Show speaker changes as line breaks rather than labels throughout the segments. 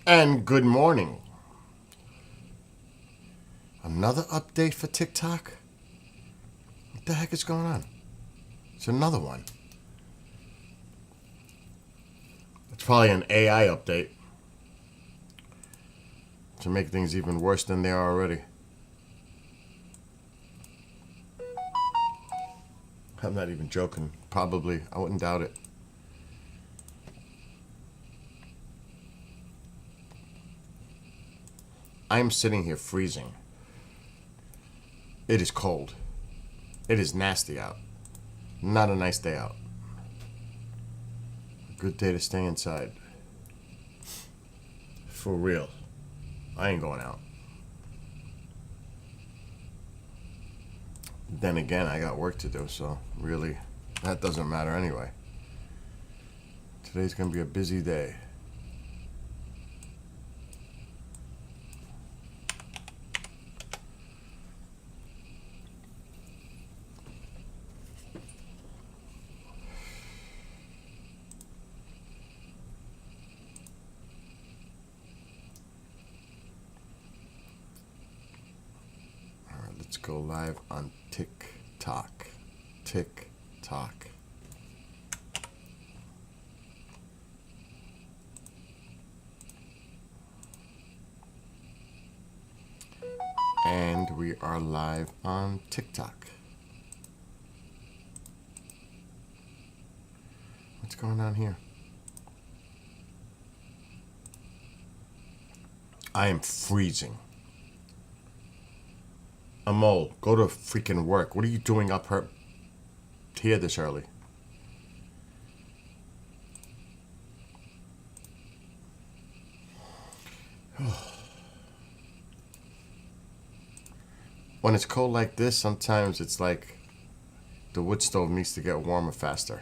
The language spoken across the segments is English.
And good morning. Another update for TikTok? What the heck is going on? It's another one. It's probably an AI update to make things even worse than they are already. I'm not even joking. Probably. I wouldn't doubt it. I'm sitting here freezing. It is cold. It is nasty out. Not a nice day out. A good day to stay inside. For real. I ain't going out. Then again, I got work to do, so really, that doesn't matter anyway. Today's gonna be a busy day. Let's go live on TikTok. TikTok. And we are live on TikTok. What's going on here? I am freezing. Amol, go to freaking work. What are you doing up here this early? When it's cold like this, sometimes it's like the wood stove needs to get warmer faster.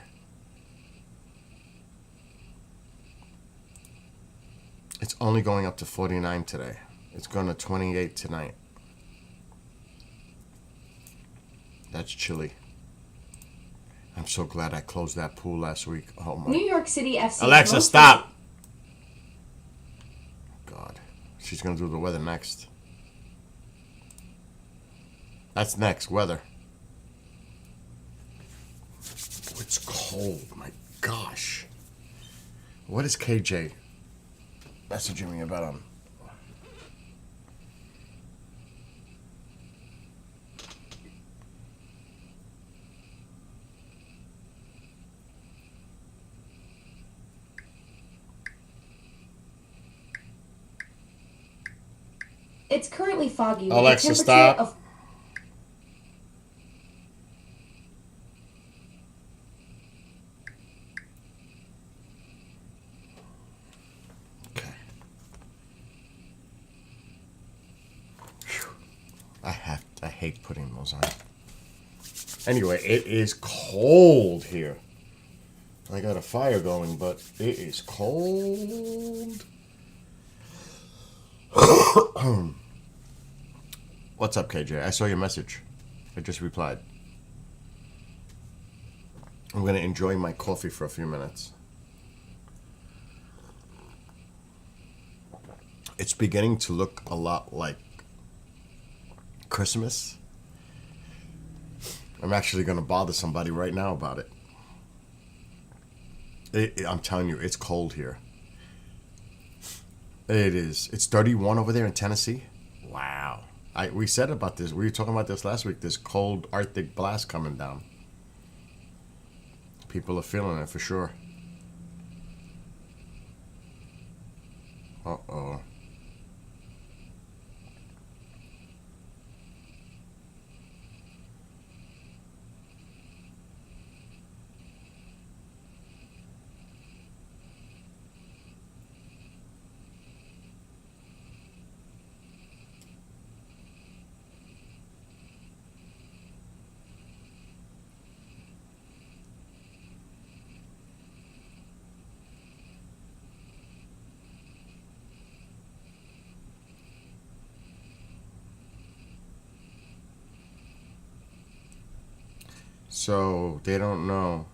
It's only going up to 49 today. It's going to 28 tonight. That's chilly. I'm so glad I closed that pool last week. Oh my.
New York City FC.
Alexa, stop! God. She's going to do the weather next. That's next, weather. Oh, it's cold. My gosh. What is KJ messaging me about him?
It's currently foggy. with a
Alexa,
temperature
stop.
Of
Okay. Whew. I hate putting those on. Anyway, it is cold here. I got a fire going, but it is cold. What's up, KJ? I saw your message. I just replied. I'm going to enjoy my coffee for a few minutes. It's beginning to look a lot like Christmas. I'm actually going to bother somebody right now about it. I'm telling you, it's cold here. It is. It's 31 over there in Tennessee. Wow. We said about this. We were talking about this last week. This cold Arctic blast coming down. People are feeling it for sure. Uh-oh. So they don't know.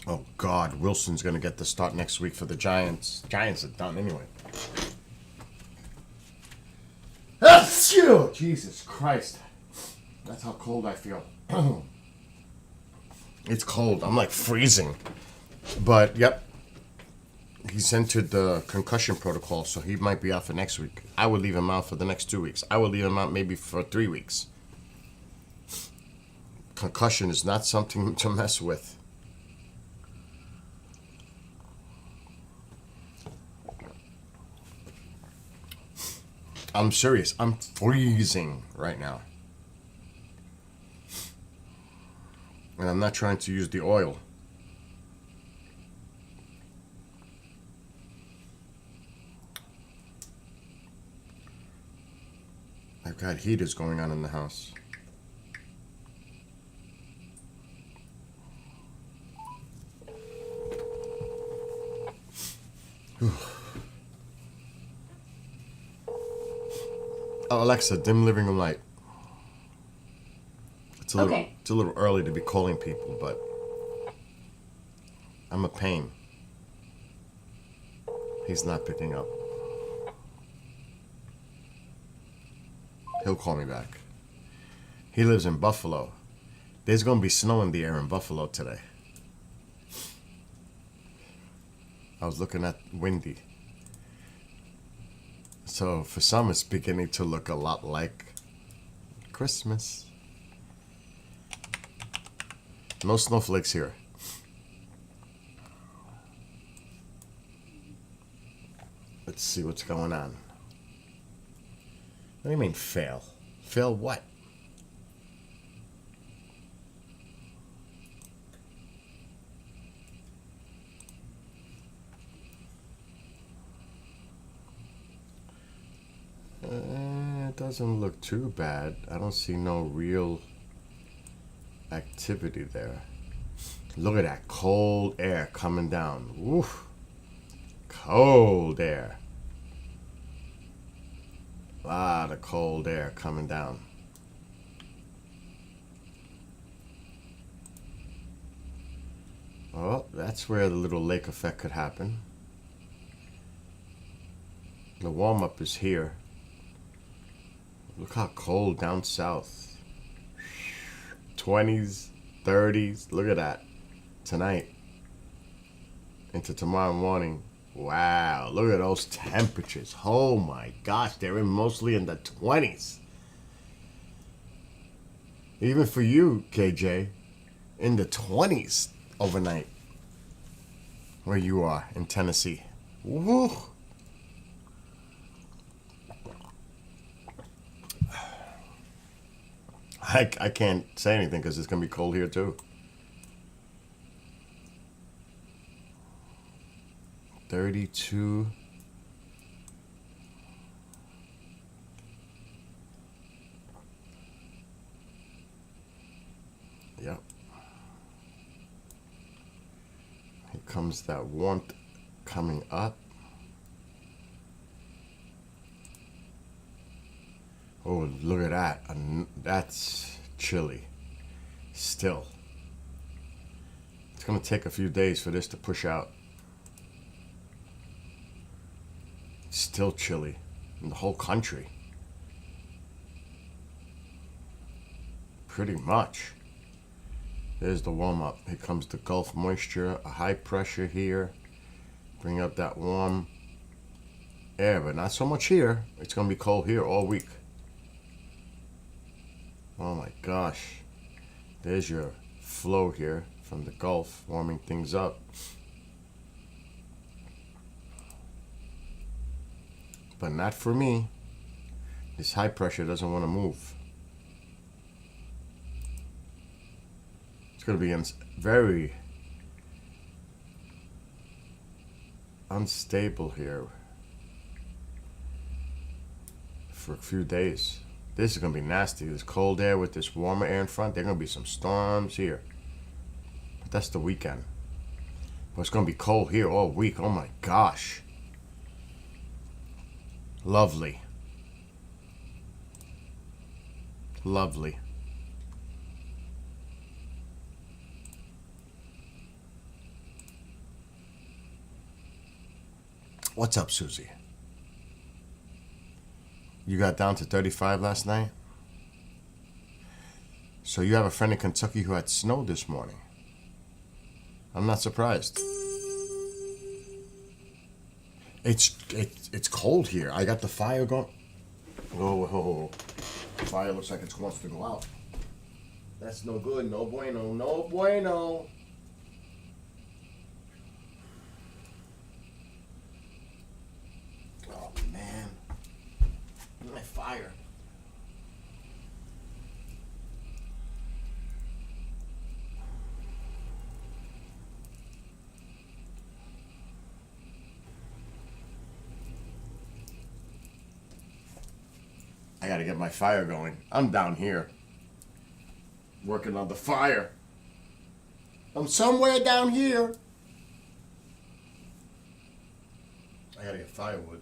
Oh God, Wilson's gonna get the start next week for the Giants. Giants are done anyway. Achoo! Jesus Christ. That's how cold I feel. It's cold. I'm like freezing. But, yep. He's entered the concussion protocol, so he might be out for next week. I would leave him out for the next 2 weeks. I would leave him out maybe for 3 weeks. Concussion is not something to mess with. I'm serious. I'm freezing right now. And I'm not trying to use the oil. I've got heaters going on in the house. Oh, Alexa, dim living room light. It's a little early to be calling people, but I'm a pain. He's not picking up. He'll call me back. He lives in Buffalo. There's going to be snow in the air in Buffalo today. I was looking at windy. So for some, it's beginning to look a lot like Christmas. No snowflakes here. Let's see what's going on. What do you mean fail? Fail what? It doesn't look too bad. I don't see no real activity there. Look at that cold air coming down. Woof. Cold air. A lot of cold air coming down. Oh, that's where the little lake effect could happen. The warm-up is here. Look how cold down south. 20s, 30s. Look at that. Tonight. Into tomorrow morning. Wow. Look at those temperatures. Oh my gosh. They're mostly in the 20s. Even for you, KJ. In the 20s overnight. Where you are in Tennessee. Woo. I can't say anything because it's going to be cold here too. 32. Yep. Here comes that warmth coming up. Oh, look at that. That's chilly. Still. It's going to take a few days for this to push out. Still chilly in the whole country. Pretty much. There's the warm-up. Here comes the Gulf moisture, a high pressure here. Bring up that warm air, but not so much here. It's going to be cold here all week. Oh my gosh. There's your flow here from the Gulf, warming things up. But not for me. This high pressure doesn't want to move. It's going to be very unstable here for a few days. This is going to be nasty. This cold air with this warmer air in front. There are going to be some storms here. But that's the weekend. But it's going to be cold here all week. Oh my gosh. Lovely. Lovely. What's up, Susie? You got down to 35 last night? So you have a friend in Kentucky who had snow this morning. I'm not surprised. It's cold here. I got the fire going. Oh, the fire looks like it wants to go out. That's no good. No bueno. No bueno. Oh man, my fire. I gotta get my fire going. I'm down here working on the fire. I'm somewhere down here. I gotta get firewood.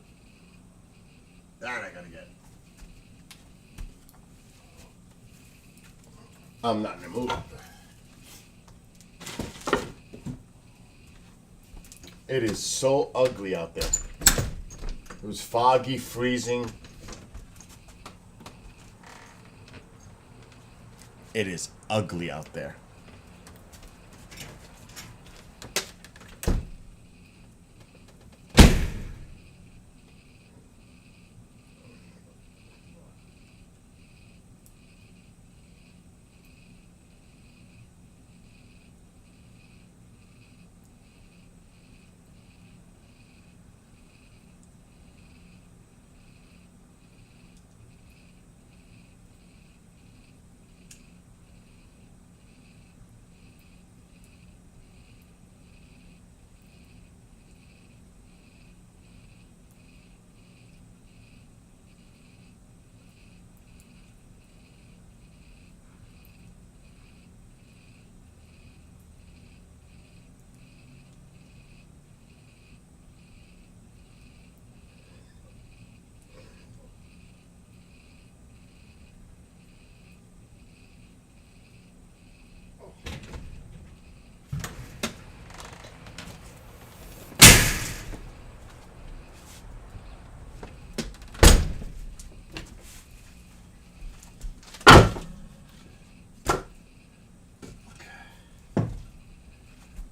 That I gotta get. I'm not in the mood. It is so ugly out there. It was foggy, freezing. It is ugly out there.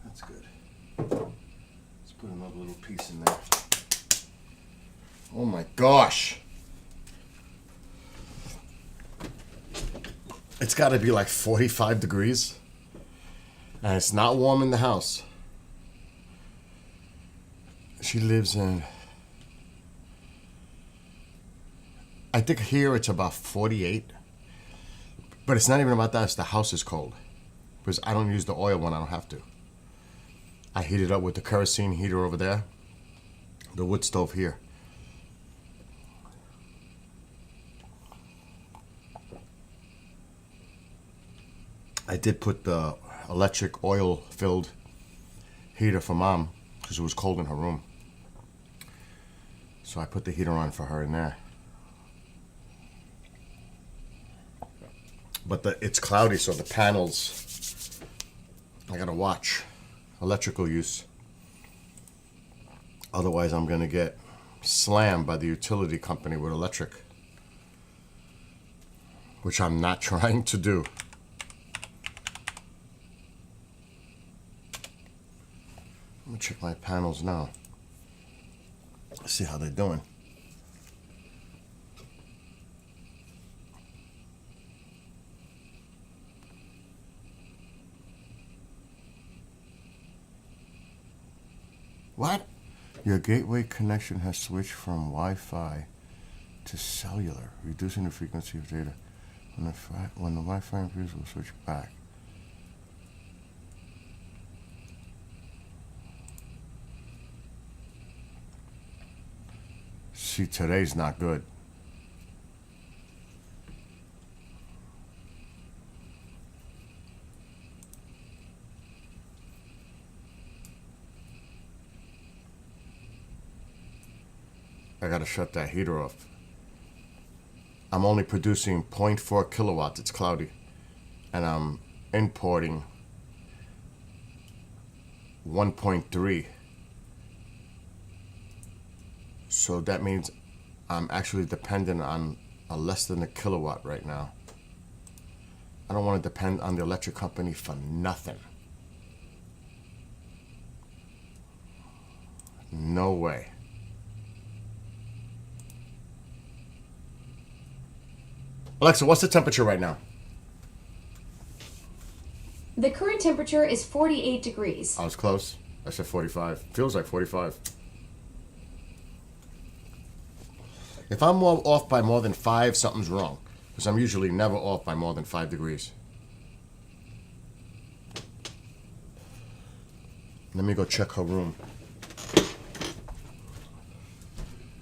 That's good. Let's put another little piece in there. Oh my gosh. It's got to be like 45 degrees. And it's not warm in the house. She lives in... I think here it's about 48. But it's not even about that. It's the house is cold. Because I don't use the oil when I don't have to. I heat it up with the kerosene heater over there. The wood stove here. I did put the electric oil-filled heater for Mom because it was cold in her room. So I put the heater on for her in there. But it's cloudy, so the panels, I gotta watch. Electrical use. Otherwise, I'm gonna get slammed by the utility company with electric. Which I'm not trying to do. I'm gonna check my panels now. See how they're doing. What? Your gateway connection has switched from Wi-Fi to cellular, reducing the frequency of data. When the Wi-Fi improves, we'll switch back. See, today's not good. I gotta shut that heater off. I'm only producing 0.4 kilowatts. It's cloudy. And I'm importing 1.3. So that means I'm actually dependent on a less than a kilowatt right now. I don't want to depend on the electric company for nothing. No way. Alexa, what's the temperature right now?
The current temperature is 48 degrees.
I was close. I said 45. Feels like 45. If I'm off by more than 5, something's wrong. Because I'm usually never off by more than 5 degrees. Let me go check her room.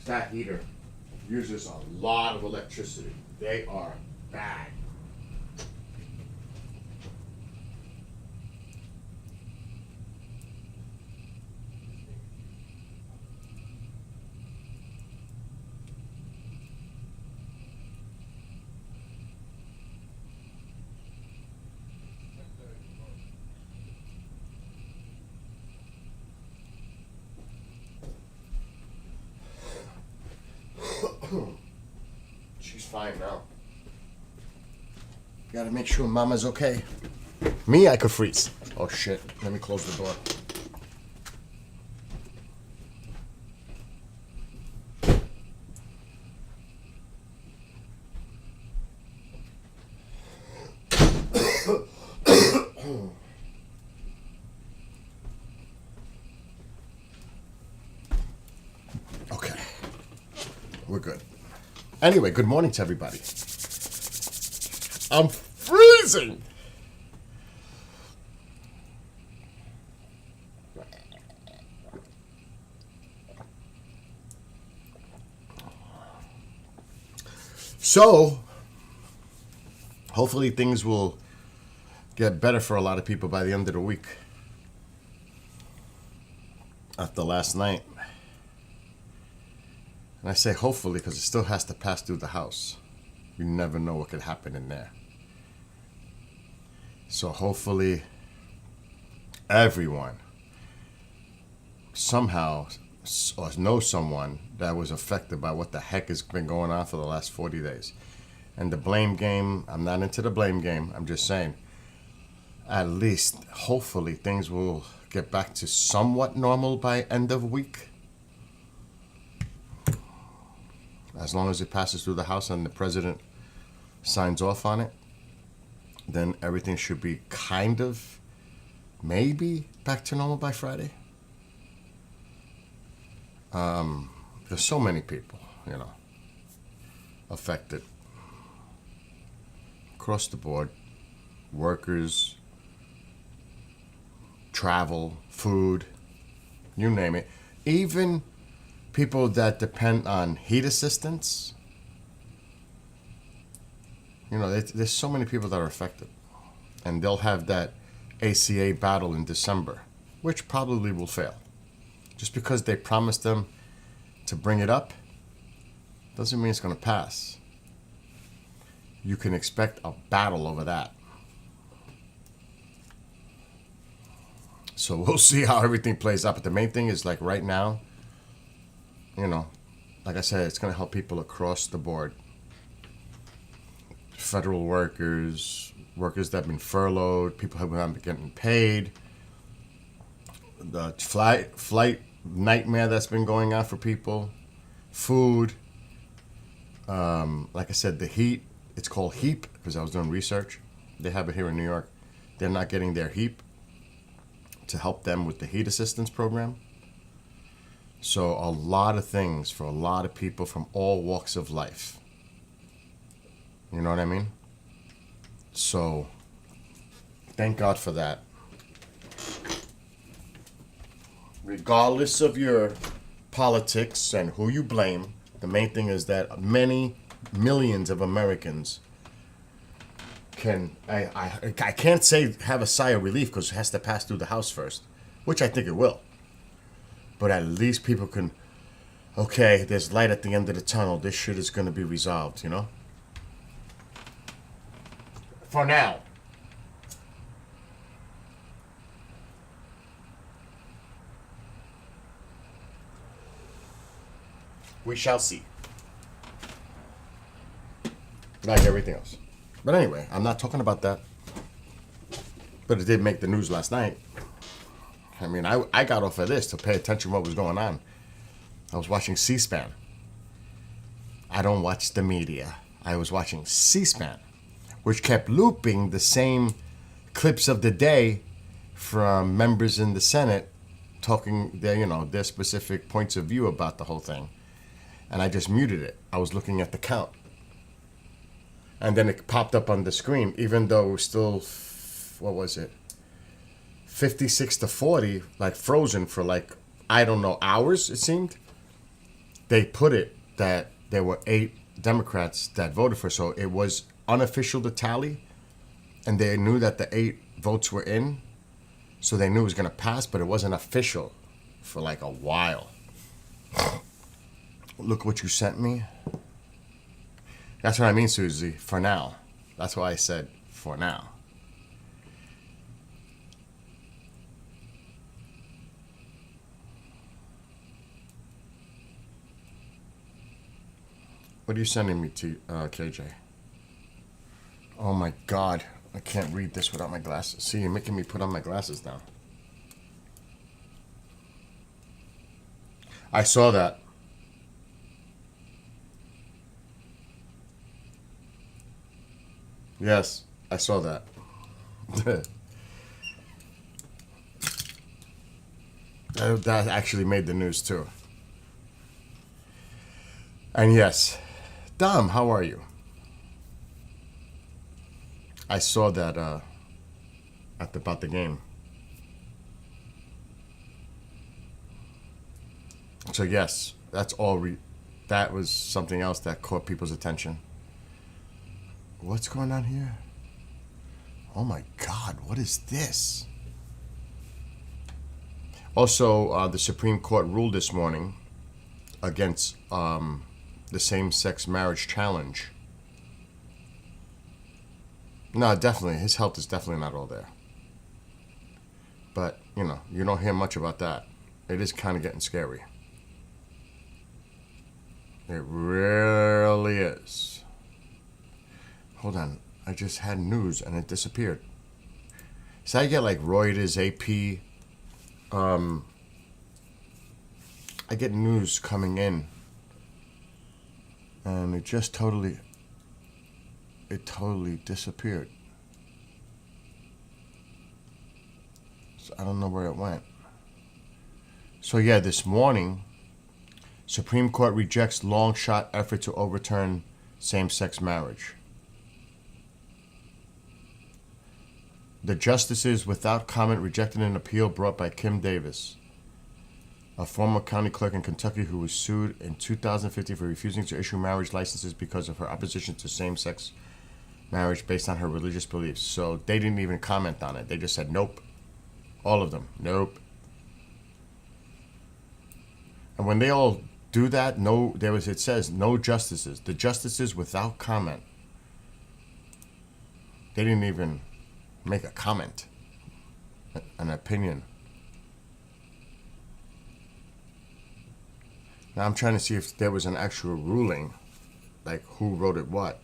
That heater uses a lot of electricity. They are bad. She's fine now. Gotta make sure Mama's okay. Me, I could freeze. Oh shit. Let me close the door. Okay. We're good. Anyway, good morning to everybody. I'm freezing! So, hopefully things will get better for a lot of people by the end of the week. After last night. And I say hopefully because it still has to pass through the House. You never know what could happen in there. So hopefully everyone somehow or knows someone that was affected by what the heck has been going on for the last 40 days. And the blame game, I'm not into the blame game. I'm just saying, at least hopefully things will get back to somewhat normal by end of week. As long as it passes through the House and the president signs off on it, then everything should be kind of, maybe, back to normal by Friday. There's so many people, affected. Across the board. Workers, travel, food, you name it. Even people that depend on heat assistance. There's so many people that are affected. And they'll have that ACA battle in December, which probably will fail. Just because they promised them to bring it up doesn't mean it's going to pass. You can expect a battle over that. So we'll see how everything plays out. But the main thing is, like, right now, like I said, it's going to help people across the board. Federal workers that have been furloughed, people who haven't been getting paid, the flight nightmare that's been going on for people, food, like I said, the heat. It's called HEAP because I was doing research. They have it here in New York. They're not getting their HEAP to help them with the heat assistance program. So a lot of things for a lot of people from all walks of life. You know what I mean? So thank God for that. Regardless of your politics and who you blame, the main thing is that many millions of Americans I can't say have a sigh of relief because it has to pass through the House first, which I think it will. But at least people can, okay, there's light at the end of the tunnel. This shit is going to be resolved, For now. We shall see. Like everything else. But anyway, I'm not talking about that. But it did make the news last night. I mean, I got off of this to pay attention to what was going on. I was watching C-SPAN. I don't watch the media. I was watching C-SPAN, which kept looping the same clips of the day from members in the Senate talking their specific points of view about the whole thing. And I just muted it. I was looking at the count. And then it popped up on the screen, even though it was still, what was it? 56-40, like frozen for like, I don't know, hours, it seemed. They put it that there were 8 Democrats that voted for, so it was unofficial to tally. And they knew that the 8 votes were in, so they knew it was going to pass, but it wasn't official for like a while. Look what you sent me. That's what I mean, Susie, for now. That's why I said for now. What are you sending me to, KJ? Oh my God. I can't read this without my glasses. See, you're making me put on my glasses now. I saw that. Yes, I saw that. That actually made the news too. And yes, Dom, how are you? I saw that about the game. So yes, that's all. That was something else that caught people's attention. What's going on here? Oh my God, what is this? Also, the Supreme Court ruled this morning against the same-sex marriage challenge. No, definitely, his health is definitely not all there. But, you don't hear much about that. It is kind of getting scary. It really is. Hold on, I just had news and it disappeared. So I get like Reuters, AP. I get news coming in, and it just totally disappeared. So I don't know where it went. So yeah, this morning, Supreme Court rejects long-shot effort to overturn same-sex marriage. The justices, without comment, rejected an appeal brought by Kim Davis, a former county clerk in Kentucky who was sued in 2015 for refusing to issue marriage licenses because of her opposition to same-sex marriage based on her religious beliefs. So they didn't even comment on it. They just said nope. All of them, nope. And when they all do that, it says no justices. The justices without comment. They didn't even make a comment, an opinion. Now I'm trying to see if there was an actual ruling, like who wrote it what.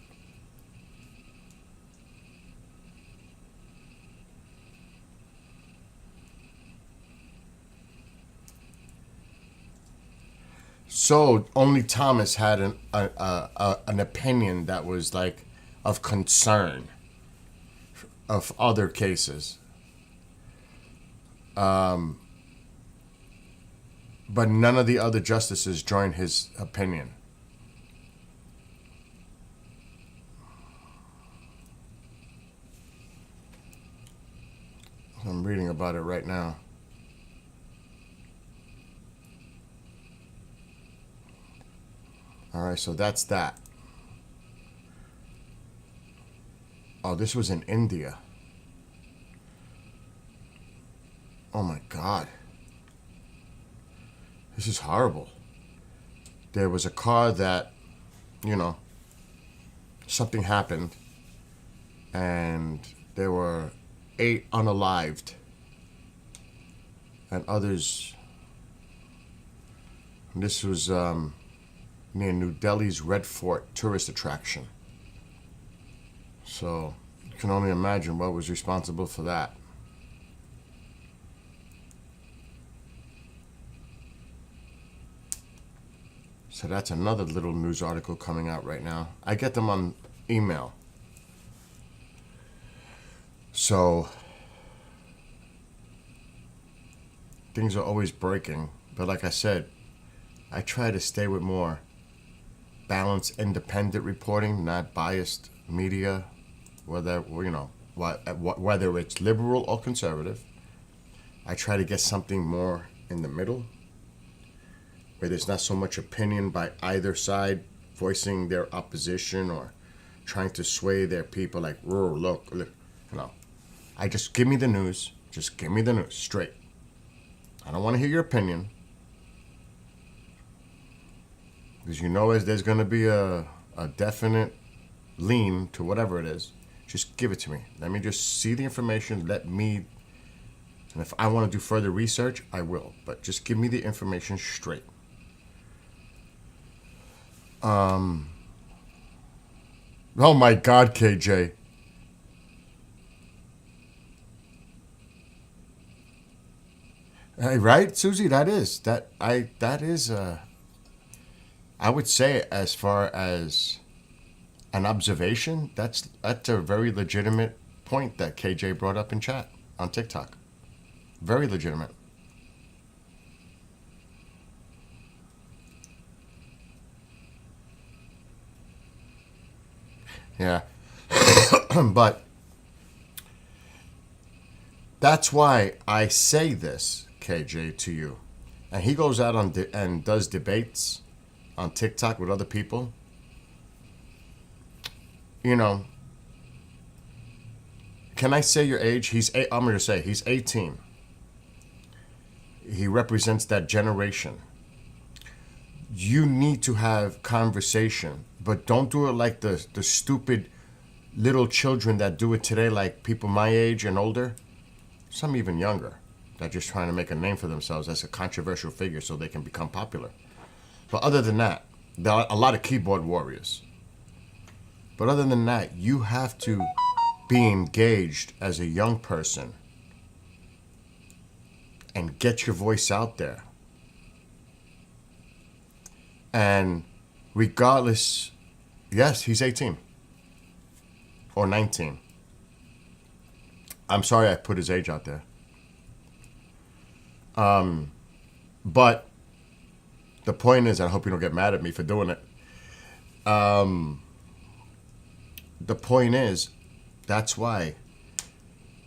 So only Thomas had an opinion that was like of concern of other cases. But none of the other justices joined his opinion. I'm reading about it right now. All right, so that's that. Oh, this was in India. Oh my God. This is horrible. There was a car that, something happened, and there were 8 unalived, and others. And this was near New Delhi's Red Fort tourist attraction. So you can only imagine what was responsible for that. So that's another little news article coming out right now. I get them on email. So things are always breaking. But like I said, I try to stay with more balanced, independent reporting, not biased media, whether it's liberal or conservative. I try to get something more in the middle, where there's not so much opinion by either side voicing their opposition or trying to sway their people like, look, I just give me the news. Just give me the news straight. I don't want to hear your opinion. Because there's going to be a definite lean to whatever it is. Just give it to me. Let me just see the information. And if I want to do further research, I will. But just give me the information straight. Oh my God, KJ. Hey, right, Susie? That is I would say, as far as an observation, that's a very legitimate point that KJ brought up in chat on TikTok. Very legitimate. Yeah. But that's why I say this, KJ, to you. And he goes out and does debates on TikTok with other people. Can I say your age? I'm going to say he's 18. He represents that generation. You need to have conversation, but don't do it like the stupid little children that do it today, like people my age and older, some even younger, that just trying to make a name for themselves as a controversial figure so they can become popular. But other than that, there are a lot of keyboard warriors. But other than that, you have to be engaged as a young person and get your voice out there. And regardless, yes, he's 18 or 19. I'm sorry I put his age out there. But the point is, I hope you don't get mad at me for doing it. The point is, that's why,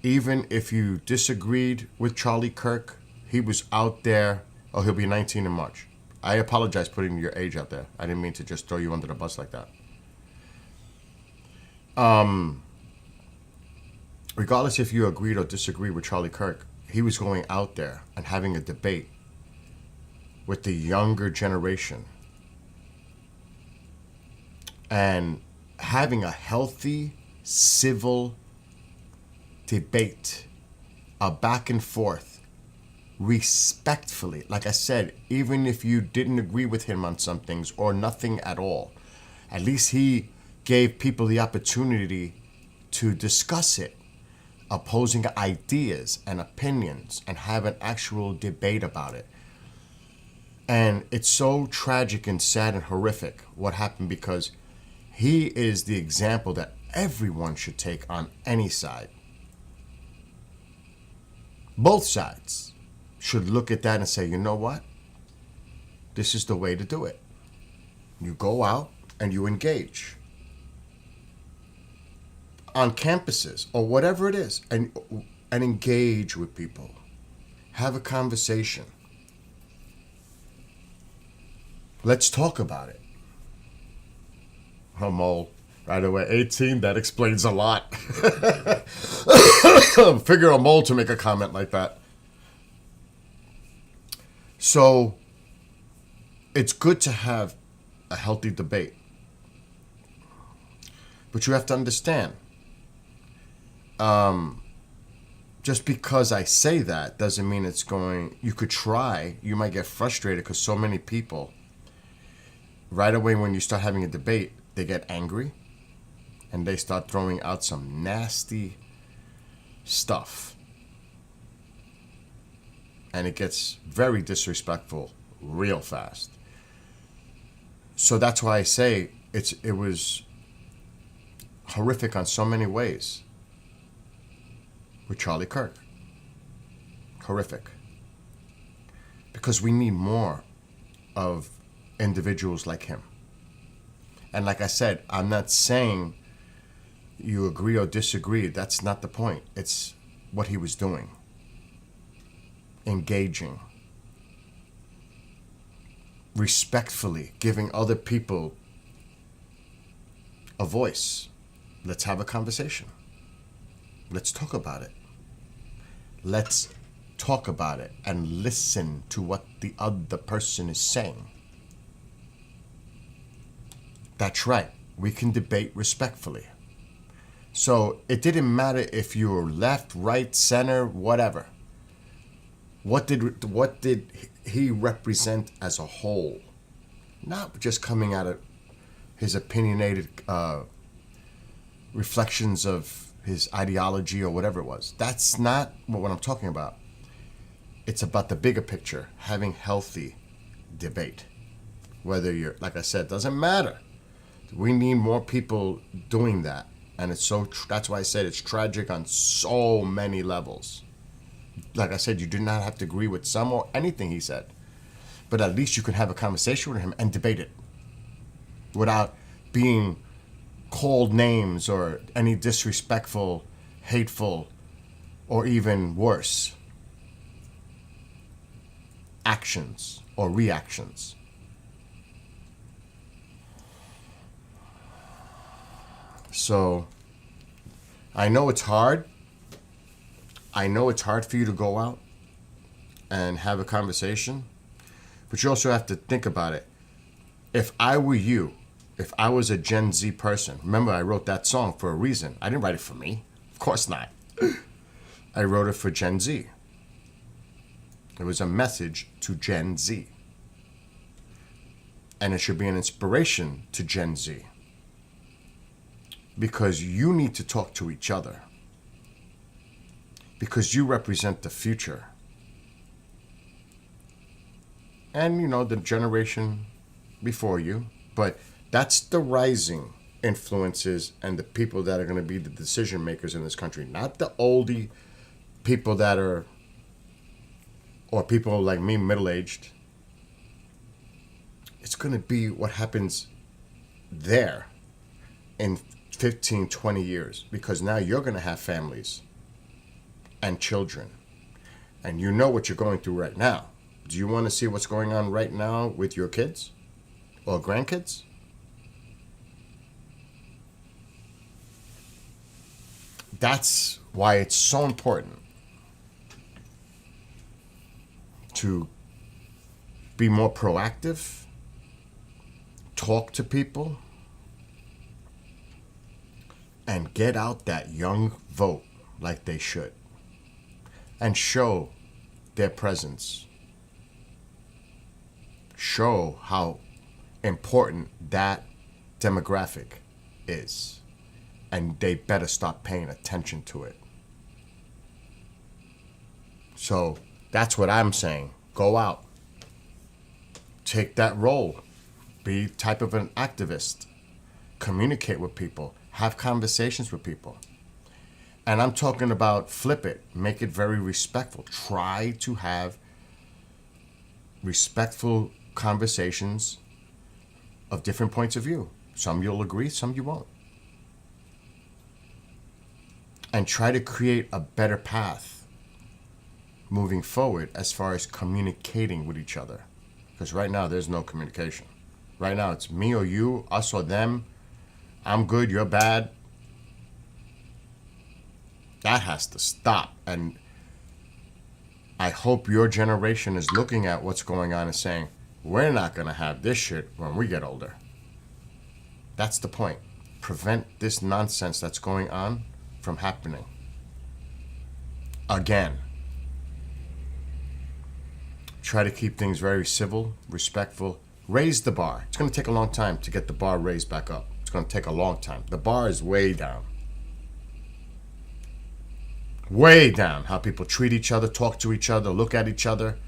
even if you disagreed with Charlie Kirk, he was out there. Oh, he'll be 19 in March. I apologize putting your age out there. I didn't mean to just throw you under the bus like that. Regardless if you agreed or disagreed with Charlie Kirk, he was going out there and having a debate with the younger generation and having a healthy, civil debate, a back and forth, respectfully. Like I said, even if you didn't agree with him on some things or nothing at all, at least he gave people the opportunity to discuss it, opposing ideas and opinions, and have an actual debate about it. And it's so tragic and sad and horrific what happened, because he is the example that everyone should take on any side. Both sides should look at that and say, you know what? This is the way to do it. You go out and you engage on campuses or whatever it is, and engage with people. Have a conversation. Let's talk about it. Oh, Mole, right away, 18, that explains a lot. Figure a Mole to make a comment like that. So, it's good to have a healthy debate. But you have to understand, just because I say that doesn't mean it's going, you could try, you might get frustrated because so many people right away when you start having a debate, they get angry and they start throwing out some nasty stuff. And it gets very disrespectful real fast. So that's why I say it was horrific on so many ways with Charlie Kirk. Horrific. Because we need more of individuals like him. And like I said, I'm not saying you agree or disagree. That's not the point. It's what he was doing. Engaging. Respectfully giving other people a voice. Let's have a conversation. Let's talk about it. Let's talk about it and listen to what the other person is saying. That's right. We can debate respectfully. So it didn't matter if you were left, right, center, whatever. What did he represent as a whole? Not just coming out of his opinionated reflections of his ideology or whatever it was. That's not what I'm talking about. It's about the bigger picture, having healthy debate. Whether you're, like I said, doesn't matter. We need more people doing that. And it's that's why I said it's tragic on so many levels. Like I said, you do not have to agree with some or anything he said. But at least you can have a conversation with him and debate it without being called names or any disrespectful, hateful, or even worse actions or reactions. So I know it's hard. I know it's hard for you to go out and have a conversation, but you also have to think about it. If I were you, if I was a Gen Z person, remember I wrote that song for a reason. I didn't write it for me. Of course not. I wrote it for Gen Z. It was a message to Gen Z. And it should be an inspiration to Gen Z. Because you need to talk to each other. Because you represent the future. And, the generation before you. But that's the rising influences and the people that are going to be the decision makers in this country. Not the oldie people that are, or people like me, middle-aged. It's going to be what happens there in 15, 20 years. Because now you're going to have families and children. And you know what you're going through right now. Do you want to see what's going on right now with your kids or grandkids? That's why it's so important to be more proactive, talk to people, and get out that young vote like they should, and show their presence. Show how important that demographic is. And they better start paying attention to it. So that's what I'm saying. Go out. Take that role. Be type of an activist. Communicate with people. Have conversations with people. And I'm talking about flip it. Make it very respectful. Try to have respectful conversations of different points of view. Some you'll agree, some you won't. And try to create a better path moving forward as far as communicating with each other. Because right now, there's no communication. Right now, it's me or you, us or them. I'm good, you're bad. That has to stop. And I hope your generation is looking at what's going on and saying, we're not going to have this shit when we get older. That's the point. Prevent this nonsense that's going on from happening again. Try to keep things very civil, respectful, Raise the bar. It's going to take a long time to get the bar raised back up. It's going to take a long time. The bar is way down. Way down. How people treat each other, talk to each other, look at each other.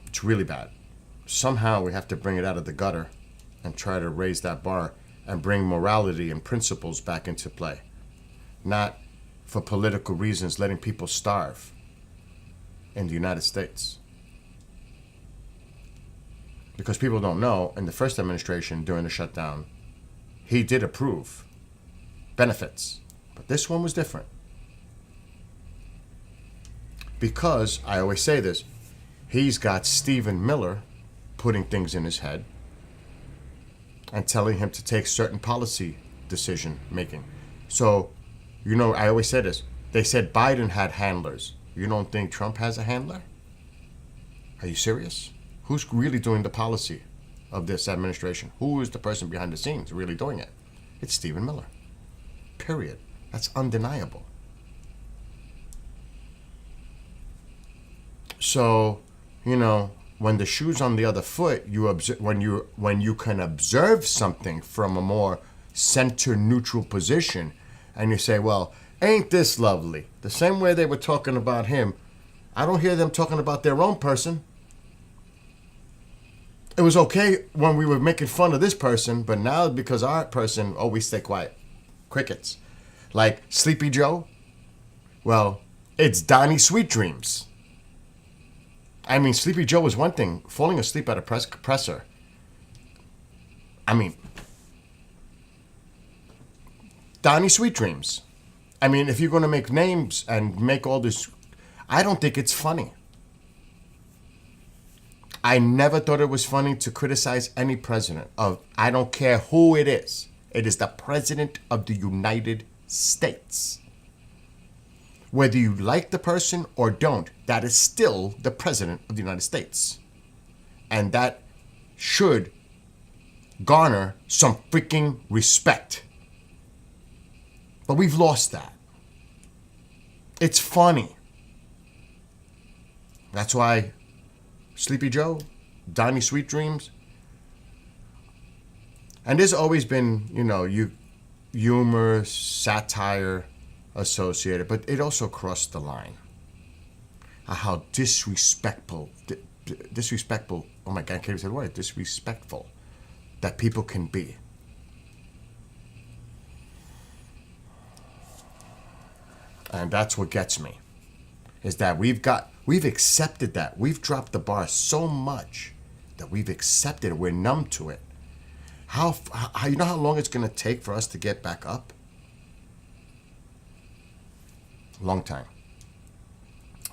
It's really bad. Somehow we have to bring it out of the gutter and try to raise that bar and bring morality and principles back into play. Not for political reasons letting people starve in the United States. Because people don't know, in the first administration during the shutdown, he did approve benefits. But this one was different. Because, I always say this, he's got Stephen Miller putting things in his head and telling him to take certain policy decision making. So, I always say this. They said Biden had handlers. You don't think Trump has a handler? Are you serious? Who's really doing the policy of this administration? Who is the person behind the scenes really doing it? It's Stephen Miller. Period. That's undeniable. So, when the shoe's on the other foot, when you can observe something from a more center neutral position, and you say, well, ain't this lovely? The same way they were talking about him, I don't hear them talking about their own person. It was okay when we were making fun of this person, but now because our person, we stay quiet. Crickets. Like Sleepy Joe. Well, it's Donnie Sweet Dreams. I mean, Sleepy Joe was one thing. Falling asleep at a presser. I mean, Donnie Sweet Dreams. I mean, if you're going to make names and make all this, I don't think it's funny. I never thought it was funny to criticize any president I don't care who it is. It is the president of the United States. Whether you like the person or don't, that is still the president of the United States. And that should garner some freaking respect. But we've lost that. It's funny. That's why Sleepy Joe, Donnie Sweet Dreams. And there's always been, humor, satire associated, but it also crossed the line. How disrespectful, oh my God, I can't even say the word, disrespectful that people can be. And that's what gets me, is that we've accepted that. We've dropped the bar so much that we've accepted it. We're numb to it. How you know how long it's going to take for us to get back up? Long time.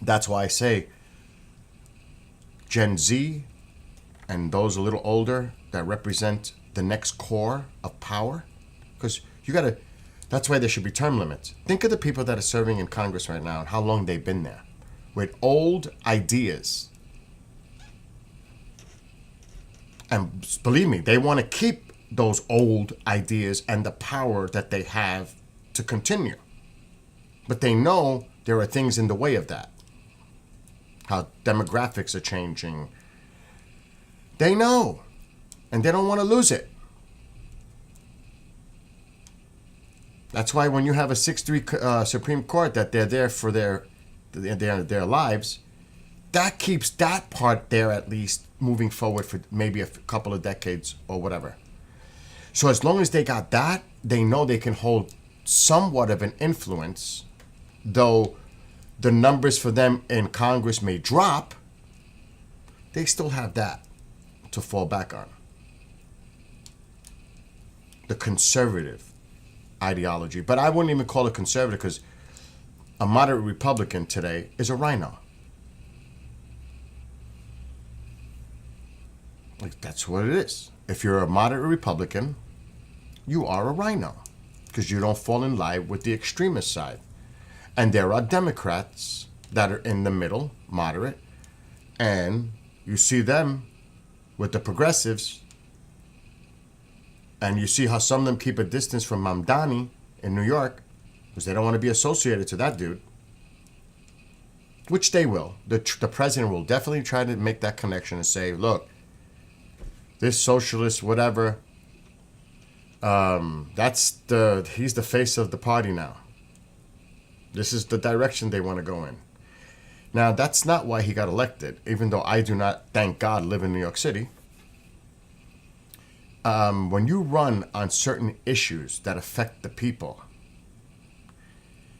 That's why I say Gen Z and those a little older that represent the next core of power, because that's why there should be term limits. Think of the people that are serving in Congress right now and how long they've been there with old ideas. And believe me, they want to keep those old ideas and the power that they have to continue. But they know there are things in the way of that. How demographics are changing. They know. And they don't want to lose it. That's why when you have a 6-3 Supreme Court that they're there for their lives, that keeps that part there at least moving forward for maybe a couple of decades or whatever. So as long as they got that, they know they can hold somewhat of an influence, though the numbers for them in Congress may drop, they still have that to fall back on. The conservative ideology. But I wouldn't even call it conservative, because a moderate Republican today is a rhino. Like, that's what it is. If you're a moderate Republican, you are a rhino, because you don't fall in line with the extremist side. And there are Democrats that are in the middle, moderate, and you see them with the progressives, and you see how some of them keep a distance from Mamdani in New York, because they don't want to be associated to that dude. which they will. The president will definitely try to make that connection and say, look, this socialist, whatever, he's the face of the party now. This is the direction they want to go in. Now, that's not why he got elected, even though I do not, thank God, live in New York City. When you run on certain issues that affect the people,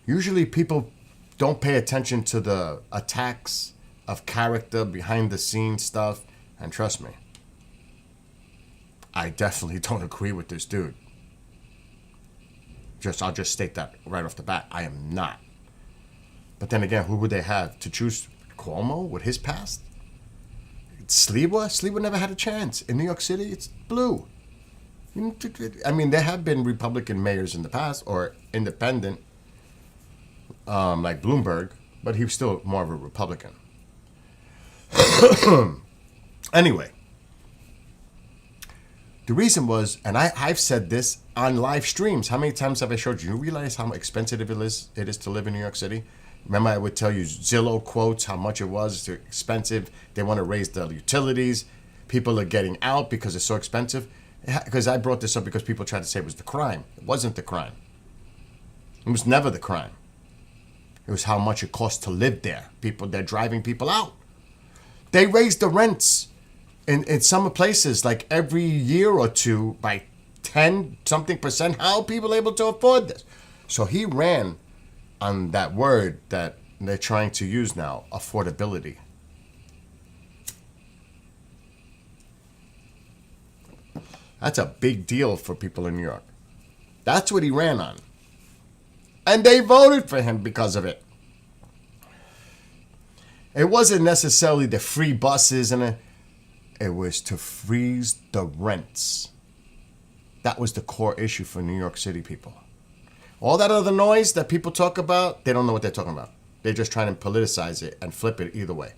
usually people don't pay attention to the attacks of character, behind the scenes stuff, and trust me, I definitely don't agree with this dude. I'll just state that right off the bat. I am not. But then again, who would they have to choose? Cuomo with his past? Sliwa never had a chance. In New York City, it's blue. I mean, there have been Republican mayors in the past, or independent, like Bloomberg, but he was still more of a Republican. Anyway, the reason was, and I've said this on live streams. How many times have I showed you? You realize how expensive it is to live in New York City? Remember, I would tell you Zillow quotes how much it was. It's expensive. They want to raise the utilities. People are getting out because it's so expensive. Because I brought this up because people tried to say it was the crime. It wasn't the crime. It was never the crime. It was how much it cost to live there. They're driving people out. They raised the rents in some places like every year or two by 10-something%. How are people able to afford this? So he ran on that word that they're trying to use now, affordability. That's a big deal for people in New York. That's what he ran on. And they voted for him because of it. It wasn't necessarily the free buses it was to freeze the rents. That was the core issue for New York City people. All that other noise that people talk about, they don't know what they're talking about. They're just trying to politicize it and flip it either way.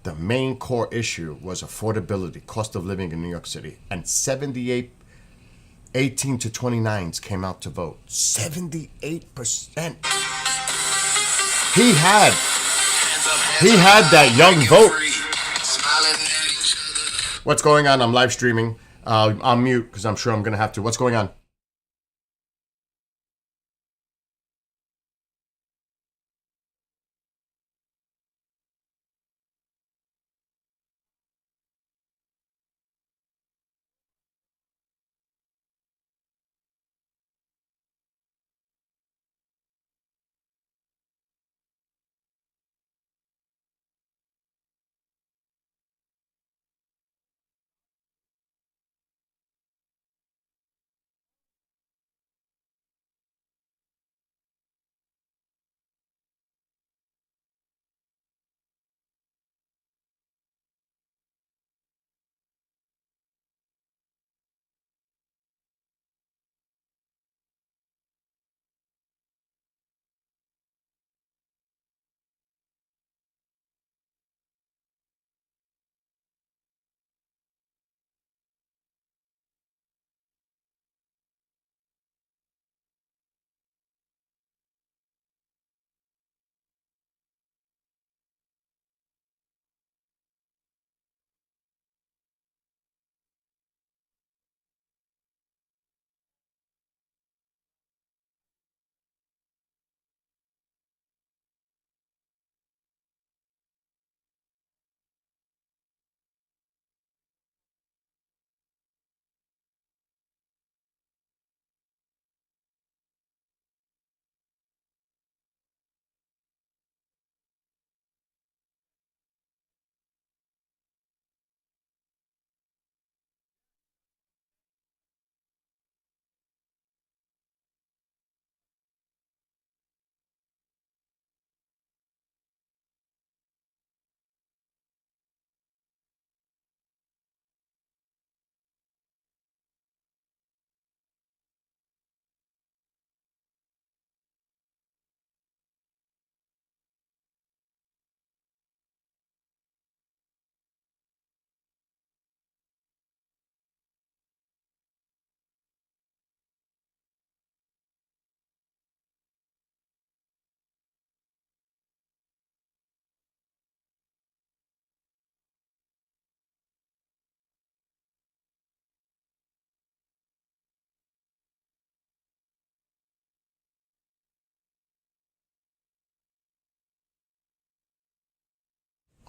The main core issue was affordability, cost of living in New York City. And 78, 18 to 29s came out to vote. 78%. He had that young vote. What's going on? I'm live streaming. I'll mute because I'm sure I'm going to have to. What's going on?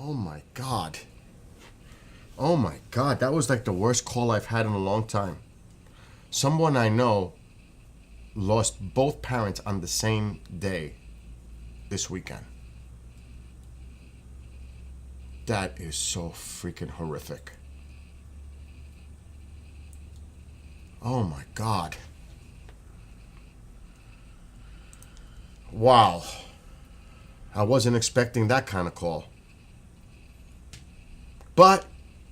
Oh my God. Oh my God. That was like the worst call I've had in a long time. Someone I know lost both parents on the same day this weekend. That is so freaking horrific. Oh my God. Wow. I wasn't expecting that kind of call. But,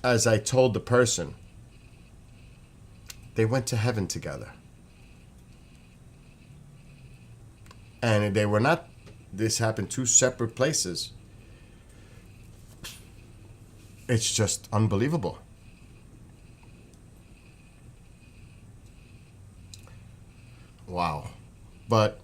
as I told the person, they went to heaven together. And they were not, this happened two separate places. It's just unbelievable. Wow. But,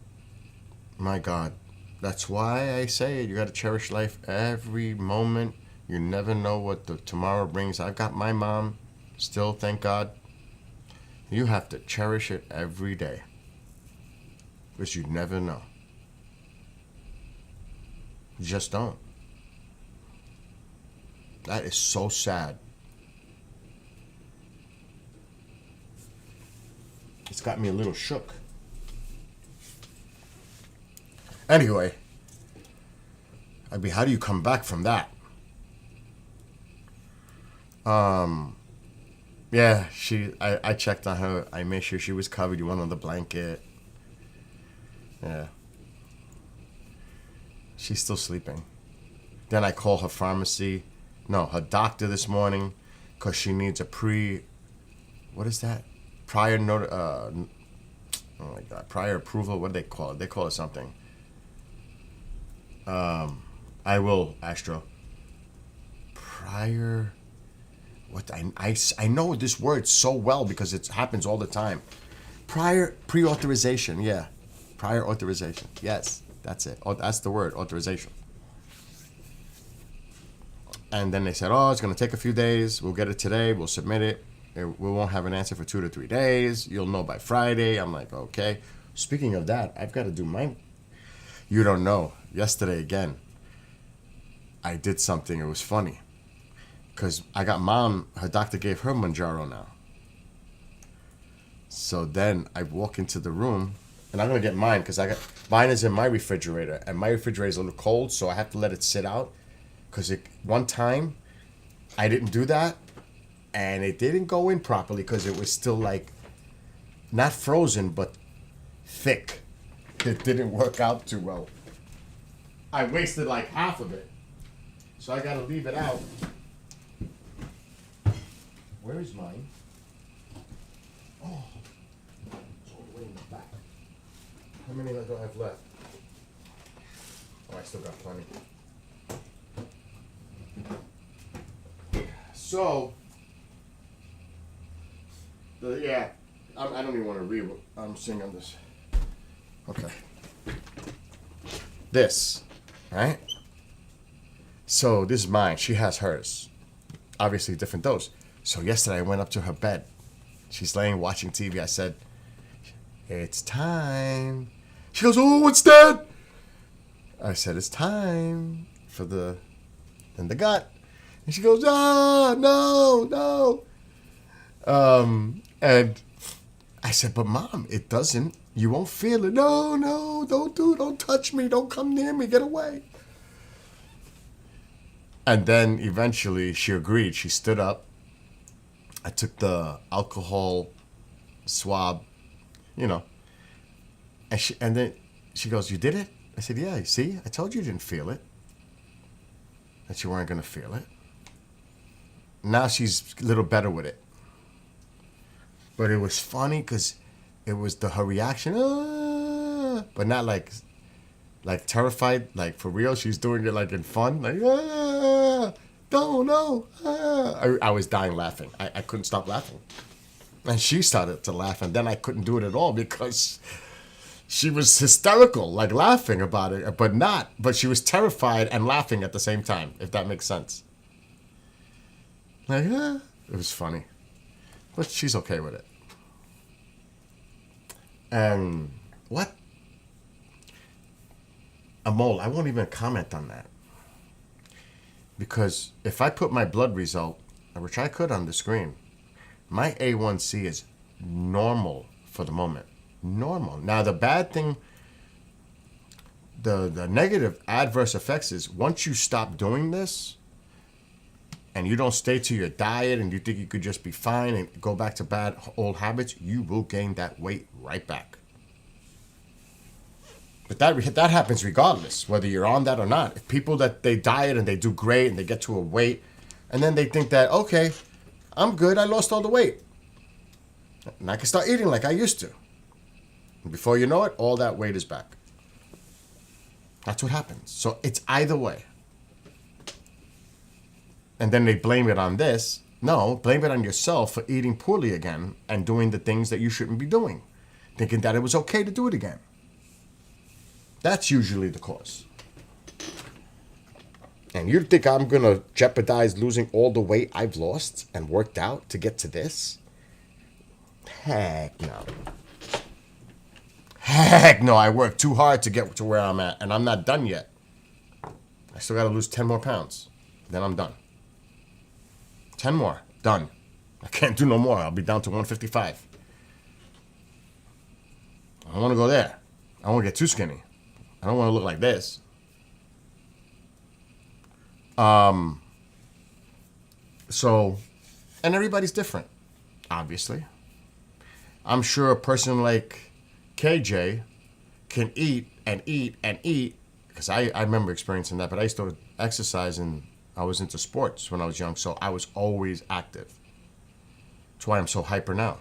my God, that's why I say it. You got to cherish life every moment. You never know what the tomorrow brings. I've got my mom still, thank God. You have to cherish it every day. Because you never know. You just don't. That is so sad. It's got me a little shook. Anyway, I mean, how do you come back from that? Yeah, I checked on her. I made sure she was covered. You went on the blanket. Yeah. She's still sleeping. Then I call her her doctor this morning, because she needs a what is that? Prior prior approval. What do they call it? They call it something. I will, Astro. Prior, what, I know this word so well because it happens all the time. Pre-authorization, yeah. Prior authorization, yes, that's it. Oh, that's the word, authorization. And then they said, it's going to take a few days. We'll get it today. We'll submit it. We won't have an answer for 2 to 3 days. You'll know by Friday. I'm like, okay. Speaking of that, I've got to do mine. You don't know. Yesterday again, I did something. It was funny. Because I got mom, her doctor gave her Mounjaro now. So then I walk into the room, and I'm going to get mine because mine is in my refrigerator. And my refrigerator is a little cold, so I have to let it sit out. Because one time, I didn't do that, and it didn't go in properly because it was still like, not frozen, but thick. It didn't work out too well. I wasted like half of it. So I gotta leave it out. Where is mine? Oh, it's all the way in the back. How many do I have left? Oh, I still got plenty. So, I don't even want to read what I'm seeing on this. Okay. This, right? So this is mine. She has hers. Obviously, different dose. So yesterday I went up to her bed. She's laying watching TV. I said, "It's time." She goes, "Oh, what's that?" I said, "It's time for the gut." And she goes, no. And I said, "But Mom, it doesn't. You won't feel it." No, don't touch me. Don't come near me. Get away. And then eventually she agreed. She stood up. I took the alcohol swab, and then she goes, "You did it?" I said, "Yeah, you see? I told you didn't feel it. That you weren't going to feel it." Now she's a little better with it. But it was funny because it was her reaction, but not like terrified, like for real. She's doing it like in fun, like, no. I was dying laughing. I couldn't stop laughing. And she started to laugh, and then I couldn't do it at all because she was hysterical, like laughing about it, but she was terrified and laughing at the same time, if that makes sense. Like, it was funny. But she's okay with it. And what? A mole. I won't even comment on that. Because if I put my blood result, which I could on the screen, my A1C is normal for the moment. Normal. Now, the bad thing, the negative adverse effects is once you stop doing this and you don't stay to your diet and you think you could just be fine and go back to bad old habits, you will gain that weight right back. But that happens regardless, whether you're on that or not. If people that they diet and they do great and they get to a weight, and then they think that, okay, I'm good, I lost all the weight. And I can start eating like I used to. And before you know it, all that weight is back. That's what happens. So it's either way. And then they blame it on this. No, blame it on yourself for eating poorly again and doing the things that you shouldn't be doing. Thinking that it was okay to do it again. That's usually the cause. And you think I'm going to jeopardize losing all the weight I've lost and worked out to get to this? Heck no. Heck no, I worked too hard to get to where I'm at, and I'm not done yet. I still got to lose 10 more pounds. Then I'm done. 10 more. Done. I can't do no more. I'll be down to 155. I don't want to go there. I don't want to get too skinny. I don't want to look like this. So, and everybody's different, obviously. I'm sure a person like KJ can eat and eat and eat, because I remember experiencing that, but I used to exercise and I was into sports when I was young, so I was always active. That's why I'm so hyper now.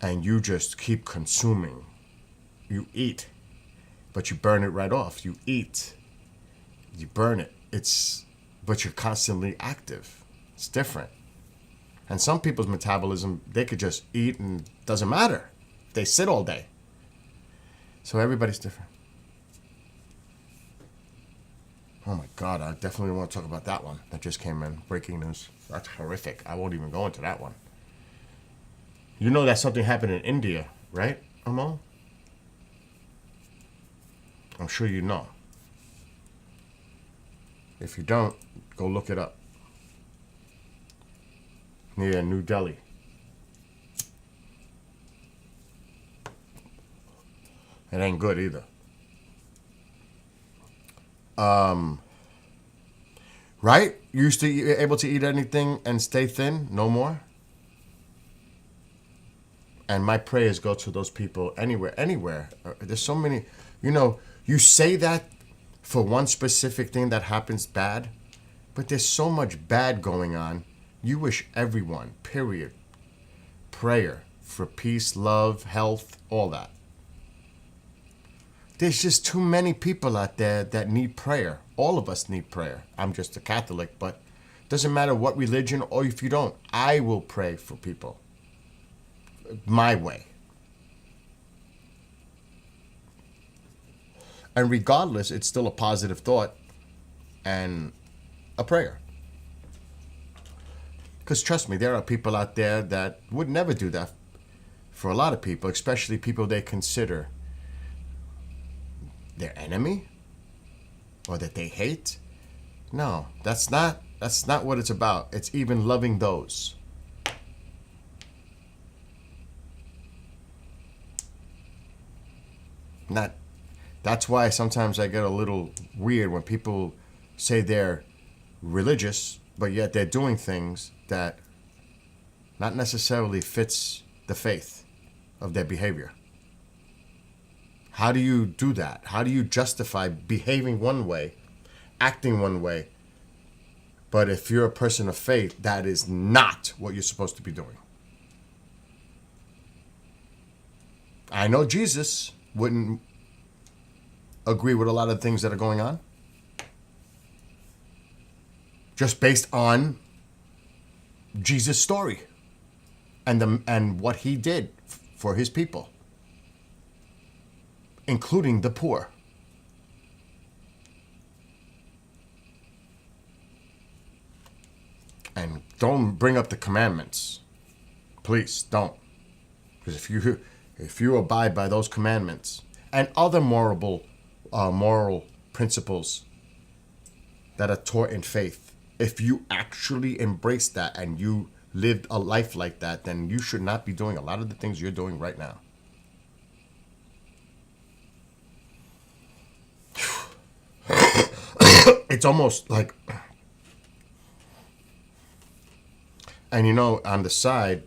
And you just keep consuming. You eat, but you burn it right off. You eat, you burn it. But you're constantly active. It's different. And some people's metabolism, they could just eat and it doesn't matter. They sit all day. So everybody's different. Oh my God, I definitely want to talk about that one that just came in. Breaking news. That's horrific. I won't even go into that one. You know that something happened in India, right, Amo? I'm sure you know. If you don't, go look it up. Near New Delhi. It ain't good either. Right? You used to be able to eat anything and stay thin? No more? And my prayers go to those people anywhere. There's so many, you say that for one specific thing that happens bad, but there's so much bad going on. You wish everyone, period, prayer for peace, love, health, all that. There's just too many people out there that need prayer. All of us need prayer. I'm just a Catholic, but it doesn't matter what religion or if you don't. I will pray for people. My way. And regardless, it's still a positive thought and a prayer. Because trust me, there are people out there that would never do that for a lot of people, especially people they consider their enemy or that they hate. No, that's not what it's about. It's even loving those. That's why sometimes I get a little weird when people say they're religious, but yet they're doing things that not necessarily fits the faith of their behavior. How do you do that? How do you justify behaving one way, acting one way, but if you're a person of faith, that is not what you're supposed to be doing? I know Jesus wouldn't agree with a lot of things that are going on, just based on Jesus' story and what he did for his people, including the poor. And don't bring up the commandments. Please don't. Because if you abide by those commandments and other moral principles, that are taught in faith. If you actually embrace that and you lived a life like that, then you should not be doing a lot of the things you're doing right now. It's almost like, and on the side,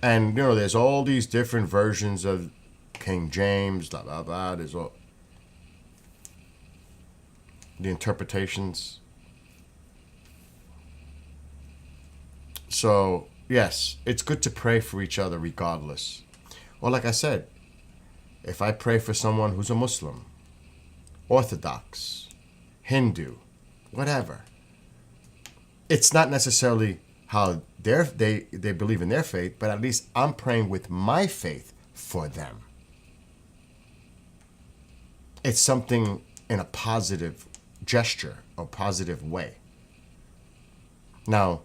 and there's all these different versions of King James, blah blah blah. There's all the interpretations. So yes, it's good to pray for each other regardless. Or like I said, if I pray for someone who's a Muslim, Orthodox, Hindu, whatever, it's not necessarily how they believe in their faith, but at least I'm praying with my faith for them. It's something in a positive gesture or positive way. Now,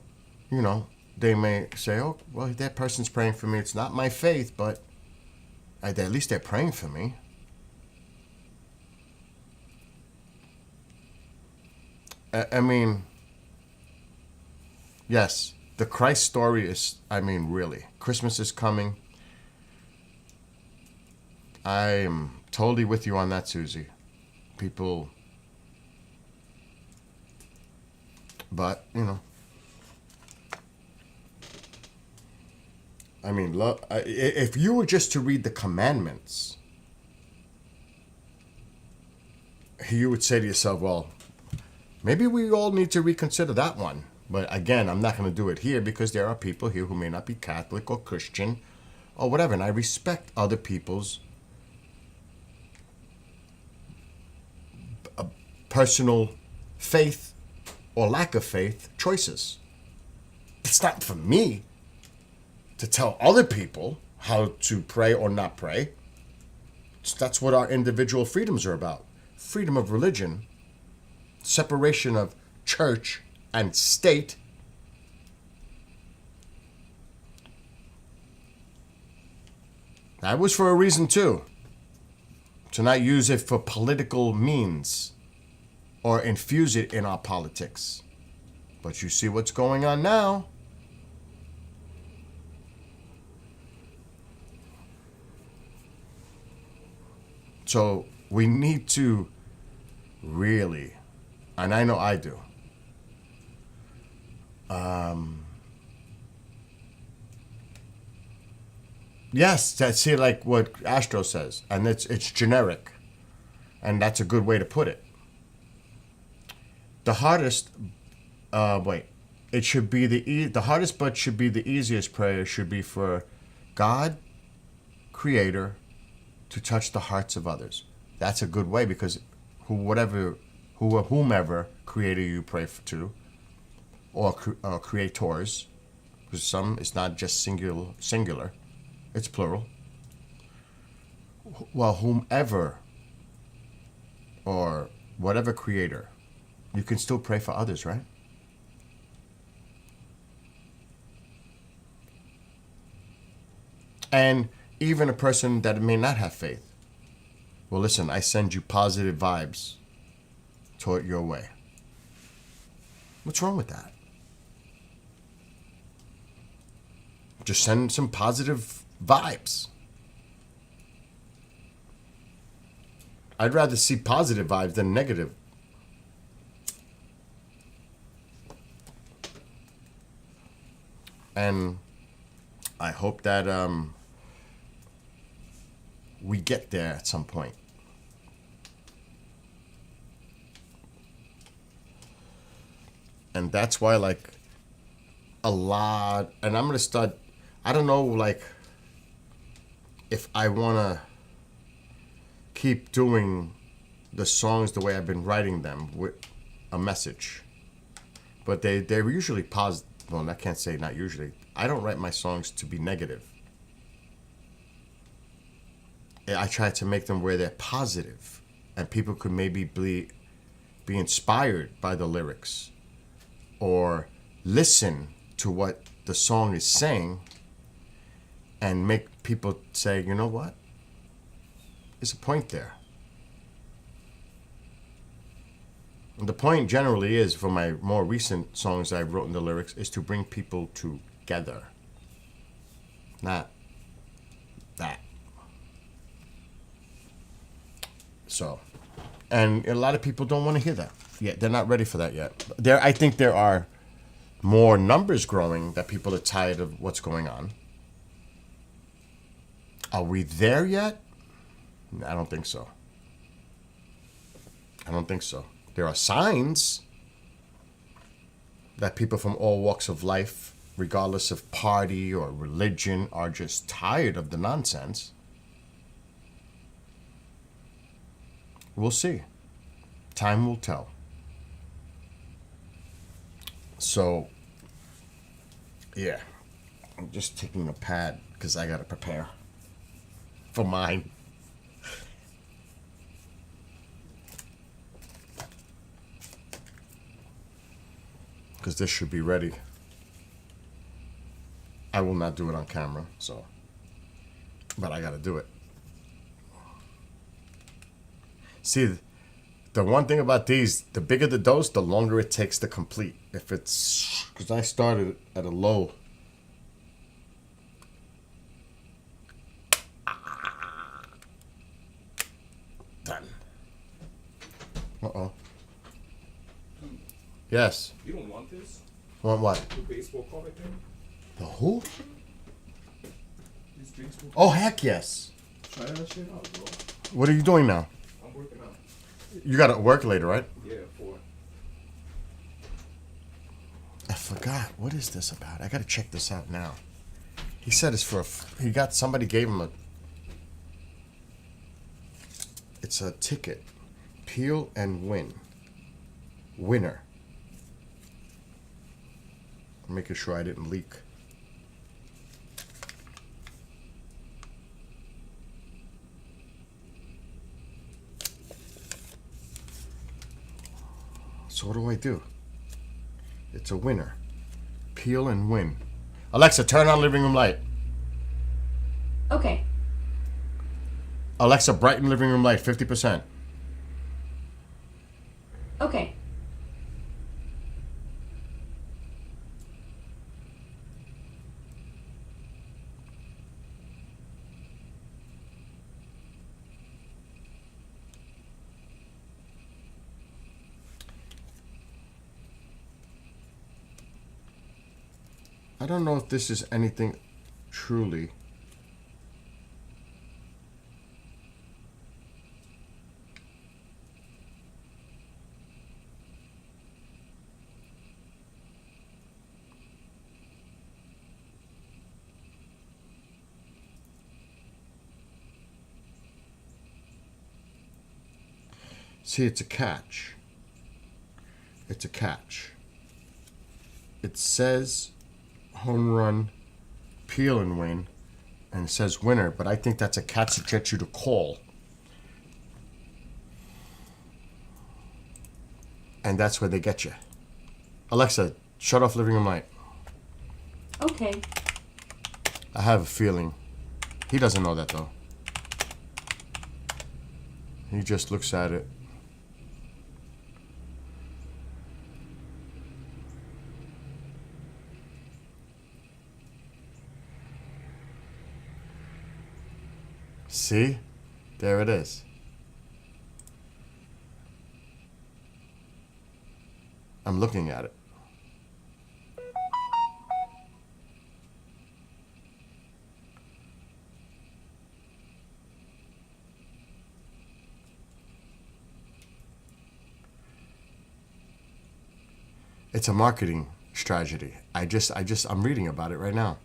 they may say, oh, well, that person's praying for me. It's not my faith, but at least they're praying for me. I mean, yes, the Christ story is, really. Christmas is coming. I am totally with you on that, Susie. People, but, if you were just to read the commandments, you would say to yourself, well, maybe we all need to reconsider that one. But again, I'm not going to do it here because there are people here who may not be Catholic or Christian or whatever. And I respect other people's personal faith or lack of faith choices. It's not for me to tell other people how to pray or not pray. That's what our individual freedoms are about. Freedom of religion, separation of church and state. That was for a reason too. To not use it for political means or infuse it in our politics. But you see what's going on now. So we need to really, and I know I do, yes, that's here like what Astro says, and it's generic, and that's a good way to put it. The hardest, it should be the hardest, but should be the easiest prayer should be for God, Creator, to touch the hearts of others. That's a good way because whomever creator you pray to, or creators, because some it's not just singular, it's plural. Well, whomever or whatever creator, you can still pray for others, right? And even a person that may not have faith. Well, listen, I send you positive vibes toward your way. What's wrong with that? Just send some positive vibes. I'd rather see positive vibes than negative. And I hope that we get there at some point. And that's why, like, a lot, and I'm going to start, I don't know, like, if I want to keep doing the songs the way I've been writing them with a message. But they're usually positive. Well, I can't say not usually. I don't write my songs to be negative. I try to make them where they're positive, and people could maybe be inspired by the lyrics or listen to what the song is saying and make people say, you know what? There's a point there. The point generally is, for my more recent songs that I've written the lyrics, is to bring people together. Not that. So, and a lot of people don't want to hear that yet. They're not ready for that yet. I think there are more numbers growing that people are tired of what's going on. Are we there yet? I don't think so. I don't think so. There are signs that people from all walks of life, regardless of party or religion, are just tired of the nonsense. We'll see. Time will tell. So, yeah. I'm just taking a pad because I got to prepare for mine. Because this should be ready. I will not do it on camera, so. But I got to do it. See, the one thing about these, the bigger the dose, the longer it takes to complete. If it's, because I started at a low. Done. Uh-oh. Yes.
You don't want this?
Want what?
The baseball card thing?
The who?
This baseball
Oh, heck yes.
Try that shit out, bro.
What are you doing now?
I'm working out.
You got to work later, right?
Yeah, for.
I forgot. What is this about? I got to check this out now. He said it's for he got, somebody gave him it's a ticket. Peel and win. Winner. I'm making sure I didn't leak. So what do I do? It's a winner. Peel and win. Alexa, turn on living room light.
Okay.
Alexa, brighten living room light 50%.
Okay.
I don't know if this is anything truly. See, it's a catch. It's a catch. It says home run, peel and win, and it says winner, but I think that's a catch to get you to call. And that's where they get you. Alexa, shut off living room light.
Okay.
I have a feeling. He doesn't know that though. He just looks at it. See? There it is. I'm looking at it. It's a marketing strategy. I'm reading about it right now.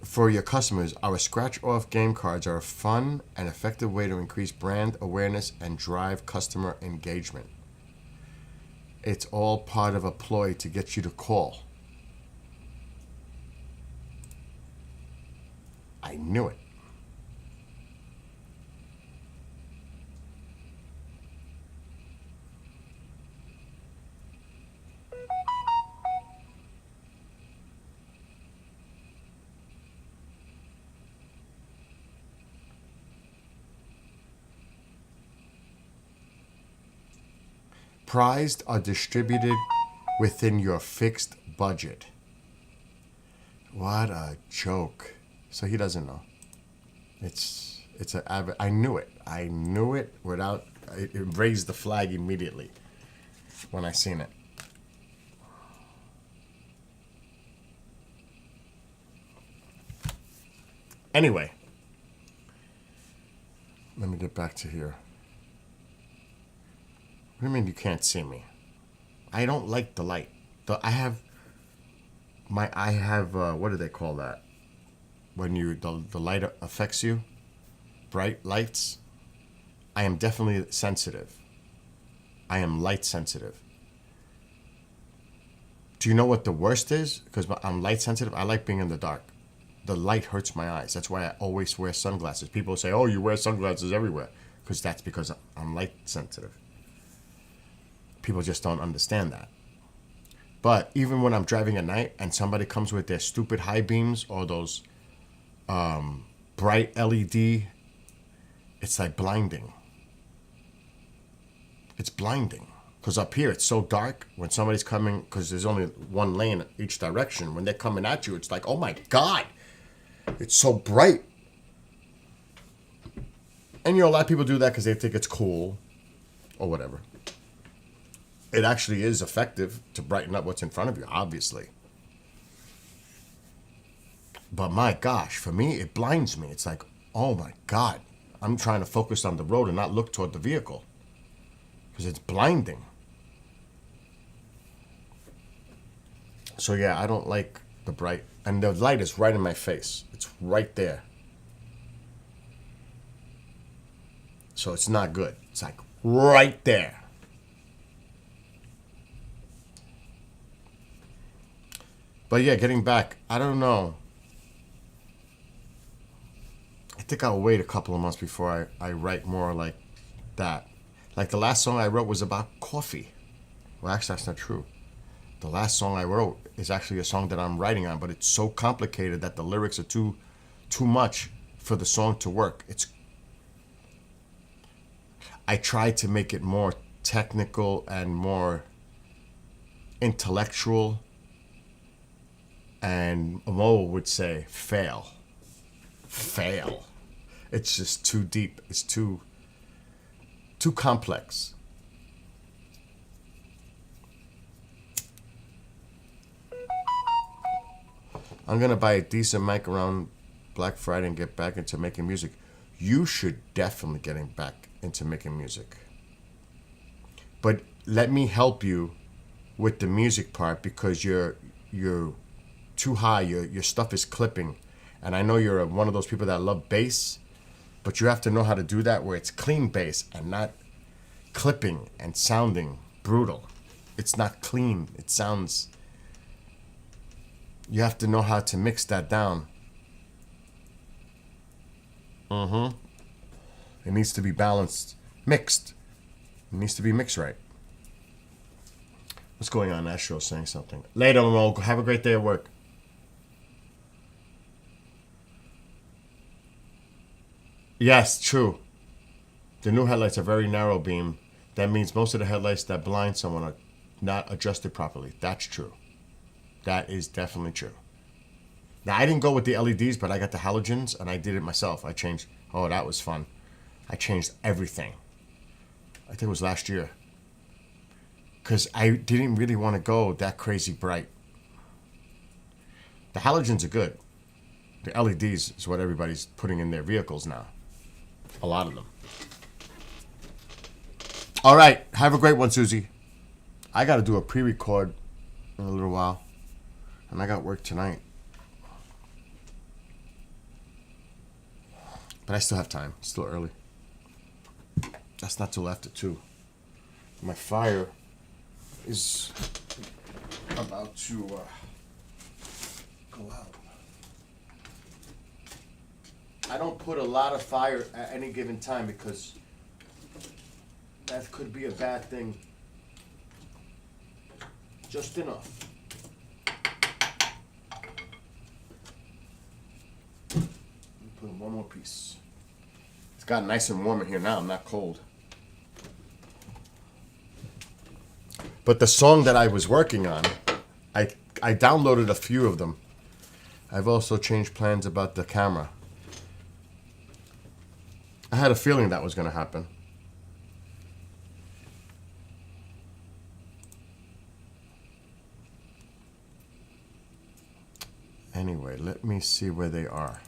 For your customers, our scratch-off game cards are a fun and effective way to increase brand awareness and drive customer engagement. It's all part of a ploy to get you to call. I knew it. Prized are distributed within your fixed budget. What a joke. So he doesn't know. I knew it. I knew it without, it raised the flag immediately when I seen it. Anyway, let me get back to here. What do you mean you can't see me? I don't like the light. I have what do they call that? When the light affects you? Bright lights? I am definitely sensitive. I am light sensitive. Do you know what the worst is? Because I'm light sensitive, I like being in the dark. The light hurts my eyes. That's why I always wear sunglasses. People say, oh, you wear sunglasses everywhere. That's because I'm light sensitive. People just don't understand that. But even when I'm driving at night and somebody comes with their stupid high beams or those bright LED, it's like blinding. It's blinding. Because up here, it's so dark. When somebody's coming, because there's only one lane each direction, when they're coming at you, it's like, oh my God, it's so bright. And, a lot of people do that because they think it's cool or whatever. It actually is effective to brighten up what's in front of you, obviously. But my gosh, for me, it blinds me. It's like, oh my God, I'm trying to focus on the road and not look toward the vehicle because it's blinding. So yeah, I don't like the bright. And the light is right in my face. It's right there. So it's not good. It's like right there. But yeah, getting back, I don't know. I think I'll wait a couple of months before I write more like that. Like the last song I wrote was about coffee. Well, actually, that's not true. The last song I wrote is actually a song that I'm writing on, but it's so complicated that the lyrics are too much for the song to work. I tried to make it more technical and more intellectual. And Mo would say, fail. Fail. It's just too deep. It's too complex. I'm going to buy a decent mic around Black Friday and get back into making music. You should definitely get back into making music. But let me help you with the music part because you're too high. Your stuff is clipping. And I know you're one of those people that love bass, but you have to know how to do that where it's clean bass and not clipping and sounding brutal. It's not clean. It sounds... You have to know how to mix that down. It needs to be balanced. Mixed. It needs to be mixed right. What's going on? Astro's saying something. Later, Mo. Have a great day at work. Yes, true. The new headlights are very narrow beam. That means most of the headlights that blind someone are not adjusted properly. That's true. That is definitely true. Now, I didn't go with the LEDs, but I got the halogens, and I did it myself. I changed... Oh, that was fun. I changed everything. I think it was last year. Because I didn't really want to go that crazy bright. The halogens are good. The LEDs is what everybody's putting in their vehicles now. A lot of them. All right. Have a great one, Susie. I got to do a pre-record in a little while. And I got work tonight. But I still have time. It's still early. That's not till after 2. My fire is about to go out. I don't put a lot of fire at any given time because that could be a bad thing. Just enough. Put one more piece. It's gotten nice and warm in here now. I'm not cold. But the song that I was working on, I downloaded a few of them. I've also changed plans about the camera. I had a feeling that was going to happen. Anyway, let me see where they are.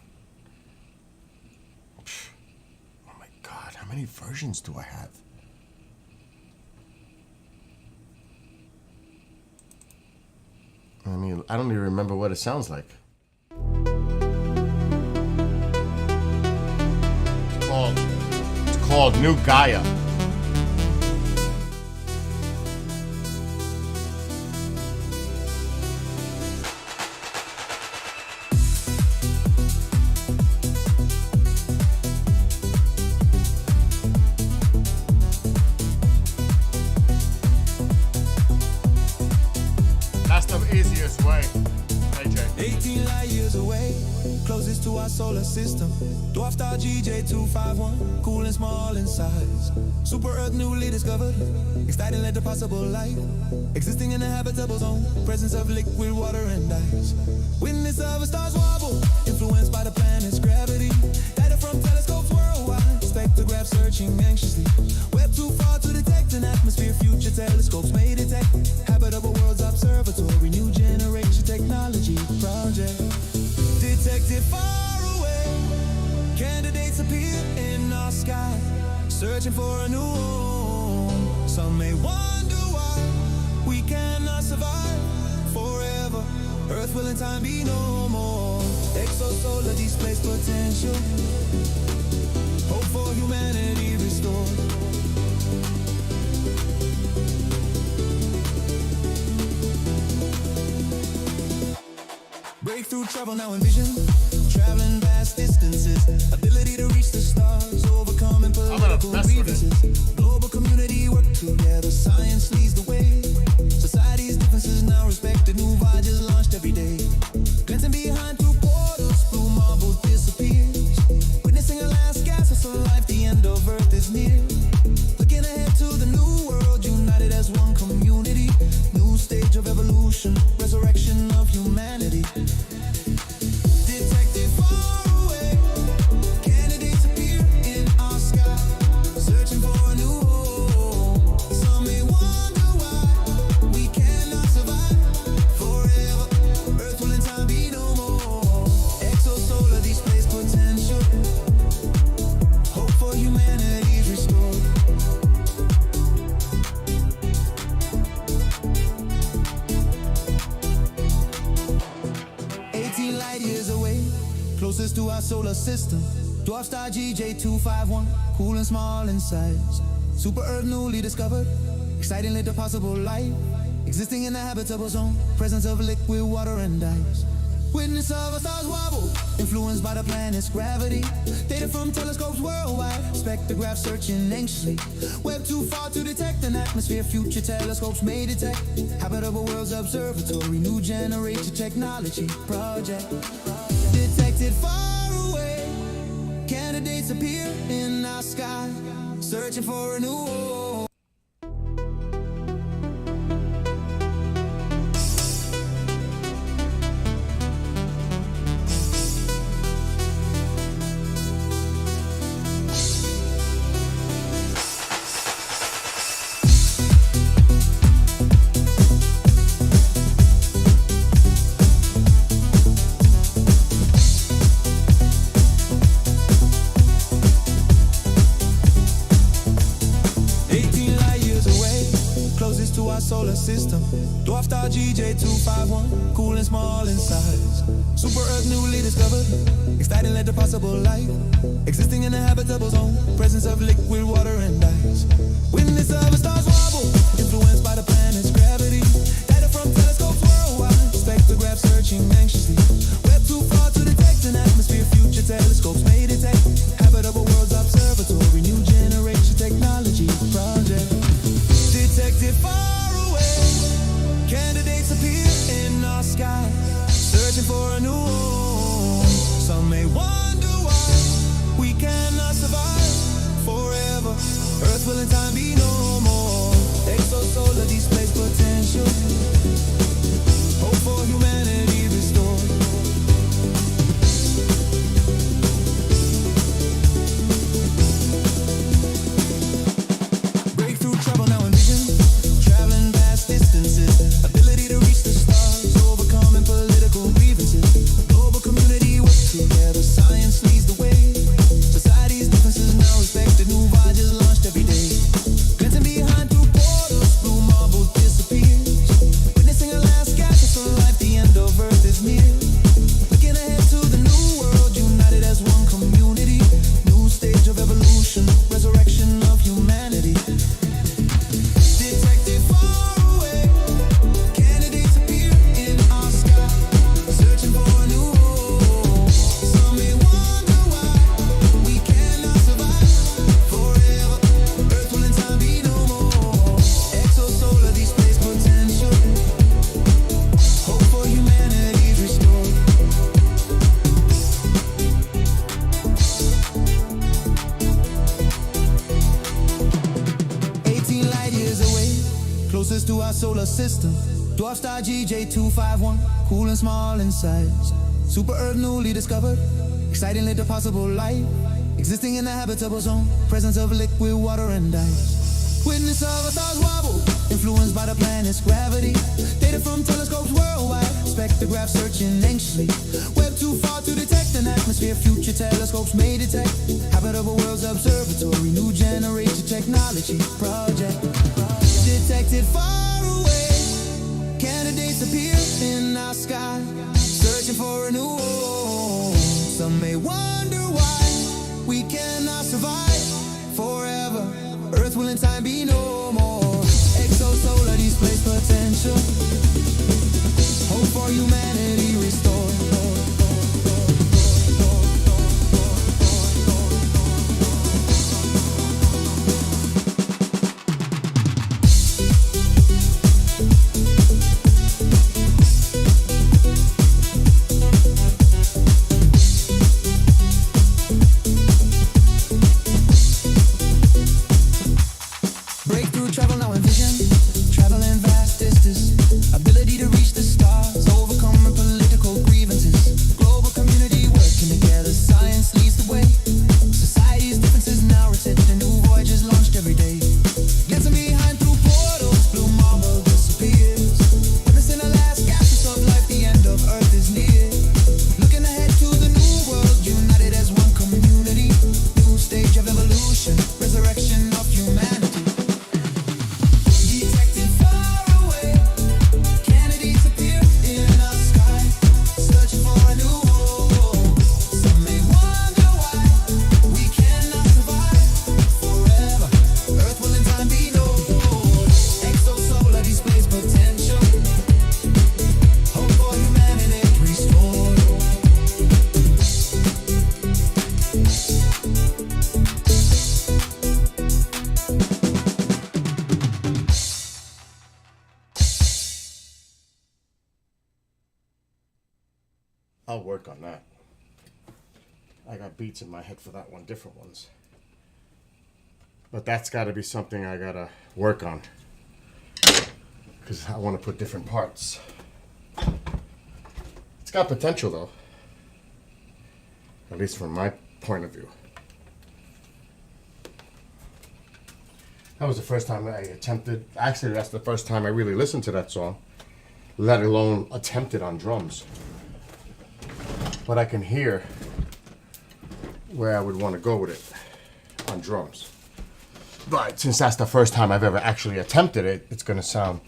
Oh my God, how many versions do I have? I mean, I don't even remember what it sounds like. It's called New Gaia. That's the easiest way. AJ.
18 light years away, closest to our solar system. Dwarf star GJ251, cool and small in size. Super Earth newly discovered, exciting led to possible life. Existing in a habitable zone, presence of liquid water and ice. Witness of a star's wobble, influenced by the planet's gravity. Data from telescopes worldwide, spectrograph searching anxiously. Web too far to detect an atmosphere, future telescopes may detect. Habitable worlds observatory, new generation technology project. Detected far away, candidates appear in our sky, searching for a new home. Some may wonder why we cannot survive forever. Earth will in time be no more. Exosolar displays potential, hope for humanity restored. Breakthrough travel now envision, traveling vast distances, ability to reach the stars, overcoming political
mess with it.
grievances. Global community work together, science leads the way. Society's differences now respected, new voyages launched every day. Glancing behind through portals, blue marble disappears. Witnessing a last gasp of life, the end of Earth is near. Looking ahead to the new world, united as one community. New stage of evolution, resurrection of humanity. Detected far away, candidates appear in our sky, searching for a new home. Some may wonder why we cannot survive forever. Earth will in time be no more. Exosolar displays potential, hope for humanity restored. 18 light years away, closest to our solar system. Dwarf star GJ251, cool and small in size. Super Earth newly discovered, exciting lit to possible life. Existing in a habitable zone, presence of liquid water and ice. Witness of a star's wobble, influenced by the planet's gravity. Data from telescopes worldwide, spectrograph searching anxiously. Web too far to detect an atmosphere, future telescopes may detect. Habitable worlds observatory, new generation technology project. Detected far away, candidates appear in our sky, searching for a new home. Solar system, dwarf star GJ251, cool and small in size. Super Earth newly discovered, exciting led to possible life. Existing in a habitable zone, presence of liquid water and ice. Witness of a star's wobble, influenced by the planet's gravity. Data from telescopes worldwide, spectrograph searching anxiously. Web too far to detect an atmosphere, future telescopes may detect. Habitable worlds observatory, new generation technology project. Detected far away, candidates appear in our sky, searching for a new home. Some may wonder why we cannot survive forever. Earth will in time be no more. Exosolar displays potential. potential. Hope for humanity restored. Breakthrough travel now envision. Traveling vast distances. Ability to reach the stars. Overcoming political grievances. Global community work together. Science leads the way. Society's differences now respected. New voyages launched every day. Glancing behind through portals. Blue marble disappears. Witnessing a last gasp of life. The end of Earth is near. Looking ahead to the new world. United as one community. New stage of evolution. Resurrection of humanity. Detected far away. Candidates appear in our sky. Searching for a new home. Some may wonder why we cannot survive forever. Earth will in time be no more. Exosolar displays potential. Hope for humanity restored. 18 light years away, closest to our solar system. Dwarf star GJ251, cool and small in size. Super Earth newly discovered, excitingly the possible life. Existing in a habitable zone, presence of liquid water and ice. Witness of a star's wobble, influenced by the planet's gravity. Data from telescopes worldwide, spectrograph searching anxiously. Web too far to detect an atmosphere, future telescopes may detect. Habitable worlds observatory, new generation technology project. Detected far away, candidates appear in our sky. Searching for a new home. Some may wonder why we cannot survive forever. Earth will in time be no more. Exosolar displays potential. Hope for humanity restored. Breakthrough travel now envision. Traveling vast distance. Ability to reach the stars. Overcoming political grievances. Global community working together. Science leads the way. Society's differences now resetting. New voyages launched every day. Glancing behind through portals. Blue marble disappears. Witnessing the last gasps of life. The end of Earth is near. Looking ahead to the new world. United as one community. New stage of evolution. Resurrection of humanity. Detected far away, candidates appear in our sky, searching for a new home. Some may wonder why we cannot survive forever. Earth will in time be no more. Exosolar displays potential. Hope for humanity restored.
I'll work on that. I got beats in my head for that one, different ones. But that's got to be something I got to work on. Because I want to put different parts. It's got potential, though. At least from my point of view. That was the first time I attempted. Actually, that's the first time I really listened to that song. Let alone attempted on drums. But I can hear where I would want to go with it on drums. But since that's the first time I've ever actually attempted it, it's going to sound,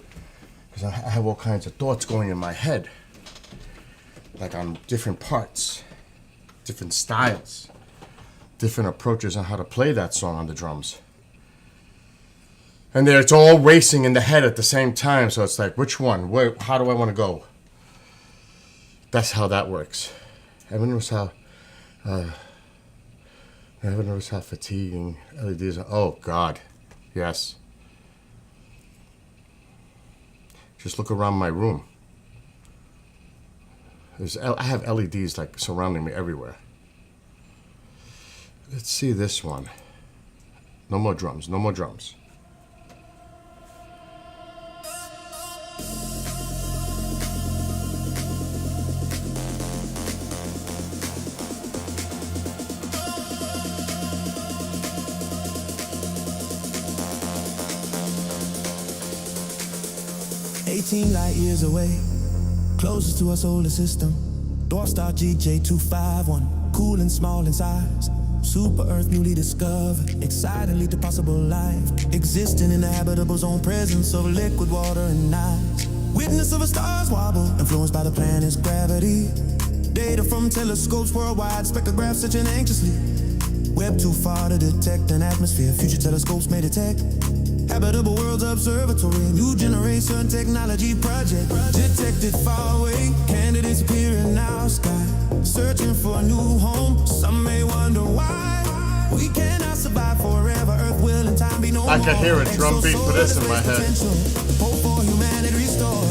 because I have all kinds of thoughts going in my head, like on different parts, different styles, different approaches on how to play that song on the drums. And it's all racing in the head at the same time, so it's like, which one? Where? How do I want to go? That's how that works. Ever notice how fatiguing LEDs are? Oh God, yes. Just look around my room. I have LEDs like surrounding me everywhere. Let's see this one. No more drums, no more drums.
18 light years away, closest to our solar system. Dwarf star GJ251, cool and small in size. Super Earth newly discovered, excitingly to possible life. Existing in the habitable zone, presence of liquid water and ice. Witness of a star's wobble, influenced by the planet's gravity. Data from telescopes worldwide, spectrographs searching anxiously. Web too far to detect an atmosphere, future telescopes may detect. Habitable Worlds Observatory, new generation technology project. Detected far away, candidates appear in our sky. Searching for a new home, some may wonder why. We cannot survive forever, Earth will in time be no more.
I could hear a drum beat for this in my head.
Hope for humanity restored.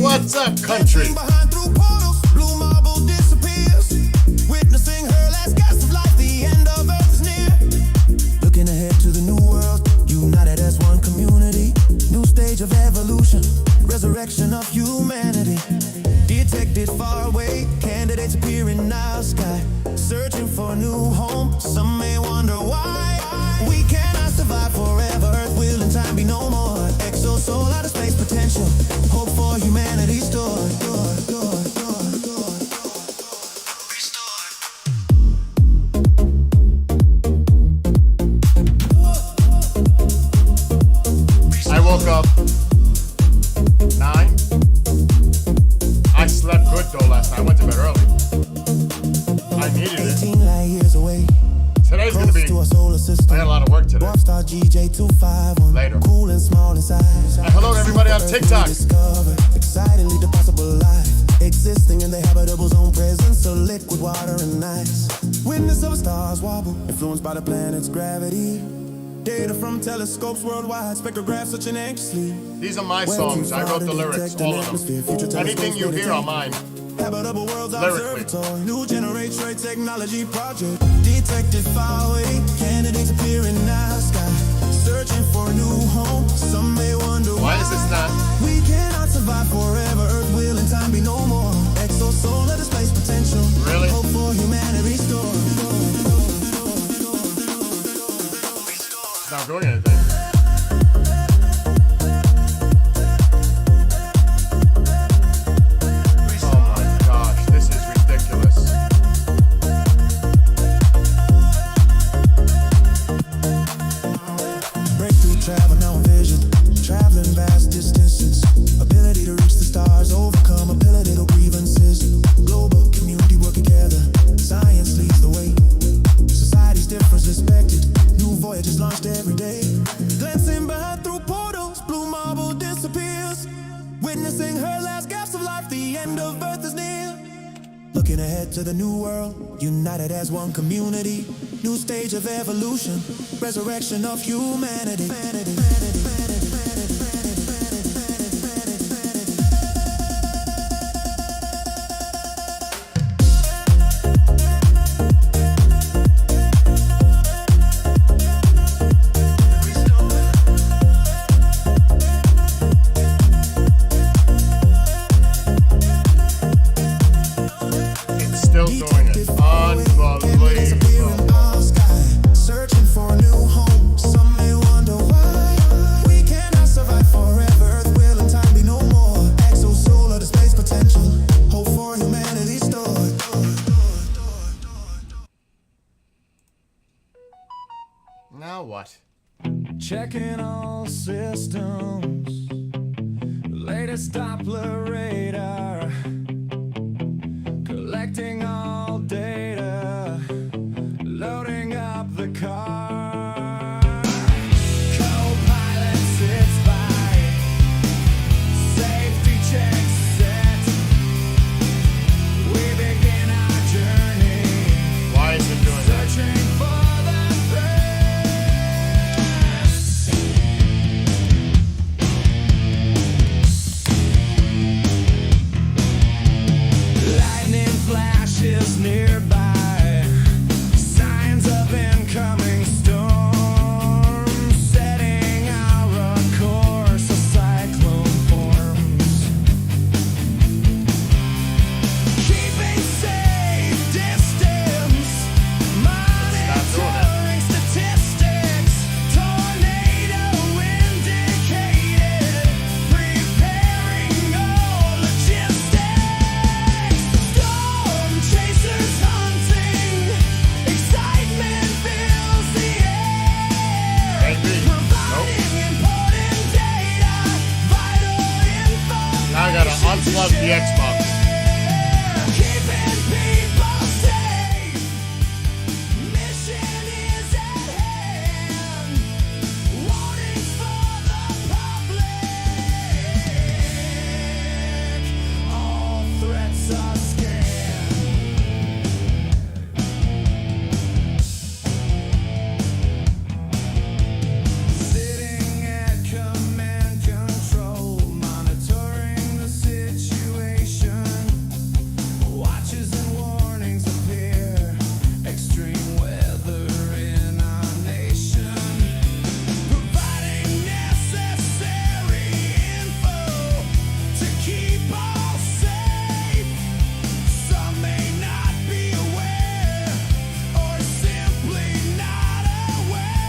What's up, country?
Behind through portals, blue marble disappears. Witnessing her last gasp of life, the end of Earth is near. Looking ahead to the new world, united as one community. New stage of evolution, resurrection of humanity. Detected far away, candidates appear in our sky. Searching for a new home, some may wonder why. We cannot survive forever, Earth will in time be no more. Exosoul out of space potential, hope for humanity stored.
I woke up 9. I slept good though last night. I went to bed early. I needed it.
18 light years away.
Today's gonna be. I got a lot of work today. Later.
Cool and small in size.
And hello to everybody on TikTok.
Excitedly the possible life. Existing in the habitable zone, presence of liquid water and ice. Witness of a star's wobble, influenced by the planet's gravity. Data from telescopes worldwide, spectrographs searching anxiously.
These are my songs. I wrote the lyrics, all of them. Anything you hear are mine.
Habitable Worlds
Lyrically.
Observatory, new generation technology project. Detected far away, candidates appear in our sky. Searching for a new home, some may wonder
Why is this not?
We cannot survive forever, Earth will in time be no more. Exosoul out of space potential,
Really?
hope for humanity restored.
It's not doing anything. Oh my gosh, this is ridiculous.
Breakthrough travel now envision, traveling vast distances. Ability to reach the stars, overcome ability grievances. Global community work together, science leads the way. Society's difference respected, new voyages launched every day. Glancing behind through portals, blue marble disappears. Witnessing her last gasps of life, the end of Earth is near. Looking ahead to the new world, united as one community. New stage of evolution, resurrection of humanity.
It's still doing it. Unbelievable.
Searching for a new home, some may wonder why. We cannot survive forever, Earth will in time be no more. Exosolar to space potential, hope for humanity stored.
Now what?
Checking all systems, latest Doppler radar, collecting all data, loading up the car. Co-pilot sits by, safety check set. We begin our journey,
Why is it doing that?
searching for the threats.
gotta unplug the Xbox.
Keeping people safe. Mission is at hand. Warnings for the public. All threats are scanned. Sitting at command control, monitoring the situation. Watches and warnings appear. Extreme weather in our nation. Providing necessary info to keep all safe. Some may not be aware or simply not awake.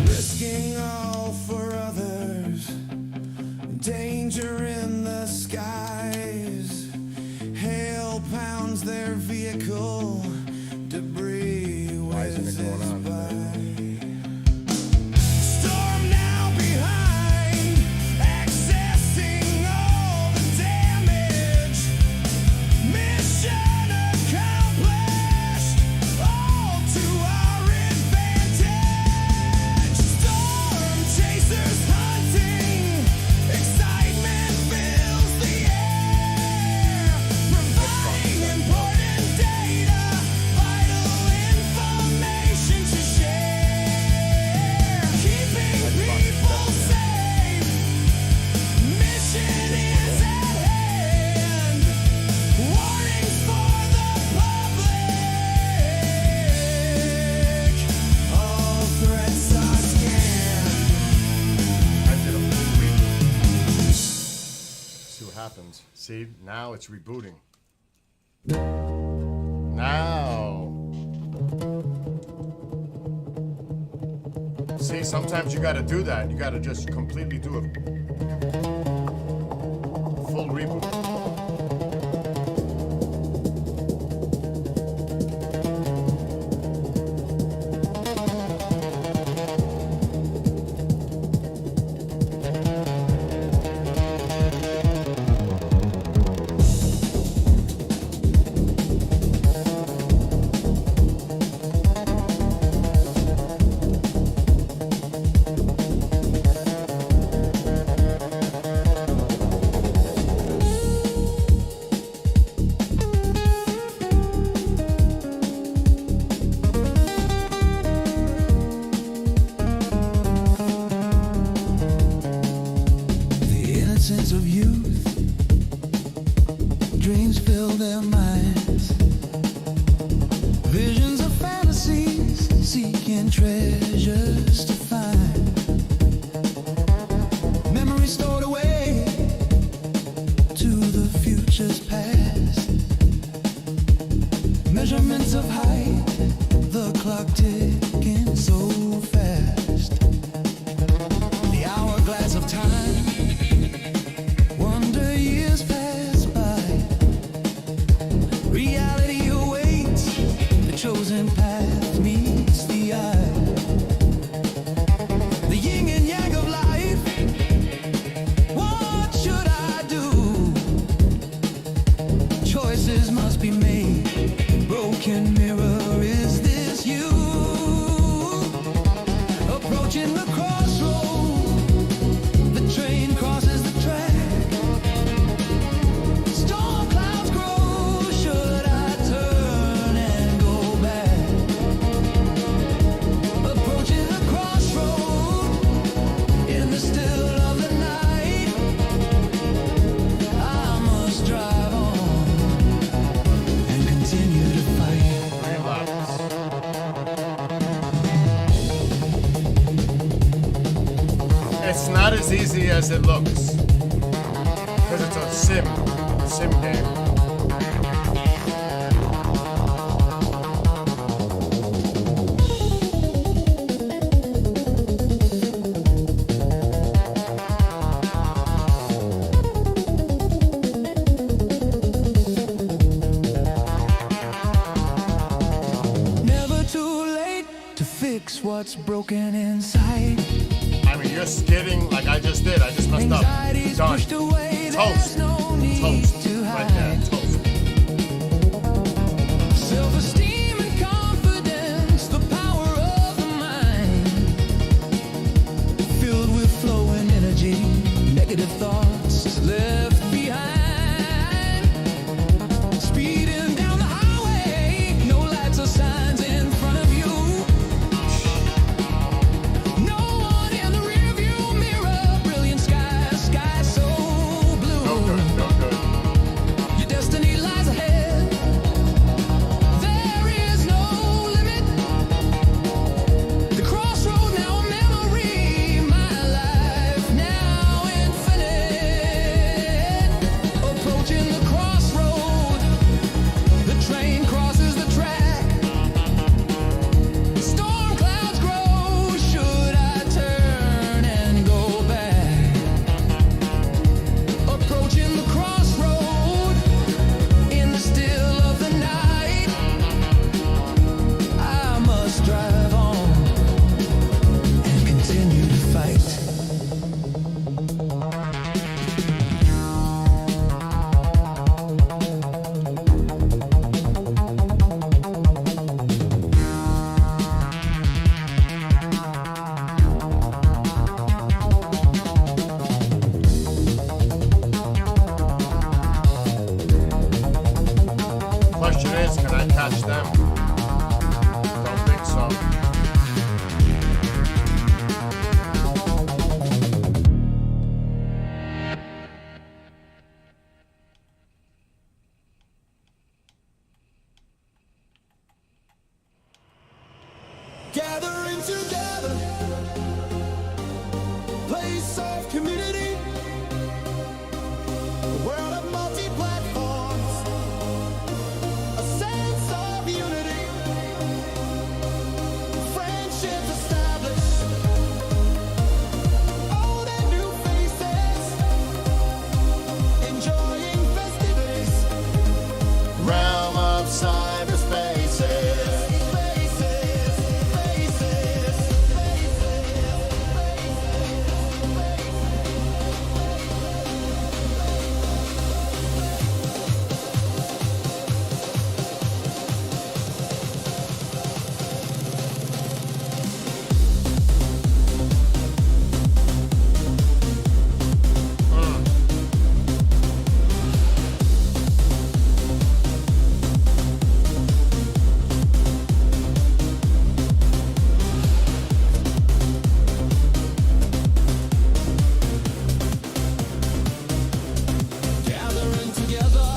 Risking all for others. Danger in the skies. Hail pounds their vehicle. Debris whizzes by. Storm now behind. Accessing all the damage. Mission accomplished. All to our advantage. Storm chasers hunting. Excitement fills the air. Providing important data. Vital information to share. Keeping people safe. Mission is at hand. Warnings for the public. All threats are scanned.
I did a full reboot. See what happens. See, now it's rebooting. Now. See, sometimes you gotta do that. You gotta just completely do a full reboot.
The innocence of youth, dreams fill their minds. Visions of fantasies, seeking treasures to find. Memories stored away to the future's past. Measurements of height, the clock ticking so fast. The hourglass of time. Wonder years pass by. Reality awaits. The chosen path meets the eye. The yin and yang of life. What should I do? Choices must be made. Broken mirror, is this you? Approaching the crossroad. The train crosses the track. Storm clouds grow. Should I turn and go back? Approaching the crossroad. In the still of the night, I must drive on and continue to fight.
Relax. It's not as easy as it looks. Because it's a sim game.
Never too late. fix what's broken inside.
I mean, you're skidding like I just did. I just messed up.
Anxiety's
Done.
pushed away,
Toast.
there's no need
Toast.
to
Right there.
hide.
Toast.
Self-esteem and confidence, the power of the mind. Filled with flowing energy, negative thoughts left behind. Speeding down the highway, no lights or signs in front of you. No one in the rearview mirror, brilliant sky, sky so blue.
No good. No good.
Your destiny lies ahead. There is no limit. The crossroad now a memory. My life now infinite. Approaching the crossroad. The train crosses the track. Storm clouds grow. Should I turn and go back? Approaching the crossroad. In the still of the night, I must drive on and continue to fight.
Question is, can I catch them? Don't think so.
Gathering together, place of community, a world of multi-platforms, a sense of unity, friendships established, old and new faces, enjoying festivities,
Realm of cyberspaces.
gathering together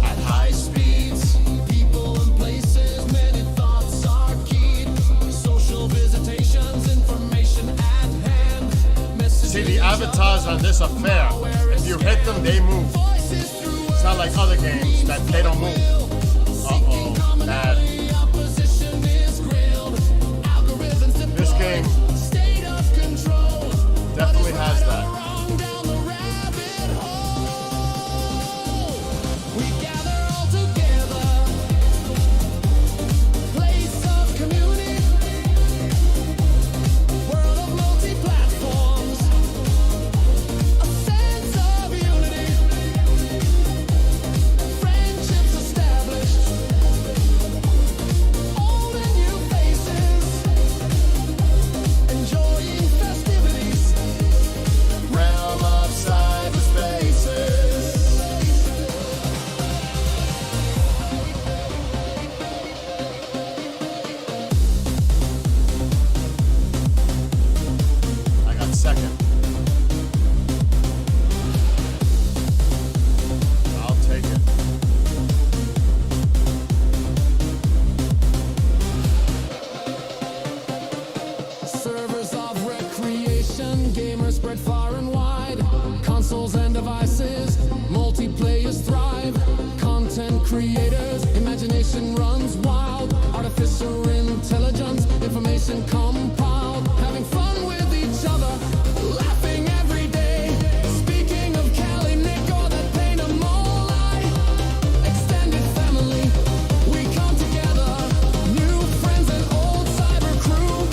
at high speeds. People and places, many thoughts are keyed. Social visitations, information at hand. Messages
See, the avatars on this are fair. If you hit them, they move.
voices through
It's not like other games that they don't move. Uh-oh. Bad.
opposition is grilled. Algorithms deployed.
This game
State of control.
definitely has that.
Wrong down the rabbit hole. We gather all together. Place of community. World of multi-platforms. A sense of unity. Friendships established. Old and new faces. Enjoying festivities.
Realm of cyberspaces. I got second. I'll take it.
Servers of recreation, gamers spread far and wide. Consoles and devices, multiplayers thrive. Content creators, imagination runs wild. Artificial intelligence, information compiled. Having fun with each other, laughing every day. Speaking of Cali, Nick, or that pain of Molai. Extended family, we come together. New friends and old cyber crew.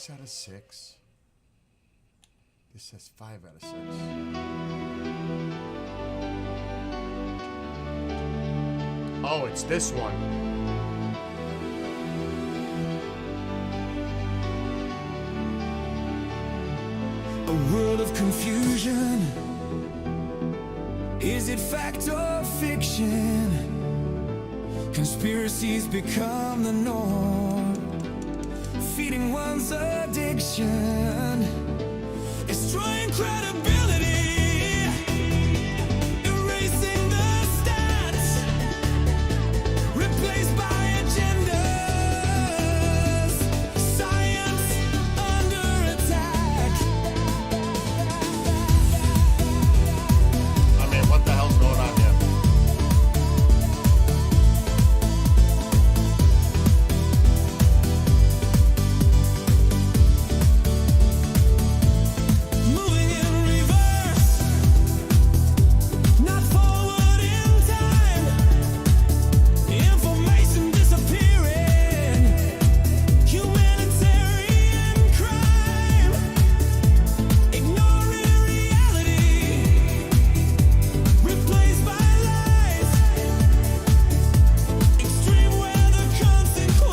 6 out of 6. This says 5 out of 6. Oh, it's this one.
A world of confusion. Is it fact or fiction? Conspiracies become the norm, feeding one's addiction, destroying credibility, erasing the stats, replaced by agendas, science under attack.
I mean, what the hell's going on here?
Moving in reverse, not forward in time. Information disappearing, humanitarian crime, ignoring reality, replaced by lies, extreme weather consequence,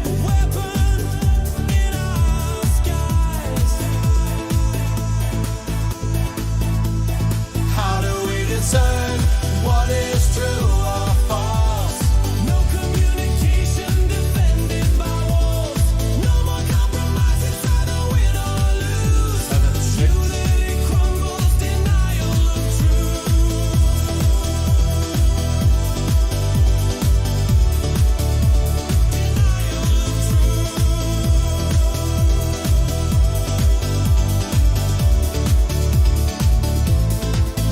a weapon in our skies. How do we discern what is true or false? No communication defended by walls. No more compromise, it's either win or lose.
7, 6.
Unity crumbles, denial of truth.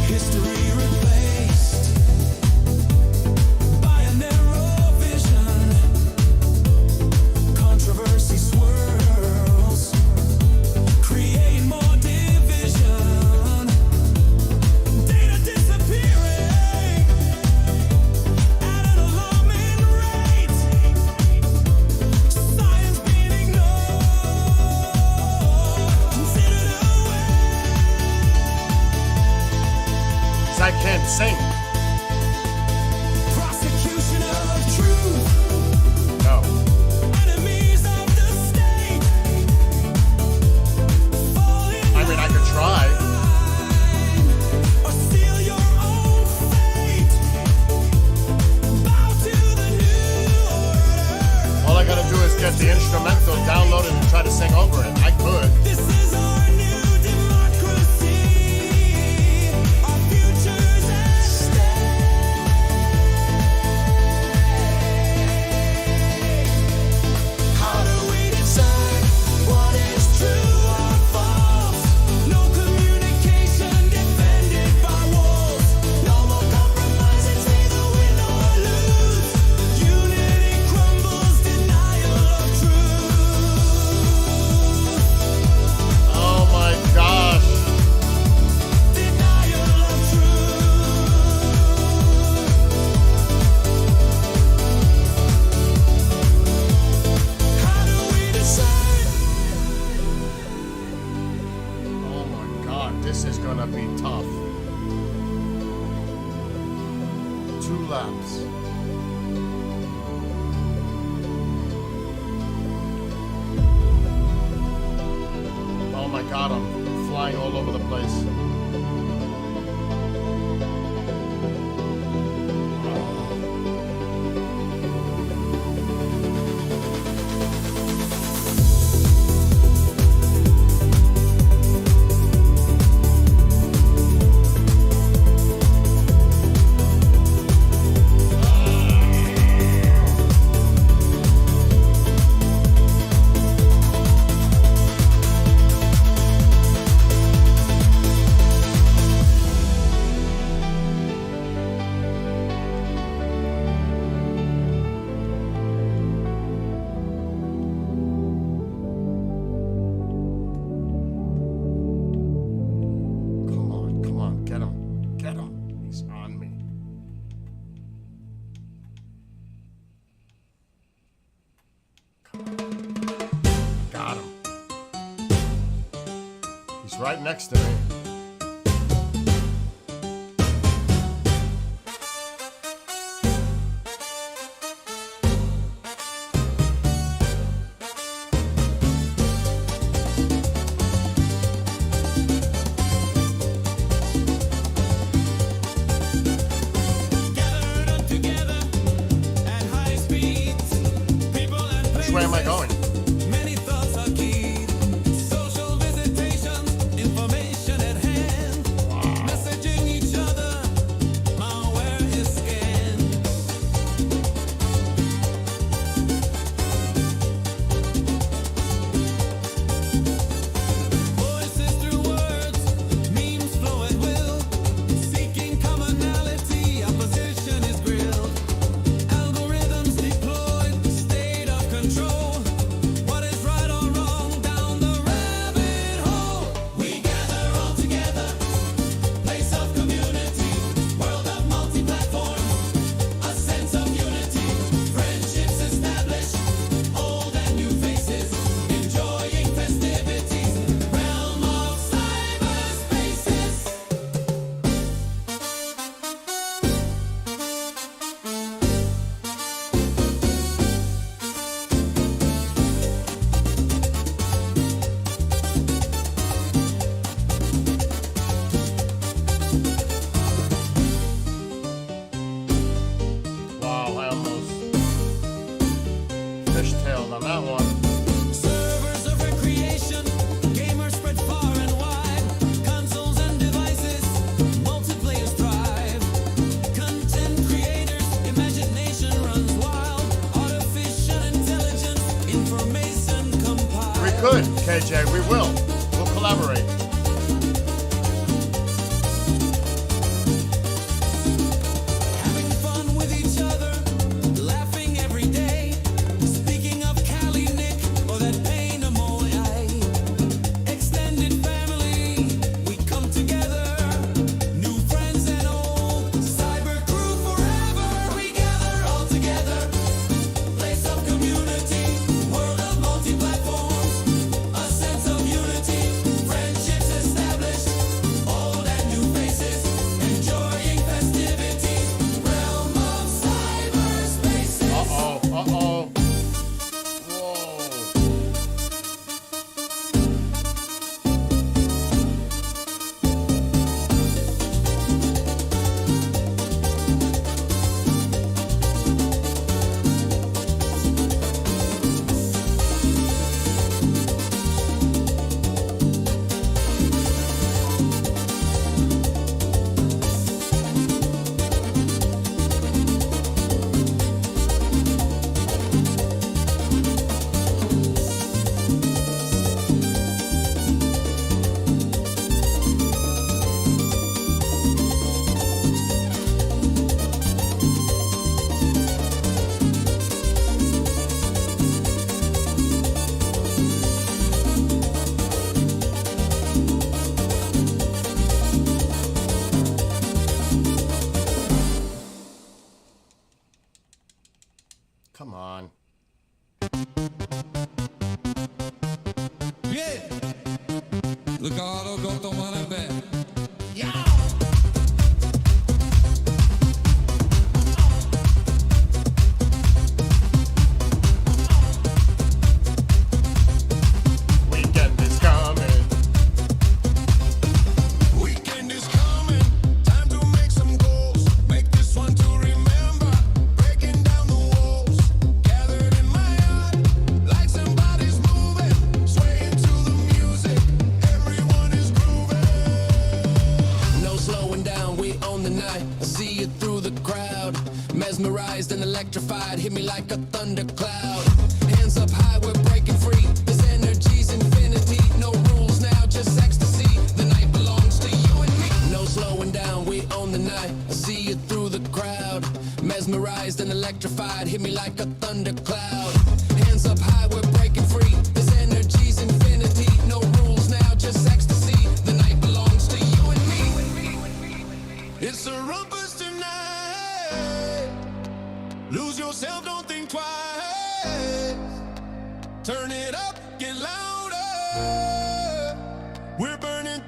History replaced by a narrow vision. Controversy swirls, creating more division. Data disappearing at an alarming rate. Science being ignored, considered away.
'Cause I can't sing.
Prosecution of truth,
No.
enemies of the state. Fall in
I mean, I could try.
line or seal your own fate. Bow to the new order.
All I gotta do is get the instrumental downloaded and try to sing over it. I could.
This is our new democracy. Our future's at stake. How do we decide what is true or false? No communication defended by walls. No more compromise, it's either win or lose. Unity crumbles, denial of truth.
Oh my gosh.
Denial of truth. How do we decide?
Oh my god. This is gonna be tough. 2 laps. Oh my god, I'm flying all over the place. right next to me.
Gathered up together at high speeds. People and
Which way am I going?
many thoughts are keyed. Social visitations, information at hand. Messaging each other, malware is scanned. Voices through words, memes flow at will. Seeking commonality, opposition is grilled. Algorithms deployed, state of control. What is right or wrong down the rabbit hole? We gather all together, place of community, world of multi-platform, a sense of unity, friendships established, old and new faces, enjoying festivities, realm of cyberspaces.
Wow, I almost fishtailed on that one.
Servers of recreation, gamers spread far and wide. Consoles and devices, multiplayers thrive. Content creators, imagination runs wild. Artificial intelligence, information compiled.
We could, KJ, we will. We'll collaborate.
Having fun with each other, laughing every day. Speaking of Cali Nick or that pain Amoy. Extended family, we come together. New friends and old, cyber crew forever. We gather all together. Place of community, world of multi-platforms, a sense of unity, friendships established, old and new faces, enjoying festivities, realm of cyberspaces.
Uh-oh, uh-oh. Whoa. Come on.
Yeah. Ricardo go tomar el bé.
Weekend is coming.
Weekend is coming, time to make some goals. Make this one to remember, breaking down the walls. Gathered in my yard, like somebody's moving, swaying to the music. Everyone is grooving. No slowing down, we own the night. I see you through the crowd, mesmerized and electrified. Hit me like a thundercloud. Hands up high, we're breaking free. This energy's infinity. No rules now, just ecstasy. The night belongs to you and me. No slowing down, we own the night. I see you through the crowd, mesmerized and electrified. Hit me like a thundercloud. Hands up high, we're breaking free. This energy's infinity. No rules now, just ecstasy. The night belongs to you and me. It's a rumpus tonight. Lose yourself, don't think twice. Turn it up, get louder. We're burning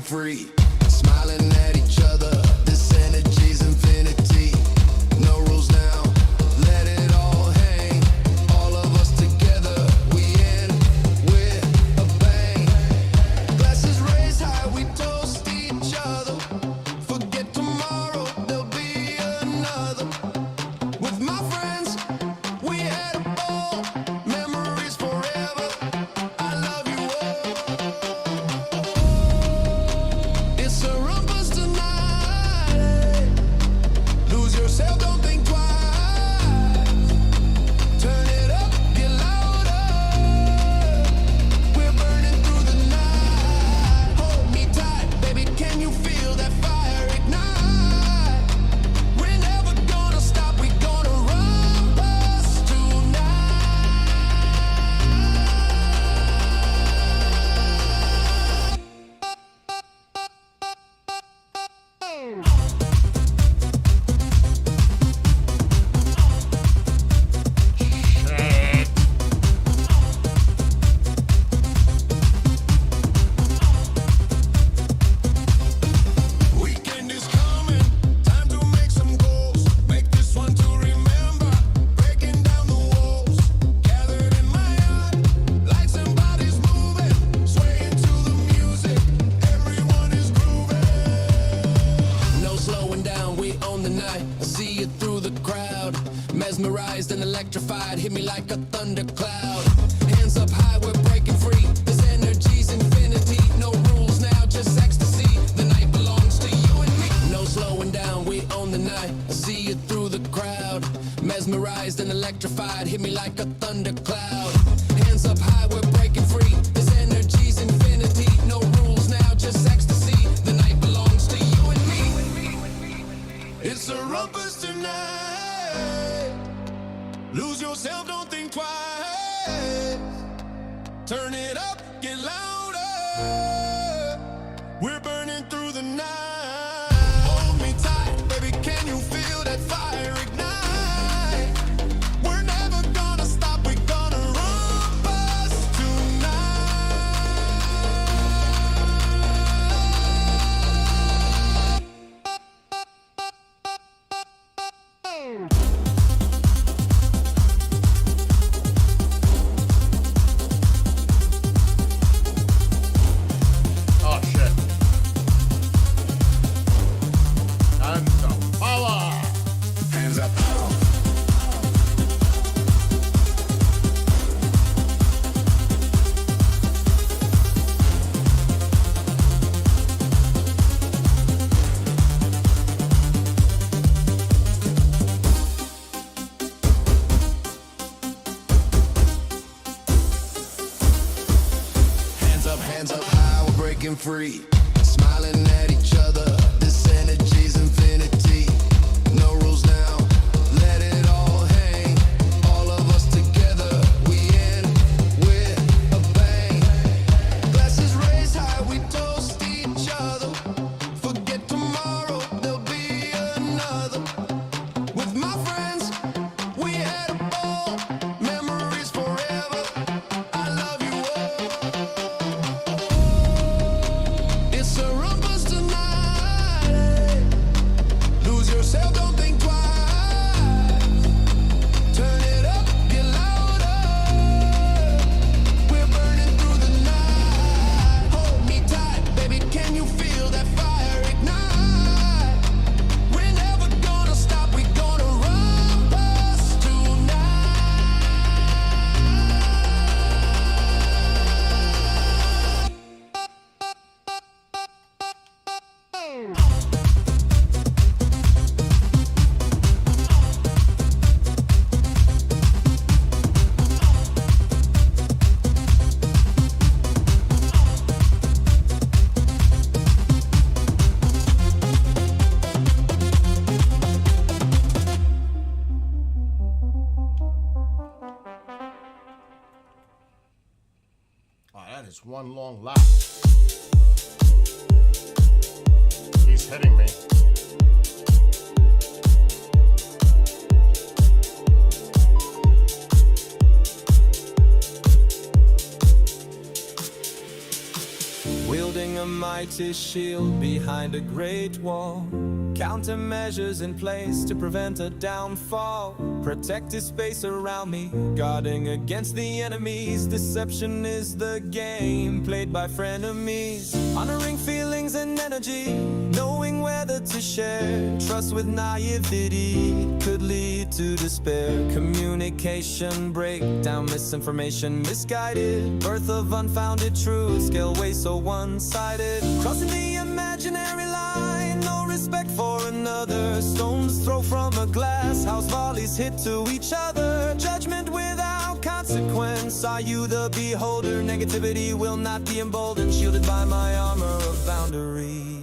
free, smiling at each other. This energy's infinity. No rules now, let it all hang. All of us together, we end with a bang. Glasses raised high, we toast each other. Forget tomorrow, there'll be another. With my friends, we had a ball. Memories forever. I love you all. It's a rumpus tonight. Lose yourself, don't think twice. Turn it up, get louder. We're burning through the night. Hold me tight, baby, can you feel that fire ignite? We're never gonna stop, we're gonna rumpus tonight.
Shit.
Weekend is coming, time to make some goals. Make this one to remember, breaking down the walls. Gathered in my yard, lights and bodies moving, swaying to the music, everyone is grooving. No slowing down, we own the night. I see you through the crowd, mesmerized and electrified, hit me like a thundercloud. Hands up high, we're breaking free. This energy's infinity, no rules now, just ecstasy. The night belongs to you and me. No slowing down, we own the night. I see you through the crowd, mesmerized and electrified, hit me like a thundercloud. Hands up high, we're breaking free. This energy's infinity, no rules now, just ecstasy. The night belongs to you and me. It's a rumpus tonight. Lose yourself, don't think twice. Turn it up, get louder. We're burning through the night. Hold me tight, baby, can you feel that fire ignite? We're never gonna stop, we're gonna rumpus tonight.
Oh shit. Tons of power.
Hands up. Hands up high, we're breaking free. Smiling at each other, this energy's infinity. No rules now, let it all hang. All of us together, we end with a bang. Glasses raised high, we toast each other. Forget tomorrow, there'll be another. With my friends, we had a ball. Memories forever. I love you all. It's a rumpus tonight. Lose yourself, don't think twice. Turn it up, get louder. We're burning through the night. Hold me tight, baby, can you feel that fire ignite? We're never gonna stop, we're gonna rumpus tonight.
Oh, that is one long lap. He's hitting me.
Wielding a a mighty shield behind a great wall. Countermeasures in place to prevent a downfall. Protective space around me, guarding against the enemies. Deception is the game played by frenemies. Honoring feelings and energy, knowing whether to share. Trust with naivety could lead to despair. Communication breakdown, misinformation misguided. Birth of unfounded truth, scale way so one-sided. Crossing the imaginary line, no respect for another. Stones throw from a glass house, volleys hit to each other. Judgment without consequence, are you the beholder? Negativity will not be emboldened, shielded by my armor of boundaries.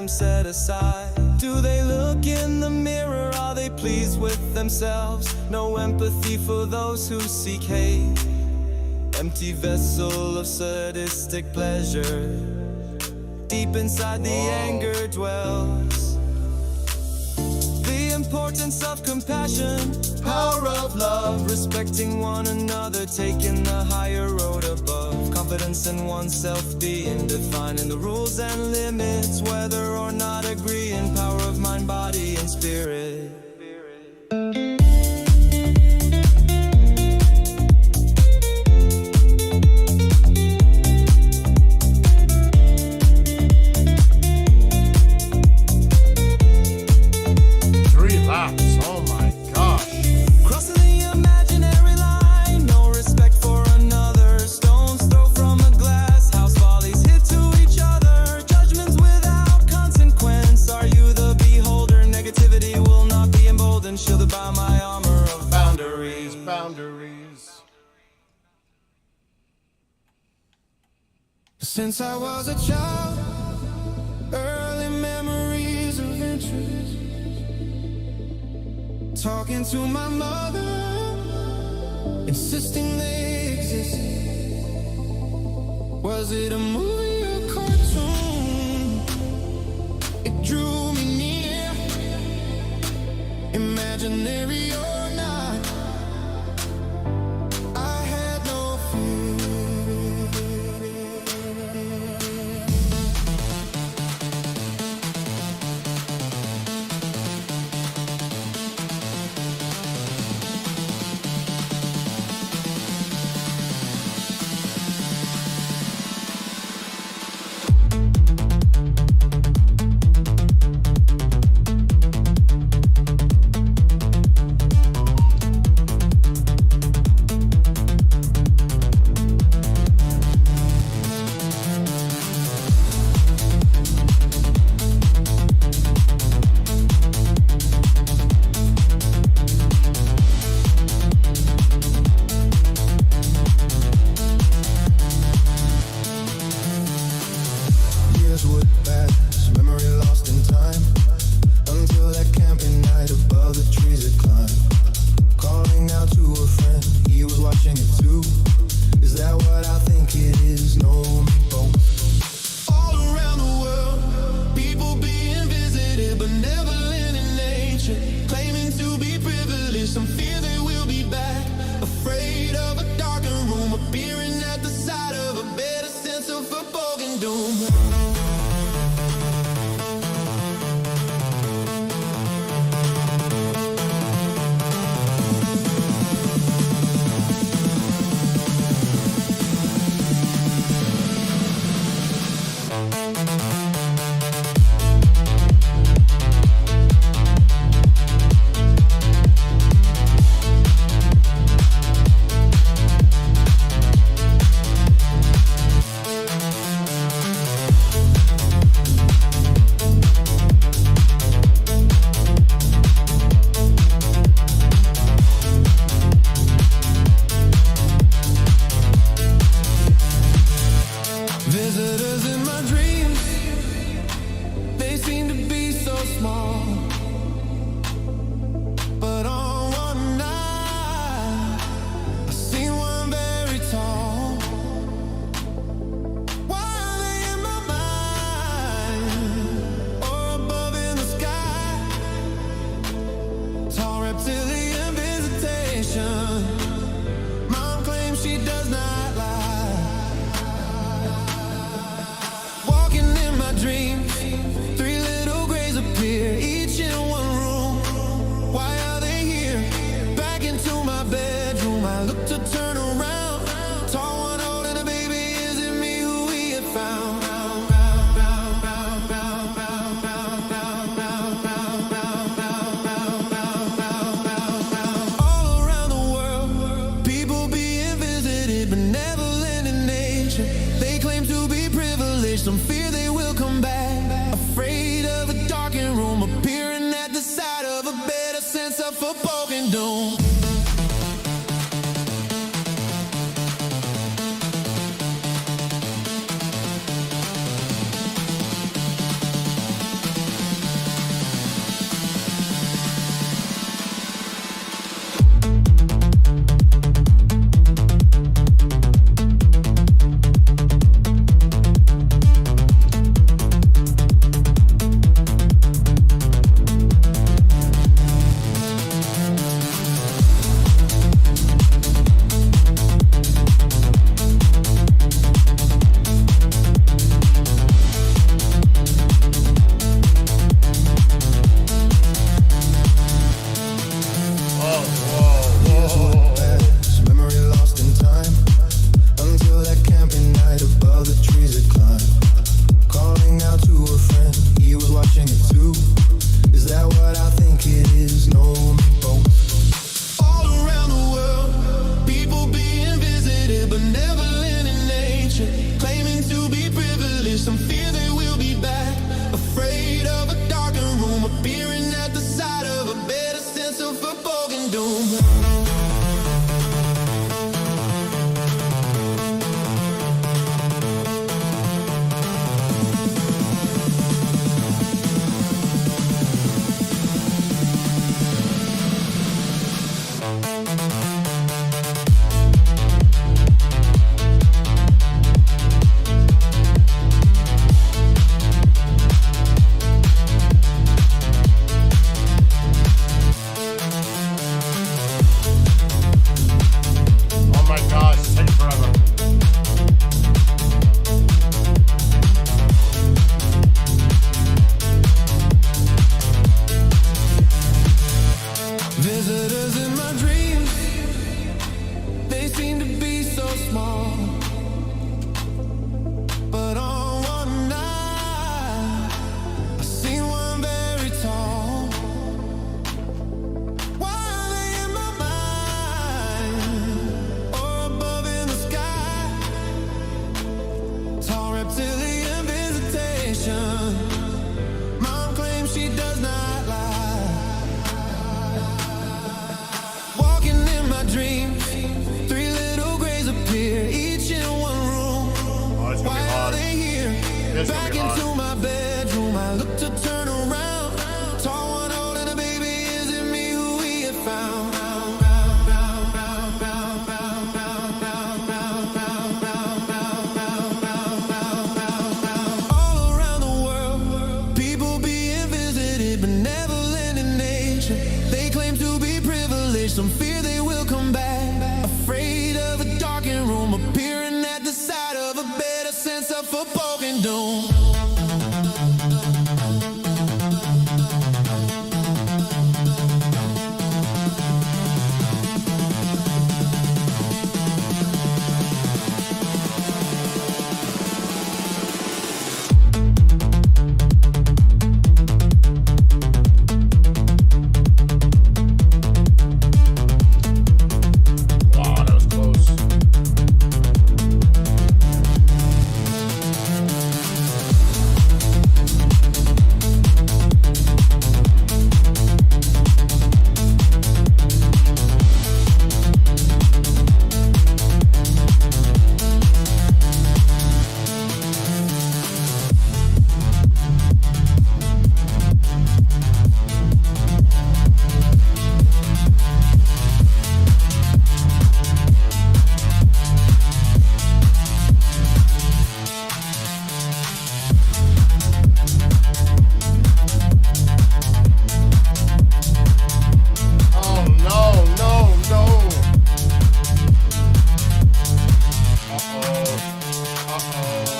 Set aside. Do they look in the mirror? Are they pleased with themselves? No empathy for those who seek hate. Empty vessel of sadistic pleasure. Deep inside the anger dwells. The importance of compassion, power of love, respecting one another, taking the higher road above. Confidence in oneself, being defining the rules and limits, whether or not agreeing. Power of mind, body, and spirit. Shielded by my armor of boundaries. Since I was a child, early memories of interest. Talking to my mother, insisting they exist. Was it a movie or cartoon? It drew me near. Imaginary or not, I had no fear. benevolent in nature. They claim to be privileged, some fear they will come back. Afraid of a darkened room, appearing at the side of a better sense of foreboding doom. Memory lost in time until that camping night above the trees had climbed. Calling out to a friend, he was watching it too. Is that what I think it is? No, both. All around the world, people being visited, benevolent in nature, claiming to be privileged. Some fear they will be back, afraid of a darkened room, appearing at the side of a better sense of foreboding doom.
Oh my gosh, it's taking forever.
Visitors in my dreams, they seem to be so small. But on one night, I seen one very tall. Why are they in my mind or above in the sky? Tall reptilian visitation. Mom claims she does not lie. Walking in my dreams, three little grays appear, each in one room.
Oh, it's gonna
Why
be
are
hard.
they here?
It's gonna
Back
be hard.
into my bedroom, I look to turn around. Tall one holding a baby, is it me who we have found? All around the world, people being visited, benevolent in nature. They claim to be privileged, some fear they will come back. Afraid of a darkened room, appearing at the side of a better sense of foreboding doom.
Wow, that was close. Oh no, no, no. Uh-oh. Uh-oh.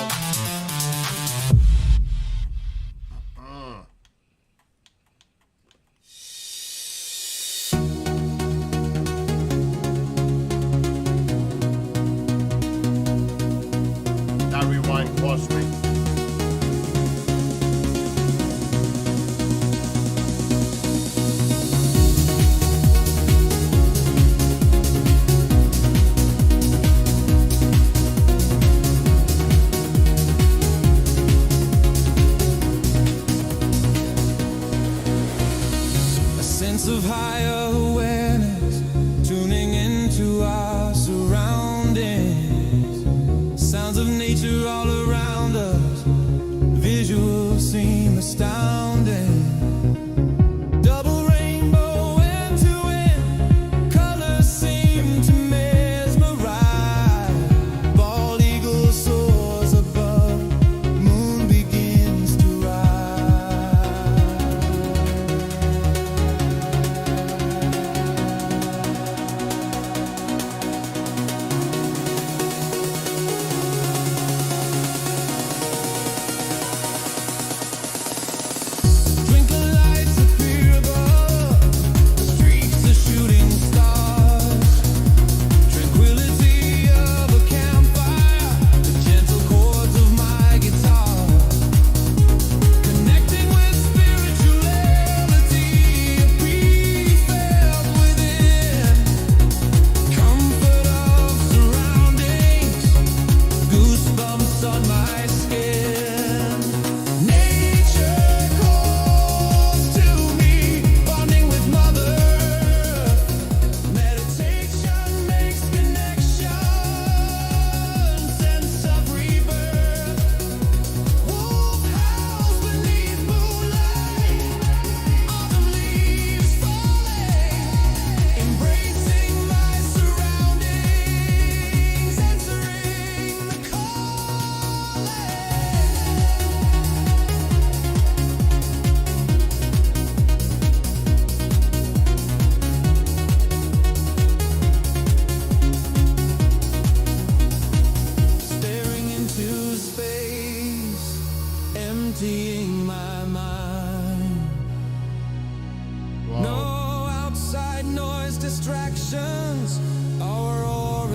That rewind cost me.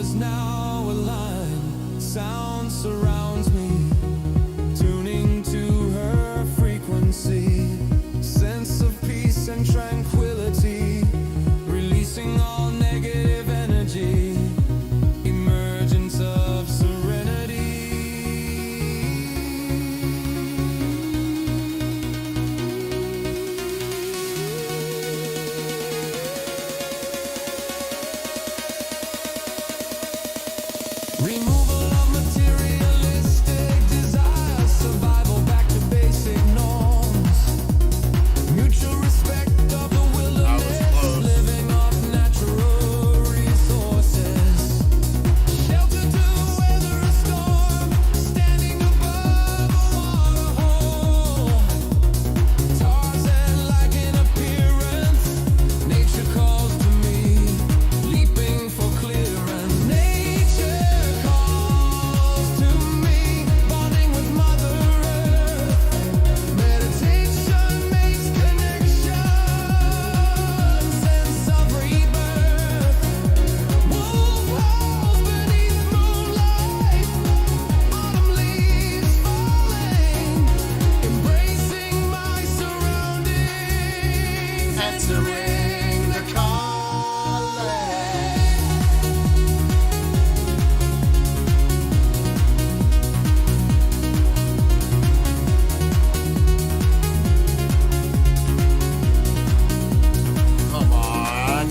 stars now align. Sound surrounds me, tuning to her frequency. Sense of peace and tranquility, releasing all negative energy. Emergence of serenity. Removal of materialistic desires, survival back to basic norms. Mutual respect of the wilderness, living off natural resources. Shelter to weather a storm, standing above a waterhole. Tarzan-like in appearance, nature calls to me, leaping for clearance. Nature calls to me, bonding with Mother Earth. Meditation makes connection, sense of rebirth. Wolf howls beneath moonlight, autumn leaves falling, embracing my surroundings, answering the calling.
Come on.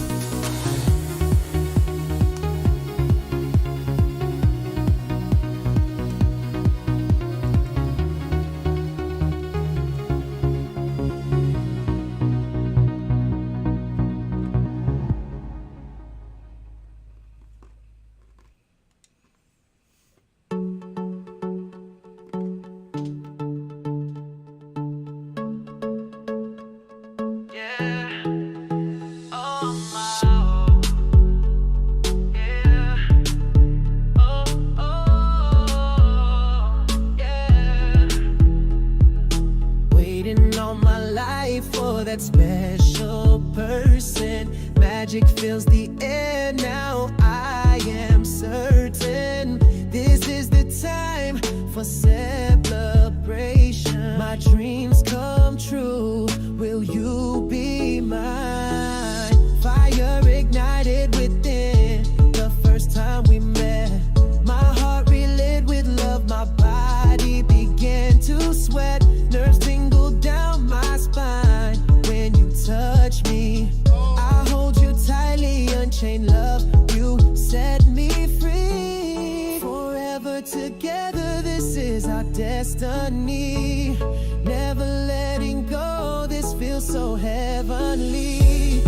Yeah. Oh my. Yeah. Oh yeah. Waiting all my life for that special person. Magic fills the air now. I am certain this is the time for celebration. My dreams come true. Will you be mine? Fire ignited within the first time we met. My heart relit with love. My body began to sweat. Nerves tingled down my spine when you touch me. I hold you tightly, unchained love. You set me free. Forever together, this is our destiny. Never letting go, this feels so heavenly.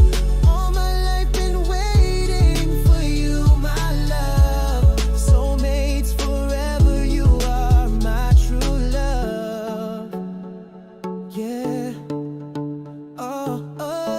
All my life been waiting for you, my love. Soulmates forever, you are my true love. Yeah. Oh, oh.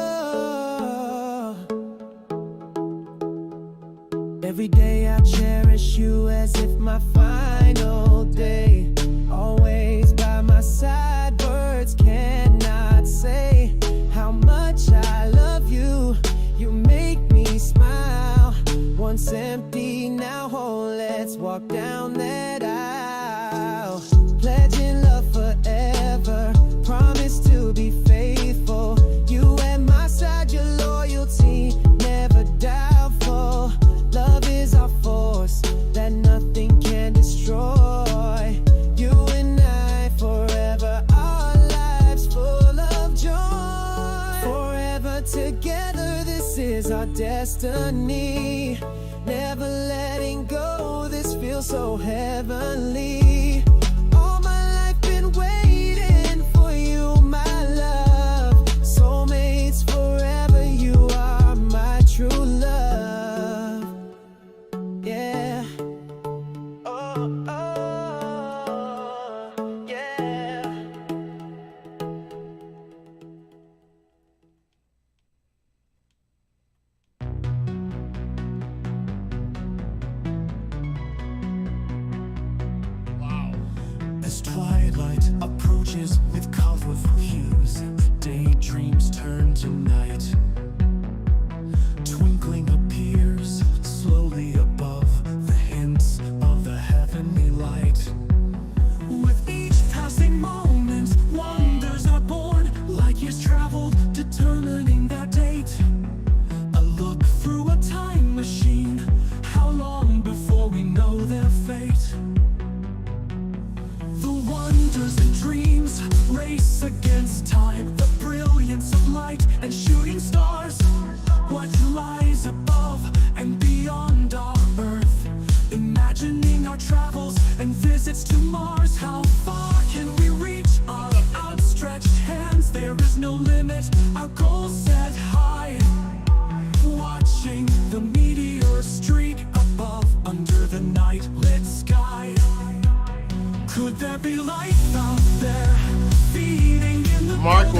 Every day I cherish you as if my final day. Always by my side, words cannot say how much I love you. You make me smile. Once empty, now whole. Let's walk down that aisle. Pledging love forever. Promise to be faithful. You at my side, your loyalty never doubtful. Love is our force that nothing can destroy. You and I forever, our lives full of joy. Forever together, this is our destiny. Never letting go, this feels so heavenly. All my life been waiting for you, my love. Soulmates forever, you are my true love. Yeah. Oh, oh, yeah. As twilight approaches with colorful hues, daydreams turn to night. Twinkling appears slowly above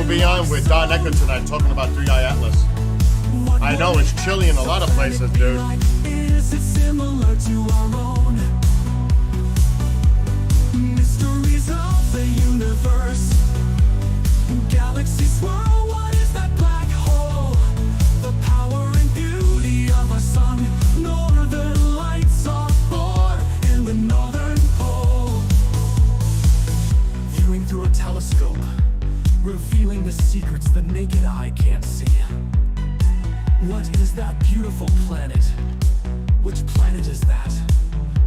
will be on with Don Ecker tonight talking about Three Eye Atlas. I know it's chilly in a lot of places, dude.
Is it similar to our own? Mysteries of the universe. Galaxy swirl, what is that black hole? The power and beauty of our sun. Northern lights are born in the northern pole. Viewing through a telescope, revealing the secrets the naked eye can't see. What is that beautiful planet? Which planet is that?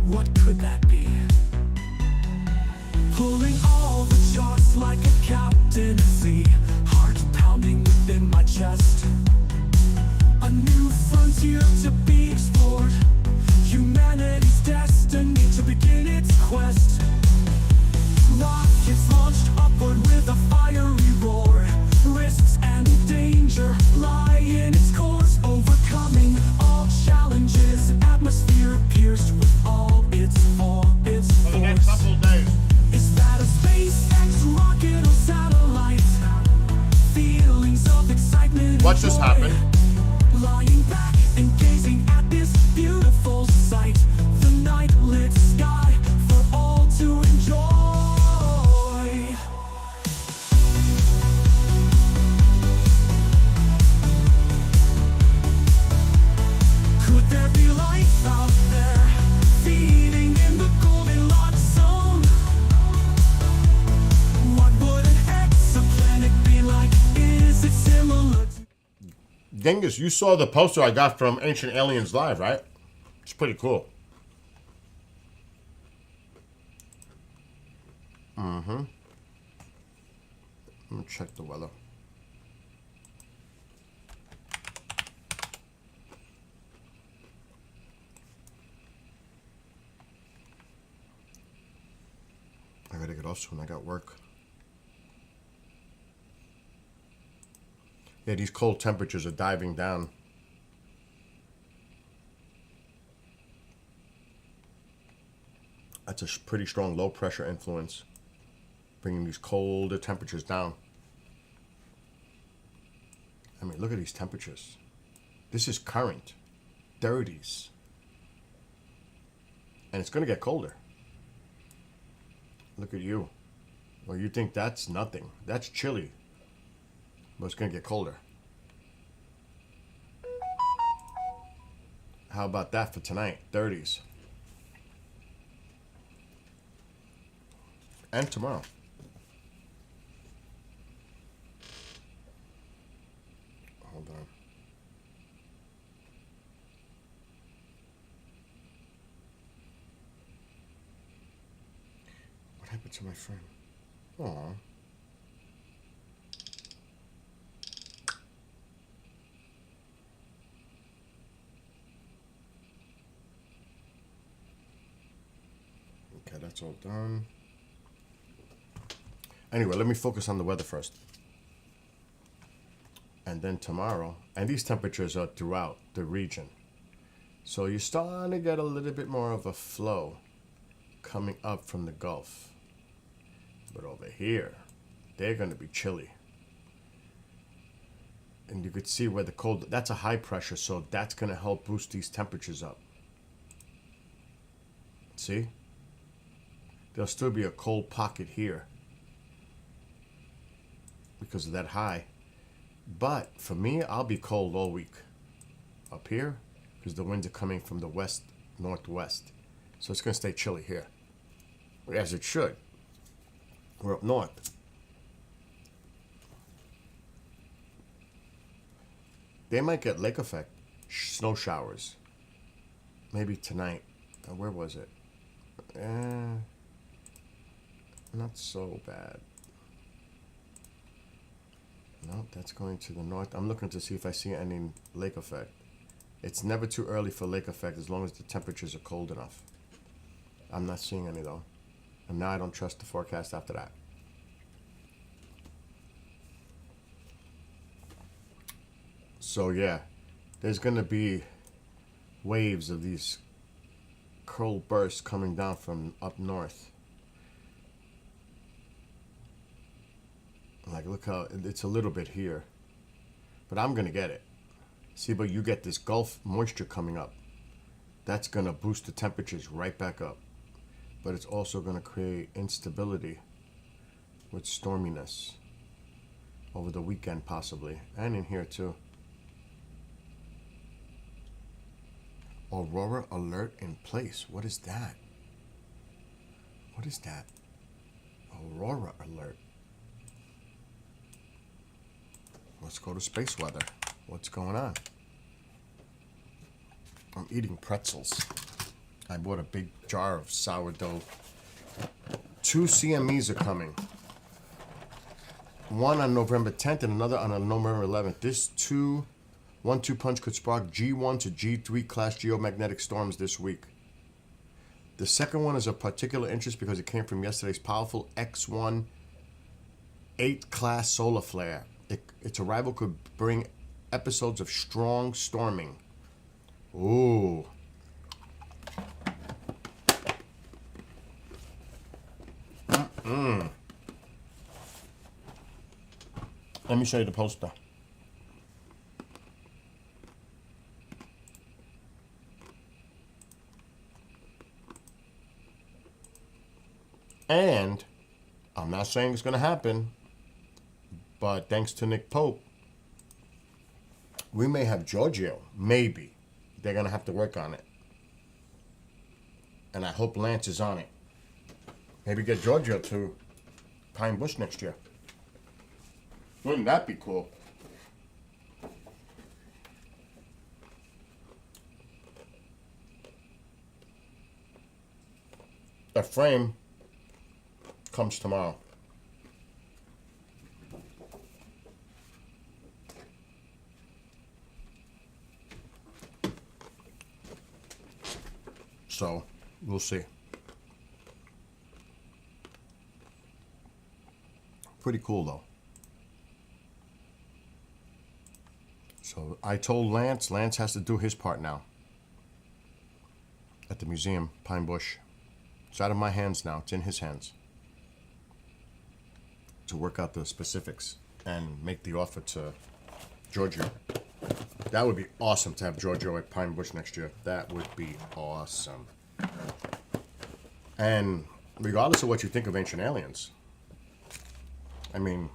What could that be? Pulling all the charts like a captain at sea. Heart pounding within my chest. A new frontier to be explored. Humanity's destiny to begin its quest. Rockets launched upward with a fiery roar. Risks and danger lie in its course. Overcoming all challenges. Atmosphere pierced with all its force.
For the next couple of days.
Is that a SpaceX rocket or satellite? Feelings of excitement and
What just
joy.
happened?
Lying back and gazing at this beautiful sight. The night lit sky for all to enjoy. Could there be life out there, feeding in the Goldilocks zone? What would an exoplanet be like? Is it similar to...
Genghis, you saw the poster I got from Ancient Aliens Live, right? It's pretty cool. Let me check the weather. I gotta get off soon. I got work. Yeah, these cold temperatures are diving down. That's a pretty strong low pressure influence, bringing these colder temperatures down. I mean, look at these temperatures. This is current, 30s. And it's going to get colder. Look at you. Well, you think that's nothing. That's chilly. But it's going to get colder. How about that for tonight? 30s. And tomorrow. Hold on. What happened to my friend? Aw. Okay, that's all done. Anyway, let me focus on the weather first. And then tomorrow, and these temperatures are throughout the region. So you're starting to get a little bit more of a flow coming up from the Gulf. But over here, they're going to be chilly. And you could see where the cold, that's a high pressure, so that's going to help boost these temperatures up. See? There'll still be a cold pocket here because of that high. But for me, I'll be cold all week up here because the winds are coming from the west, northwest. So it's going to stay chilly here, as it should. We're up north. They might get lake effect, snow showers. Maybe tonight. Where was it? Not so bad. No, that's going to the north. I'm looking to see if I see any lake effect. It's never too early for lake effect as long as the temperatures are cold enough. I'm not seeing any though. And now I don't trust the forecast after that. So yeah, there's going to be waves of these cold bursts coming down from up north. Like, look how it's a little bit here. But I'm going to get it. See, but you get this Gulf moisture coming up. That's going to boost the temperatures right back up. But it's also going to create instability with storminess over the weekend possibly. And in here too. Aurora alert in place. What is that? What is that? Aurora alert. Let's go to space weather. What's going on? I'm eating pretzels. I bought a big jar of sourdough. 2 CMEs are coming. One on November 10th and another on November 11th. This 1-2 punch could spark G1 to G3 class geomagnetic storms this week. The second one is of particular interest because it came from yesterday's powerful X1 8 class solar flare. Its arrival could bring episodes of strong storming. Ooh. Let me show you the poster. And I'm not saying it's going to happen, but thanks to Nick Pope, we may have Giorgio. Maybe. They're going to have to work on it. And I hope Lance is on it. Maybe get Giorgio to Pine Bush next year. Wouldn't that be cool? The frame comes tomorrow. So, we'll see. Pretty cool, though. So, I told Lance has to do his part now. At the museum, Pine Bush. It's out of my hands now. It's in his hands. To work out the specifics and make the offer to Giorgio. That would be awesome to have Giorgio at Pine Bush next year. That would be awesome. And regardless of what you think of Ancient Aliens, I mean,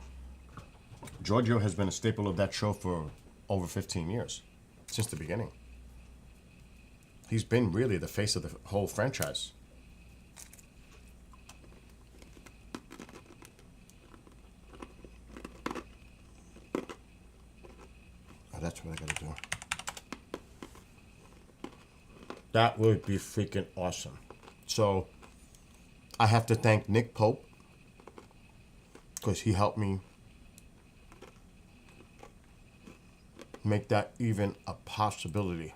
Giorgio has been a staple of that show for over 15 years, since the beginning. He's been really the face of the whole franchise. That's what I gotta do. That would be freaking awesome. So, I have to thank Nick Pope because he helped me make that even a possibility.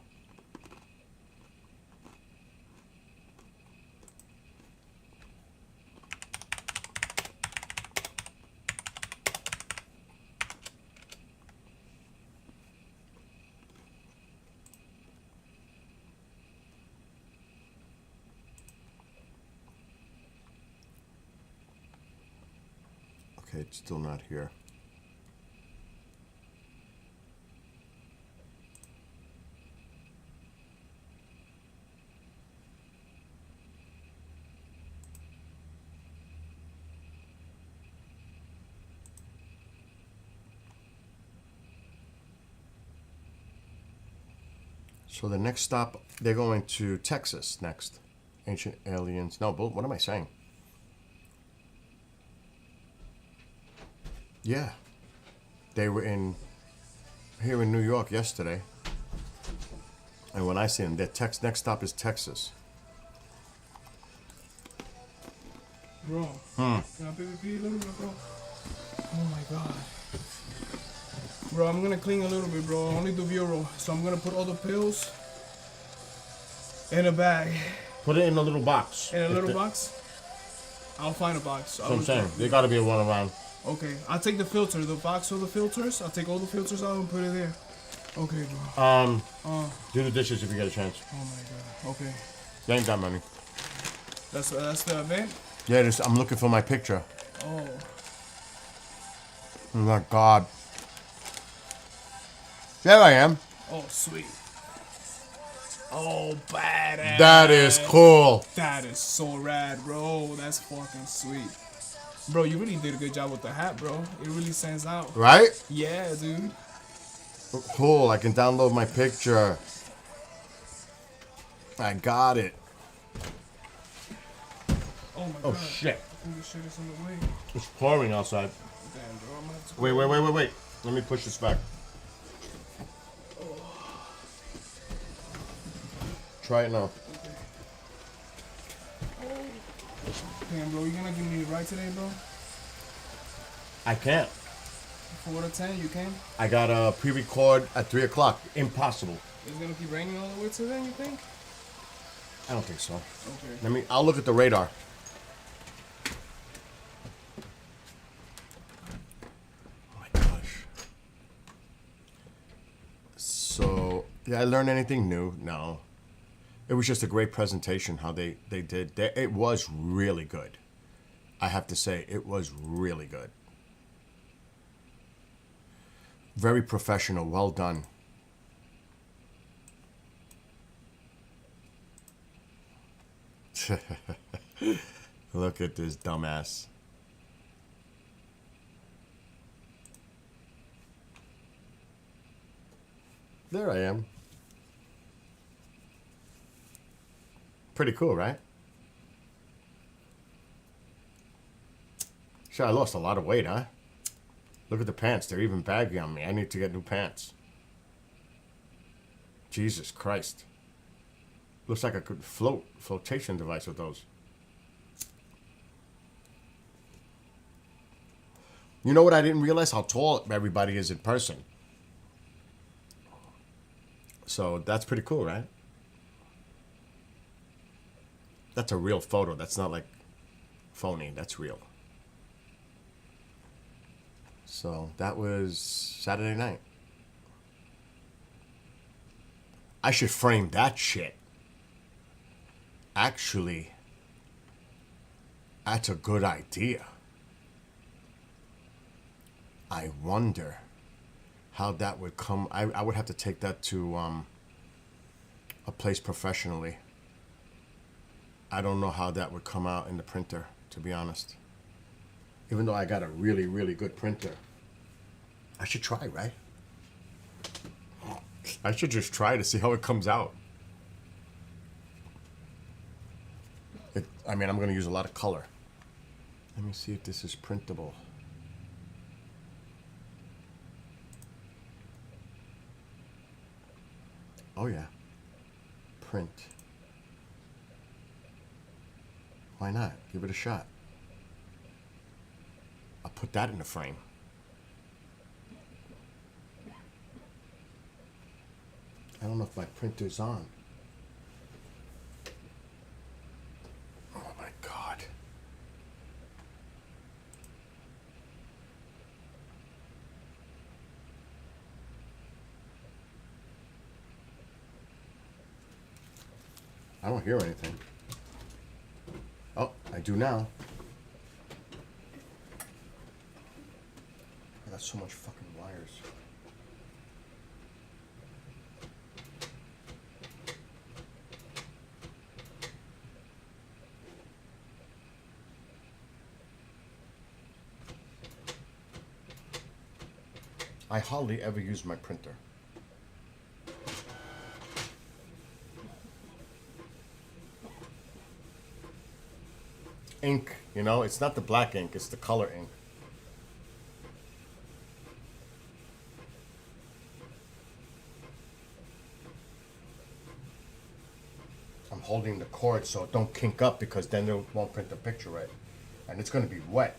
Okay, it's still not here. So the next stop, they're going to Texas next. Ancient Aliens. No, but what am I saying? Yeah. They were here in New York yesterday. And when I see them, their next stop is Texas.
Bro, can I PvP a little bit, bro? Oh my god. Bro, I'm gonna clean a little bit, bro. Only the bureau. So I'm gonna put all the pills in a bag.
Put it in a little box.
In a little box? I'll find a box.
That's what I'm saying. There gotta be one around.
Okay, I'll take the filter, the box of the filters. I'll take all the filters out and put it there. Okay, bro.
Do the dishes if you get a chance.
Oh my god. Okay.
You ain't got money.
That's the event?
Yeah, I'm looking for my picture.
Oh.
Oh my God. There I am.
Oh, sweet. Oh, badass.
That is cool.
That is so rad, bro. That's fucking sweet. Bro, you really did a good job with the hat, bro. It really stands out.
Right?
Yeah, dude.
Cool. I can download my picture. I got it.
Oh my
Oh
god.
shit.
I think this shit is on the way.
It's pouring outside.
Damn, bro. I'm gonna have to
Wait. Let me push this back. Try it now.
Damn, bro. You gonna give me a ride today, bro?
I can't.
4 to 10, you can?
I got a pre-record at 3 o'clock. Impossible.
It's gonna keep raining all the way to then, you think?
I don't think so.
Okay.
I'll look at the radar. Oh my gosh. So, did I learn anything new? No. It was just a great presentation how they did. It was really good. I have to say, it was really good. Very professional. Well done. Look at this dumbass. There I am. Pretty cool, right? Sure, I lost a lot of weight, huh? Look at the pants. They're even baggy on me. I need to get new pants. Jesus Christ. Looks like I could flotation device with those. You know what? I didn't realize how tall everybody is in person. So that's pretty cool, right? That's a real photo. That's not like phony. That's real. So that was Saturday night. I should frame that shit. Actually, that's a good idea. I wonder how that would come. I would have to take that to a place professionally. I don't know how that would come out in the printer, to be honest. Even though I got a really, really good printer. I should try, right? I should just try to see how it comes out. I'm going to use a lot of color. Let me see if this is printable. Oh, yeah. Print. Why not? Give it a shot. I'll put that in the frame. I don't know if my printer's on. Oh my God. I don't hear anything. Oh, I do now. I got so much fucking wires. I hardly ever use my printer. Ink, you know, it's not the black ink, it's the color ink. I'm holding the cord so it don't kink up because then it won't print the picture right. And it's gonna be wet.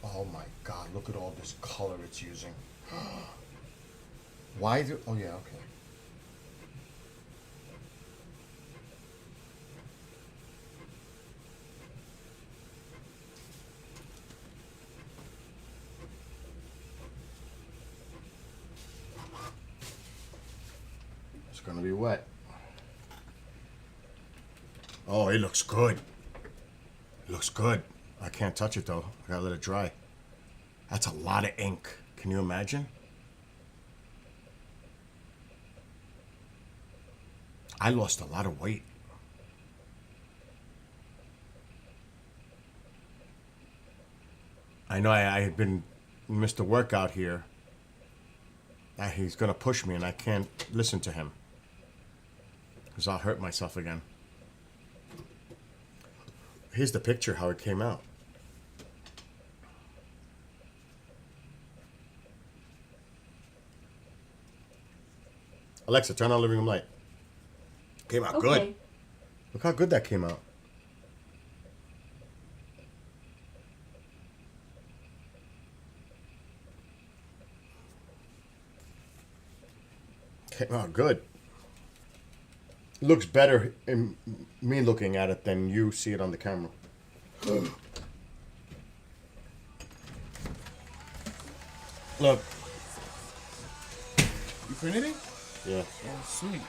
Oh my God, look at all this color it's using. Why do, oh yeah, okay. It's gonna be wet. Oh, it looks good. It looks good. I can't touch it though. I gotta let it dry. That's a lot of ink. Can you imagine? I lost a lot of weight. I know I had been missed a workout here. He's gonna push me and I can't listen to him. Because I'll hurt myself again. Here's the picture, how it came out. Alexa, turn on living room light. Came out good.
Okay.
Look how good that came out. Came out good. Looks better in me looking at it than you see it on the camera. Look.
You printed it?
Yeah.
Oh, sweet.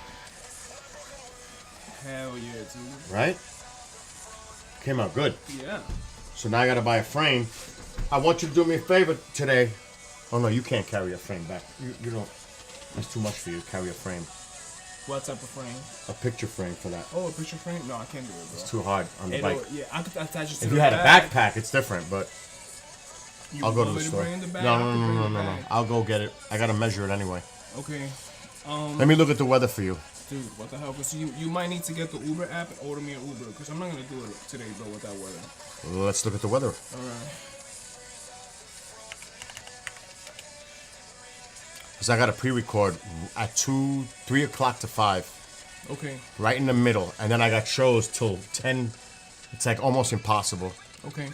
Hell yeah, dude.
Right? Came out good.
Yeah.
So now I gotta buy a frame. I want you to do me a favor today. Oh no, you can't carry a frame back. You don't. That's too much for you to carry a frame.
What type of frame?
A picture frame for that.
Oh, a picture frame? No, I can't do it, bro.
It's too hard on the
Hey,
bike.
no, yeah, I could attach it to
If
the
you had a
back.
backpack, it's different, but
You
I'll go to
want
the
me
store.
bring the bag?
No,
I
no,
can
no,
bring
no,
the
no, no.
bag.
I'll go get it. I gotta measure it anyway.
Okay.
Let me look at the weather for you.
Dude, what the hell? Cause you might need to get the Uber app and order me an Uber, cause I'm not gonna do it today, bro, with that weather.
Let's look at the weather.
All right.
Because I got to pre-record at 3 o'clock to 5.
Okay.
Right in the middle. And then I got shows till 10. It's like almost impossible.
Okay.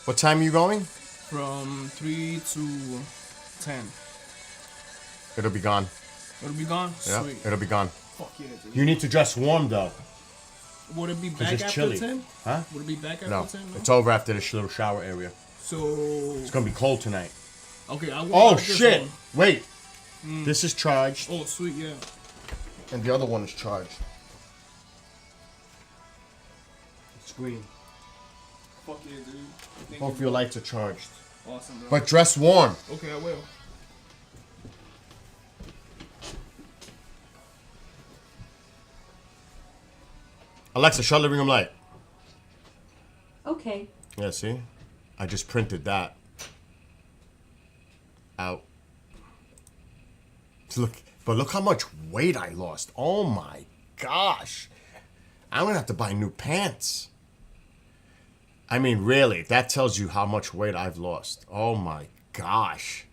What time are you going?
From 3 to 10.
It'll be gone.
It'll be gone.
Yeah,
Sweet.
it'll be gone.
Fuck yeah, dude.
You need to dress warm though.
Would it be
Because
back
it's
after
chilly.
10?
Huh?
Would it be back after
No,
10? No.
it's over after this little shower area.
So
It's gonna be cold tonight.
okay, I want
Oh
this
shit!
one.
Wait. This is charged,
Oh sweet, yeah.
and the other one is charged. It's green.
Fuck yeah, dude. Thank
Both
you.
your lights are charged.
Awesome, bro.
But dress warm.
Okay, I will.
Alexa, shut living room light.
Okay.
Yeah, see? I just printed that out. Look how much weight I lost. Oh my gosh. I'm gonna have to buy new pants. I mean, really, that tells you how much weight I've lost. Oh my gosh.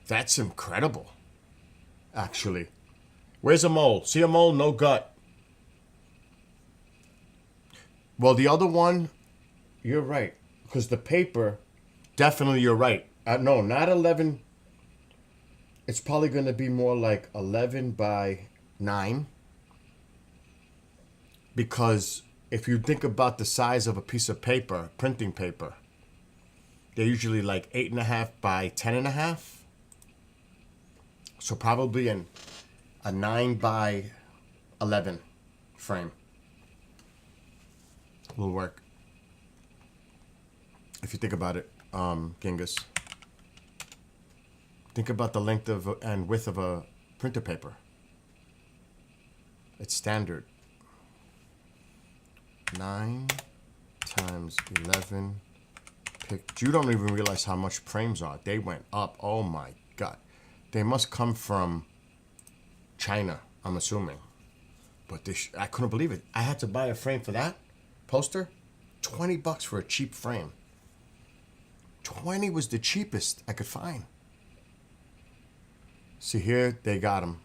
That's incredible. Actually. Where's a mole? See a mole? No gut. Well, the other one, you're right. Because the paper, definitely you're right. No, not 11. It's probably going to be more like 11 by 9. Because if you think about the size of a piece of paper, printing paper, they're usually like 8.5 by 10.5. So probably a 9 by 11 frame will work. If you think about it, Genghis. Think about the length of and width of a printer paper. It's standard. 9 times 11. You don't even realize how much frames are. They went up. Oh my God. They must come from China, I'm assuming. But I couldn't believe it. I had to buy a frame for that poster. $20 for a cheap frame. 20 was the cheapest I could find. See here, they got them.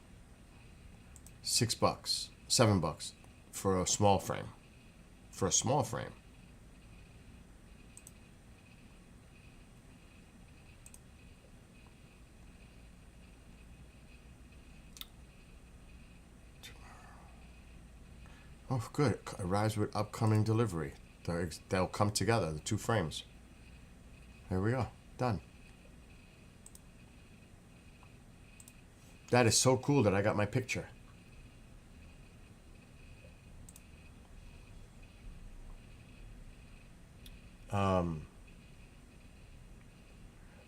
$6, $7 for a small frame. For a small frame. Oh, good. Arrives with upcoming delivery. They'll come together, the two frames. There we go. Done. That is so cool that I got my picture.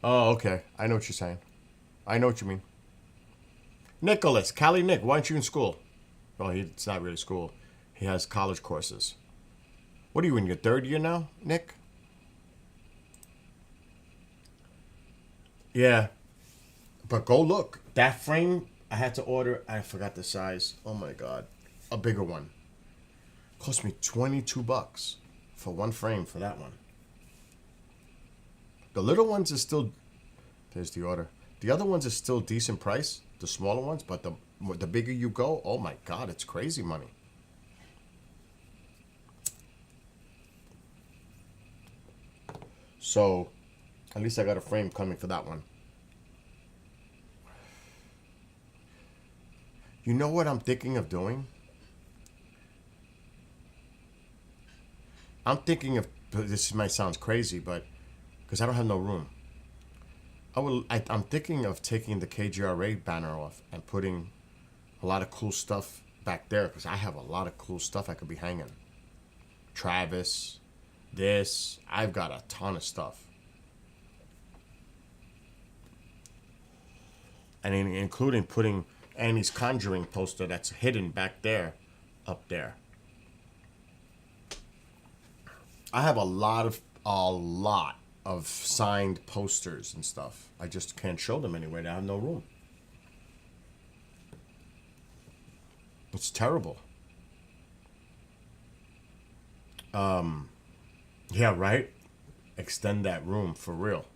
Oh, okay. I know what you're saying. I know what you mean. Nicholas, Cali Nick, why aren't you in school? Well, it's not really school. He has college courses. What are you in your third year now, Nick? Yeah. But go look. That frame, I had to order. I forgot the size. Oh my God. A bigger one. Cost me $22 for one frame for that one. The little ones are still... There's the order. The other ones are still decent price. The smaller ones. But the bigger you go, oh my God, it's crazy money. So, at least I got a frame coming for that one. You know what I'm thinking of doing? I'm thinking of, this might sound crazy, but because I don't have no room. I'm thinking of taking the KGRA banner off and putting a lot of cool stuff back there, because I have a lot of cool stuff I could be hanging. Travis, this, I've got a ton of stuff. And including putting Annie's Conjuring poster that's hidden back there, up there. I have a lot of signed posters and stuff. I just can't show them anywhere. I have no room. It's terrible. Yeah, right? Extend that room for real.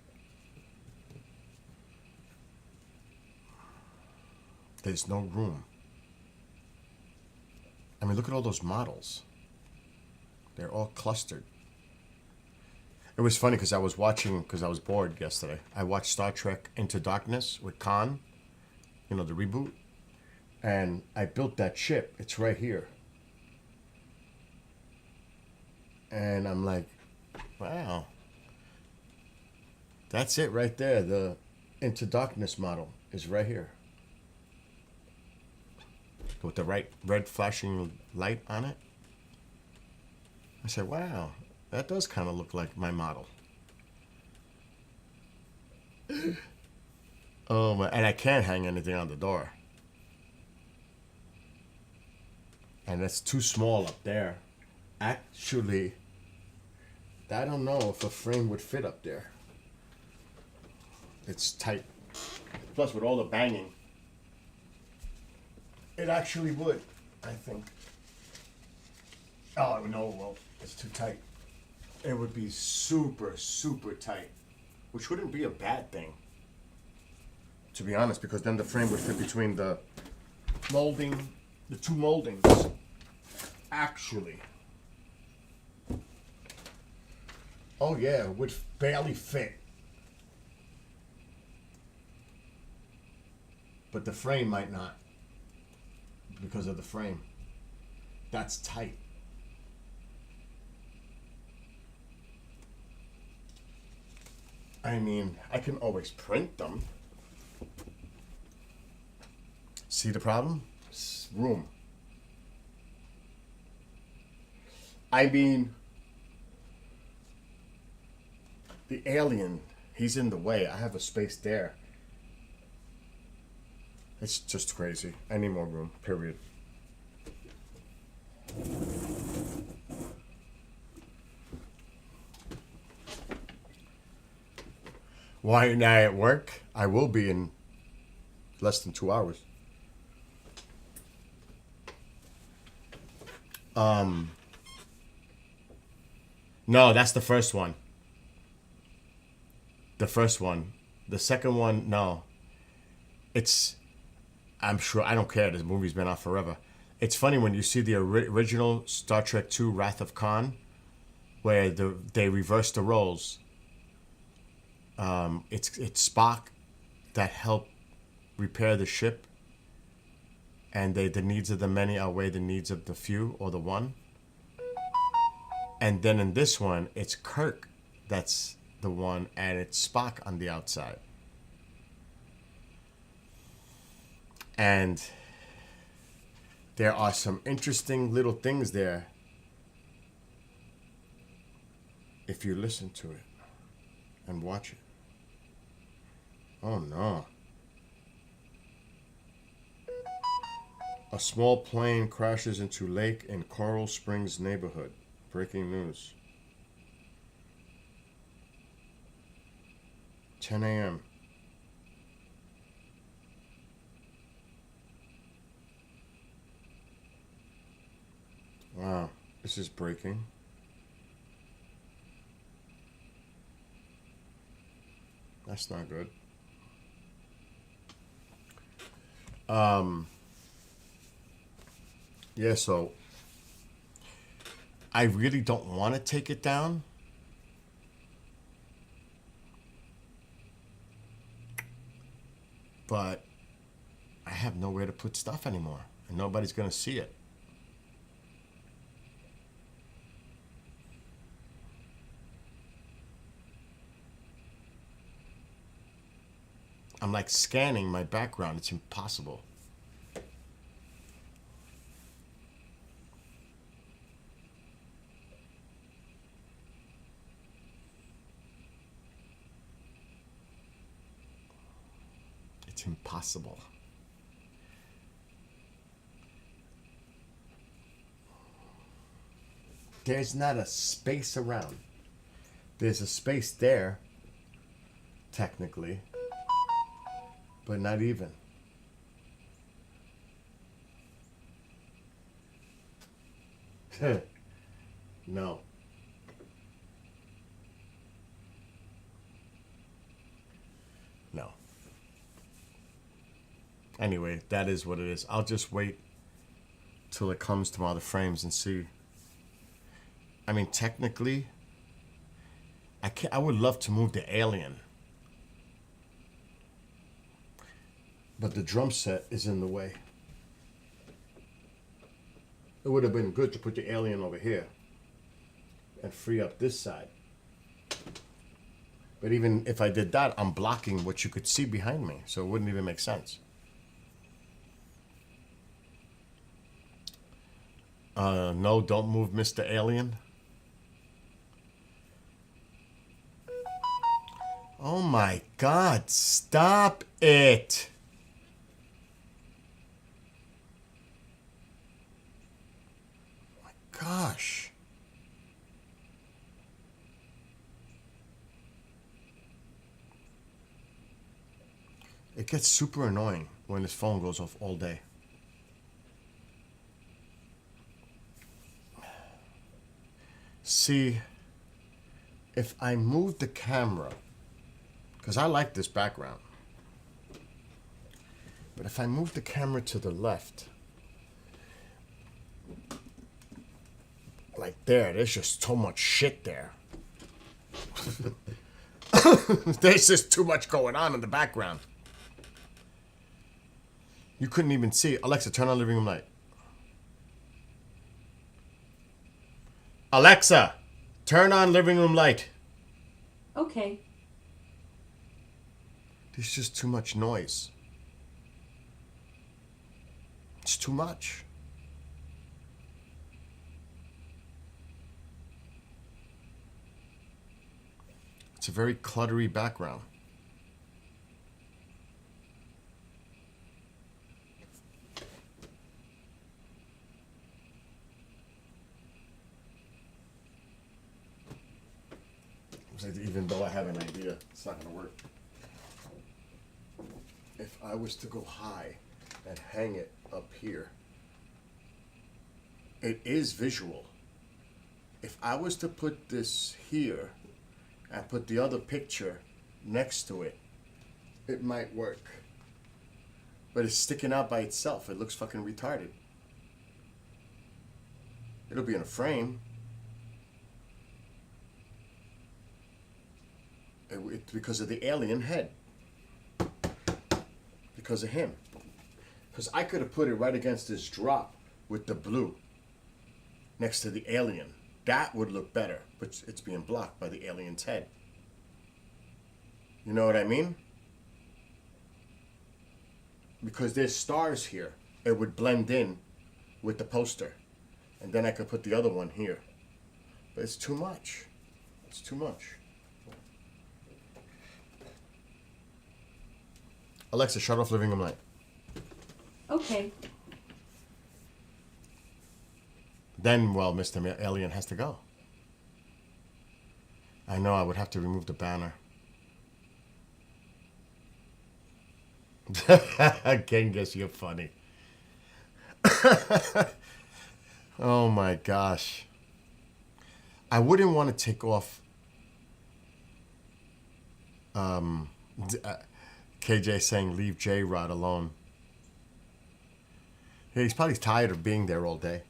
There's no room. I mean, look at all those models. They're all clustered. It was funny because I was watching, because I was bored yesterday. I watched Star Trek Into Darkness with Khan, you know, the reboot. And I built that ship. It's right here. And I'm like, wow. That's it right there. The Into Darkness model is right here. With the right red flashing light on it. I said, wow, that does kind of look like my model. Oh my, and I can't hang anything on the door. And it's too small up there. Actually, I don't know if a frame would fit up there. It's tight. Plus, with all the banging, it actually would, I think. Oh, no, well, it's too tight. It would be super, super tight, which wouldn't be a bad thing, to be honest, because then the frame would fit between the molding, the two moldings, actually. Oh, yeah, it would barely fit. But the frame might not. Because of the frame. That's tight. I mean, I can always print them. See the problem? Room. I mean, the alien, he's in the way. I have a space there. It's just crazy. I need more room, period. Why am I at work? I will be in less than 2 hours. No, that's the first one. The first one. The second one, no. I'm sure, I don't care, this movie's been out forever. It's funny when you see the original Star Trek II Wrath of Khan, where they reverse the roles. It's Spock that helped repair the ship, and the needs of the many outweigh the needs of the few or the one. And then in this one, it's Kirk that's the one, and it's Spock on the outside. And there are some interesting little things there if you listen to it and watch it. Oh no. A small plane crashes into lake in Coral Springs neighborhood. Breaking news. 10 a.m. Wow, this is breaking. That's not good. Yeah, so I really don't want to take it down. But I have nowhere to put stuff anymore, and nobody's going to see it. I'm like scanning my background. It's impossible. It's impossible. There's not a space around. There's a space there, technically, but not even. No. No. Anyway, that is what it is. I'll just wait till it comes to all the frames and see. I mean, technically, I would love to move the alien. But the drum set is in the way. It would have been good to put the alien over here and free up this side. But even if I did that, I'm blocking what you could see behind me, so it wouldn't even make sense. No, don't move Mr. Alien. Oh my God, stop it. My gosh. It gets super annoying when this phone goes off all day. See, if I move the camera, because I like this background, but if I move the camera to the left, like there's just so much shit there. There's just too much going on in the background. You couldn't even see. Alexa, turn on living room light. Alexa, turn on living room light.
Okay.
There's just too much noise. It's too much. It's a very cluttery background. Even though I have an idea, it's not going to work. If I was to go high and hang it up here, it is visual. If I was to put this here and put the other picture next to it, it might work. But it's sticking out by itself. It looks fucking retarded. It'll be in a frame. It's because of the alien head. Because of him. Because I could have put it right against this drop with the blue next to the alien. That would look better, but it's being blocked by the alien's head. You know what I mean? because there's stars here, it would blend in with the poster. And then I could put the other one here. But it's too much. It's too much. Alexa, shut off living room light.
Okay.
Then, well, Mr. Alien has to go. I know I would have to remove the banner. Genghis, you're funny. Oh my gosh. I wouldn't want to take off KJ saying leave J-Rod alone. Yeah, he's probably tired of being there all day.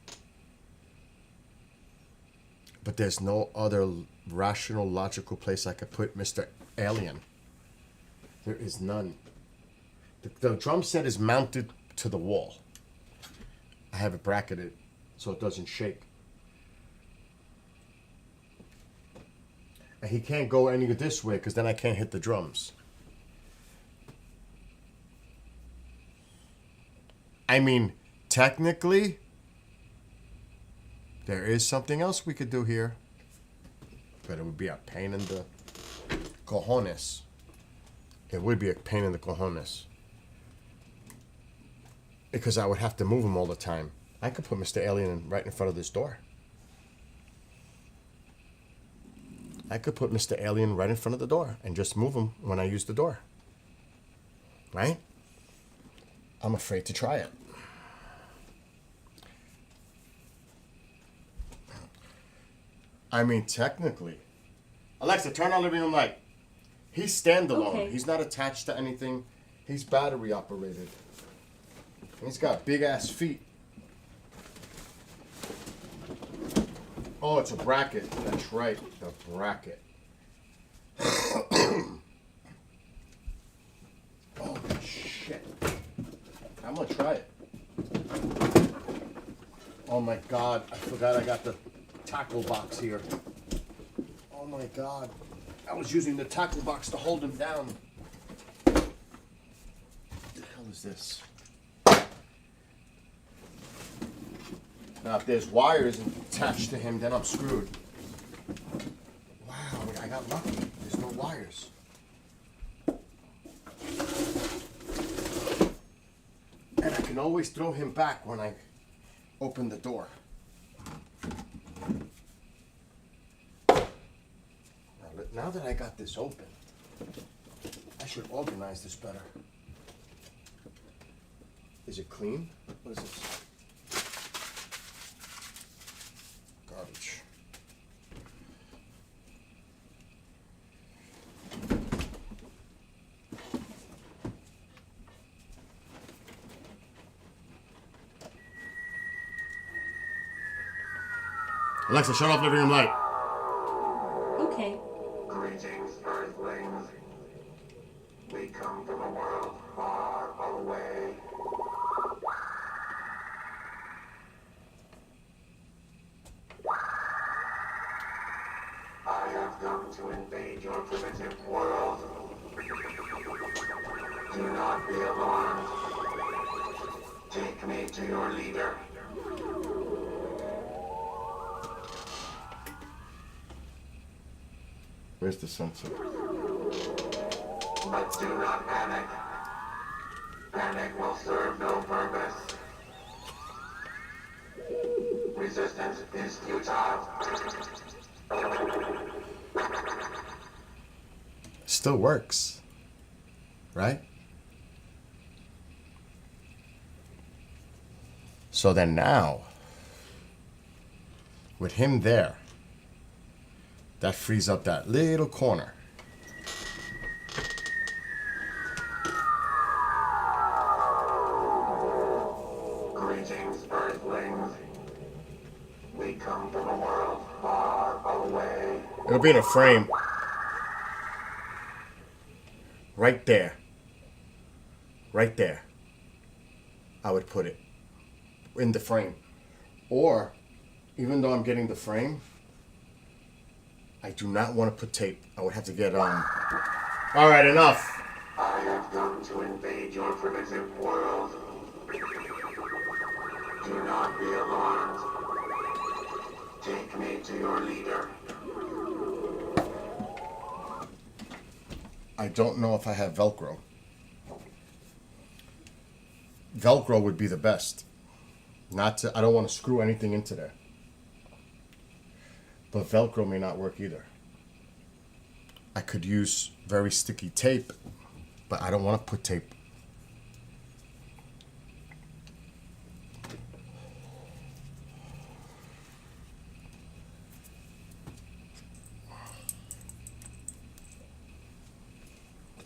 But there's no other rational, logical place I could put Mr. Alien. There is none. The drum set is mounted to the wall. I have it bracketed so it doesn't shake. And he can't go any this way because then I can't hit the drums. I mean, technically, there is something else we could do here. But it would be a pain in the cojones. It would be a pain in the cojones. Because I would have to move him all the time. I could put Mr. Alien right in front of this door. I could put Mr. Alien right in front of the door and just move him when I use the door. Right? I'm afraid to try it. I mean, technically. Alexa, turn on living room light. He's standalone.
Okay.
He's not attached to anything. He's battery operated. He's got big ass feet. Oh, it's a bracket. That's right, the bracket. Oh shit. I'm gonna try it. Oh my god, I forgot I got the tackle box here. Oh my god. I was using the tackle box to hold him down. What the hell is this? Now, if there's wires attached to him, then I'm screwed. Wow, I got lucky. There's no wires. And I can always throw him back when I open the door. Now that I got this open, I should organize this better. Is it clean? What is this? Garbage. Alexa, shut off living room light.
Okay.
Greetings, Earthlings. We come from a world far away. I have come to invade your primitive world. Do not be alarmed. Take me to your leader.
Where's the sensor?
But do not panic. Panic will serve no purpose. Resistance is futile.
Still works. Right? So then now, with him there, that frees up that little corner.
Greetings, Earthlings. We come from a world far away.
It'll be in a frame. Right there. Right there. I would put it. In the frame. Or, even though I'm getting the frame, I do not want to put tape. I would have to get, Alright, enough.
I have come to invade your primitive world. Do not be alarmed. Take me to your leader.
I don't know if I have Velcro. Velcro would be the best. I don't want to screw anything into there. But Velcro may not work either. I could use very sticky tape, but I don't want to put tape.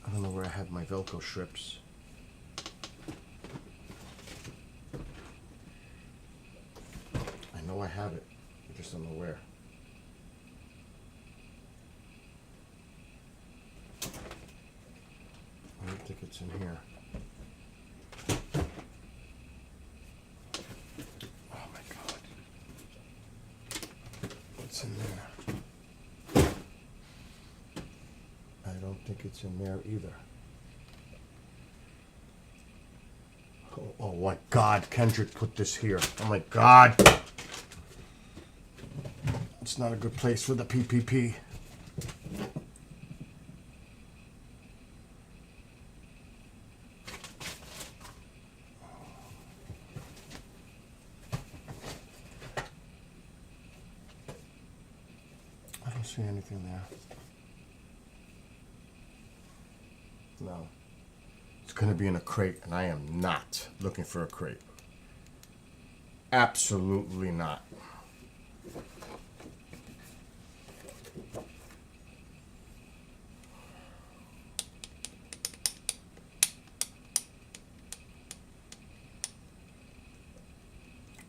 I don't know where I have my Velcro strips. I know I have it. I just don't know where. I don't think it's in here. Oh my God. What's in there? I don't think it's in there either. Oh my God, Kendrick put this here. Oh my God. It's not a good place for the PPP. I don't see anything there. No. It's going to be in a crate, and I am not looking for a crate. Absolutely not.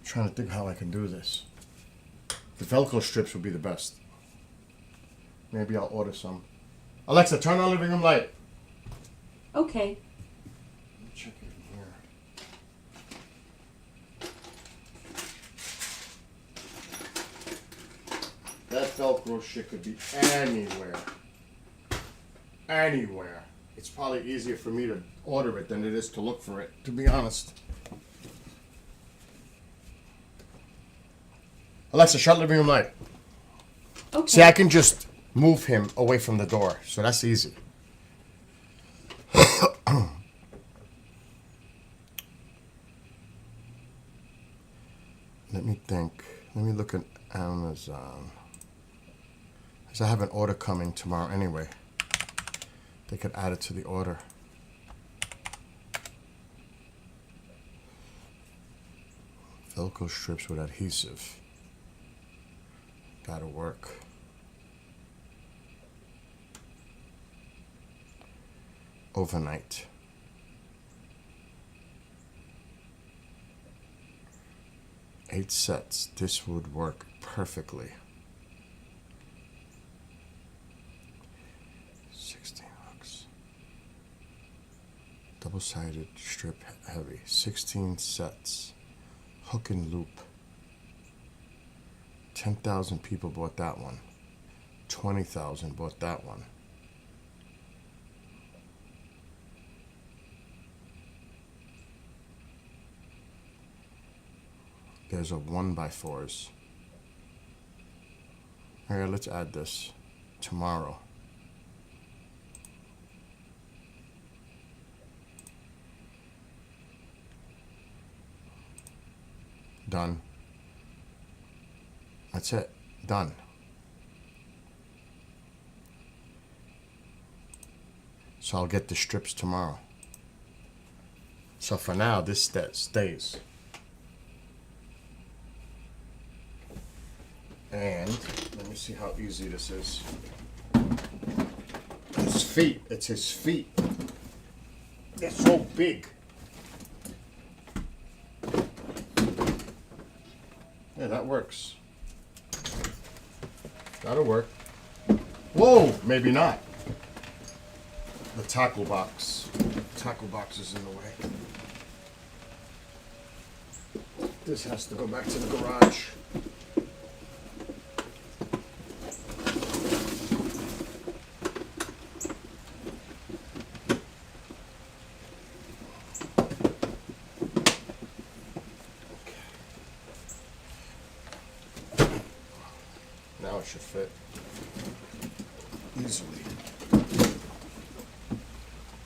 Trying to think how I can do this. The Velcro strips would be the best. Maybe I'll order some. Alexa, turn on living room light.
Okay.
Check it in here. That Velcro shit could be anywhere. Anywhere. It's probably easier for me to order it than it is to look for it, to be honest. Alexa, shut living room light.
Okay.
See, I can just move him away from the door, so that's easy. Let me think. Let me look at Amazon. Because I have an order coming tomorrow anyway. They could add it to the order. Velcro strips with adhesive. Gotta work. Overnight. Eight sets. This would work perfectly. 16 hooks. Double-sided strip heavy. 16 sets. Hook and loop. 10,000 people bought that one. 20,000 bought that one. There's a 1x4s. Alright, let's add this tomorrow. Done. That's it. Done. So I'll get the strips tomorrow. So for now, this stays. And let me see how easy this is. His feet. It's his feet. They're so big. Yeah, that works. That'll work. Whoa, maybe not. The tackle box. Tackle box is in the way. This has to go back to the garage.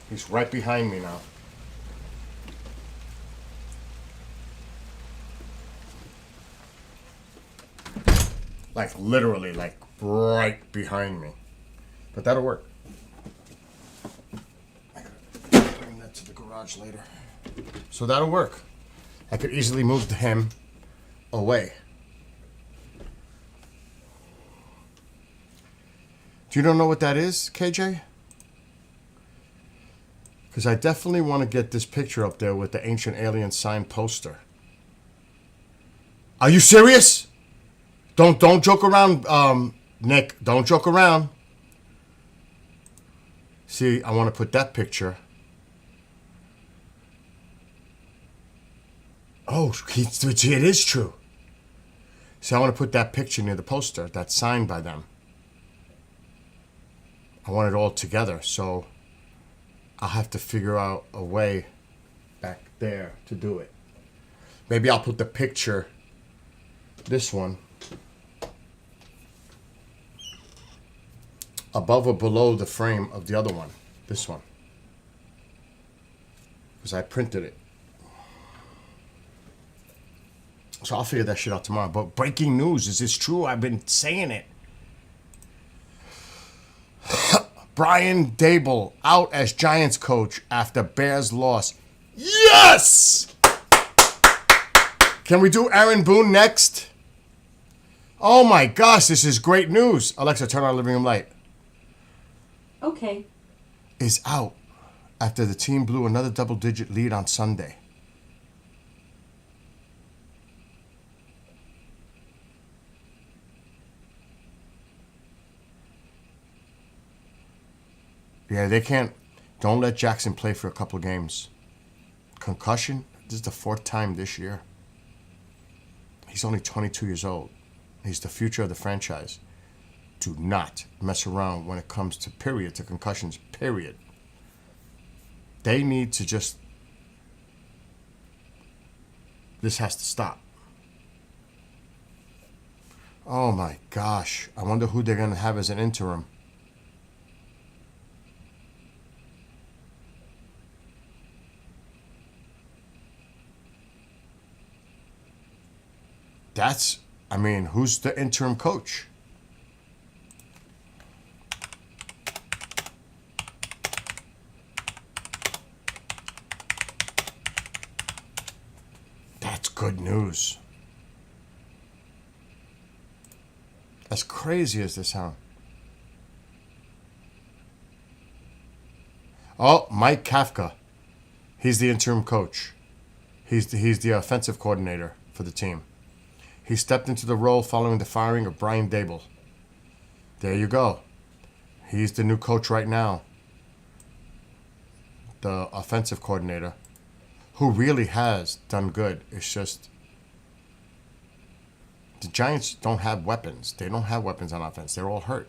He's right behind me now. Like literally, like right behind me. But that'll work. I gotta bring that to the garage later. So that'll work. I could easily move him away. Do you don't know what that is, KJ? Because I definitely want to get this picture up there with the Ancient Alien sign poster. Are you serious? Don't joke around, Nick. Don't joke around. See, I want to put that picture. Oh, it is true. See, I want to put that picture near the poster that's signed by them. I want it all together, so I'll have to figure out a way back there to do it. Maybe I'll put the picture, this one, above or below the frame of the other one, this one, because I printed it. So I'll figure that shit out tomorrow. But breaking news, is this true? I've been saying it. Brian Dable out as Giants coach after Bears loss. Yes! Can we do Aaron Boone next? Oh my gosh, this is great news. Alexa, turn on the living room light.
Okay.
Is out after the team blew another double-digit lead on Sunday. Yeah, they can't. Don't let Jackson play for a couple of games. Concussion? This is the 4th time this year. He's only 22 years old. He's the future of the franchise. Do not mess around when it comes to concussions, period. They need to just... This has to stop. Oh my gosh. I wonder who they're going to have as an interim. Who's the interim coach? That's good news. As crazy as this sounds. Oh, Mike Kafka. He's the interim coach. He's the offensive coordinator for the team. He stepped into the role following the firing of Brian Dable. There you go. He's the new coach right now. The offensive coordinator, who really has done good. It's just the Giants don't have weapons. They don't have weapons on offense. They're all hurt.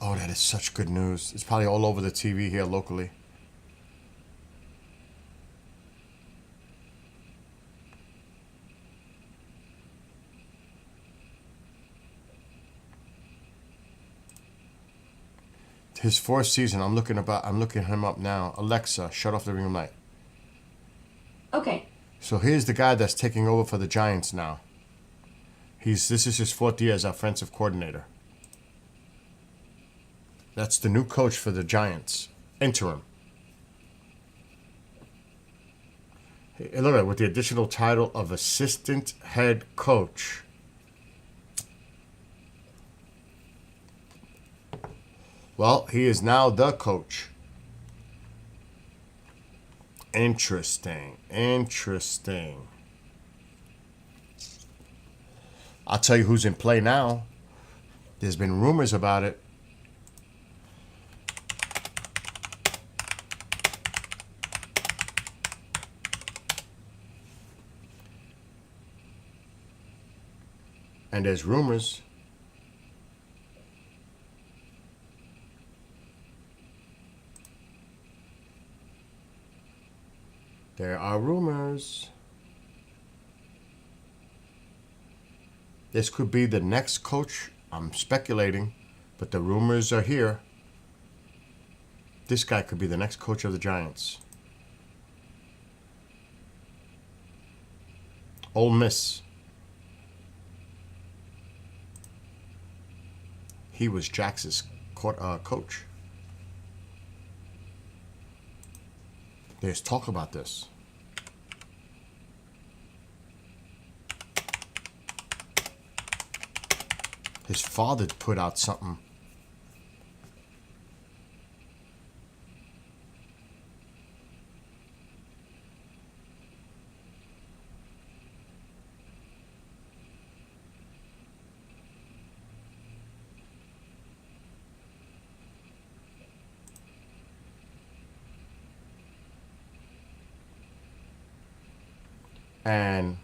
Oh, that is such good news. It's probably all over the TV here locally. His 4th season. I'm looking him up now. Alexa, shut off the living room light.
Okay.
So here's the guy that's taking over for the Giants now. This is his 4th year as offensive coordinator. That's the new coach for the Giants. Interim. Hey, look at it, with the additional title of assistant head coach. Well, he is now the coach. Interesting. I'll tell you who's in play now. There's been rumors about it. And there's rumors. There are rumors. This could be the next coach. I'm speculating, but the rumors are here. This guy could be the next coach of the Giants. Ole Miss. He was Jax's coach. There's talk about this. His father put out something. And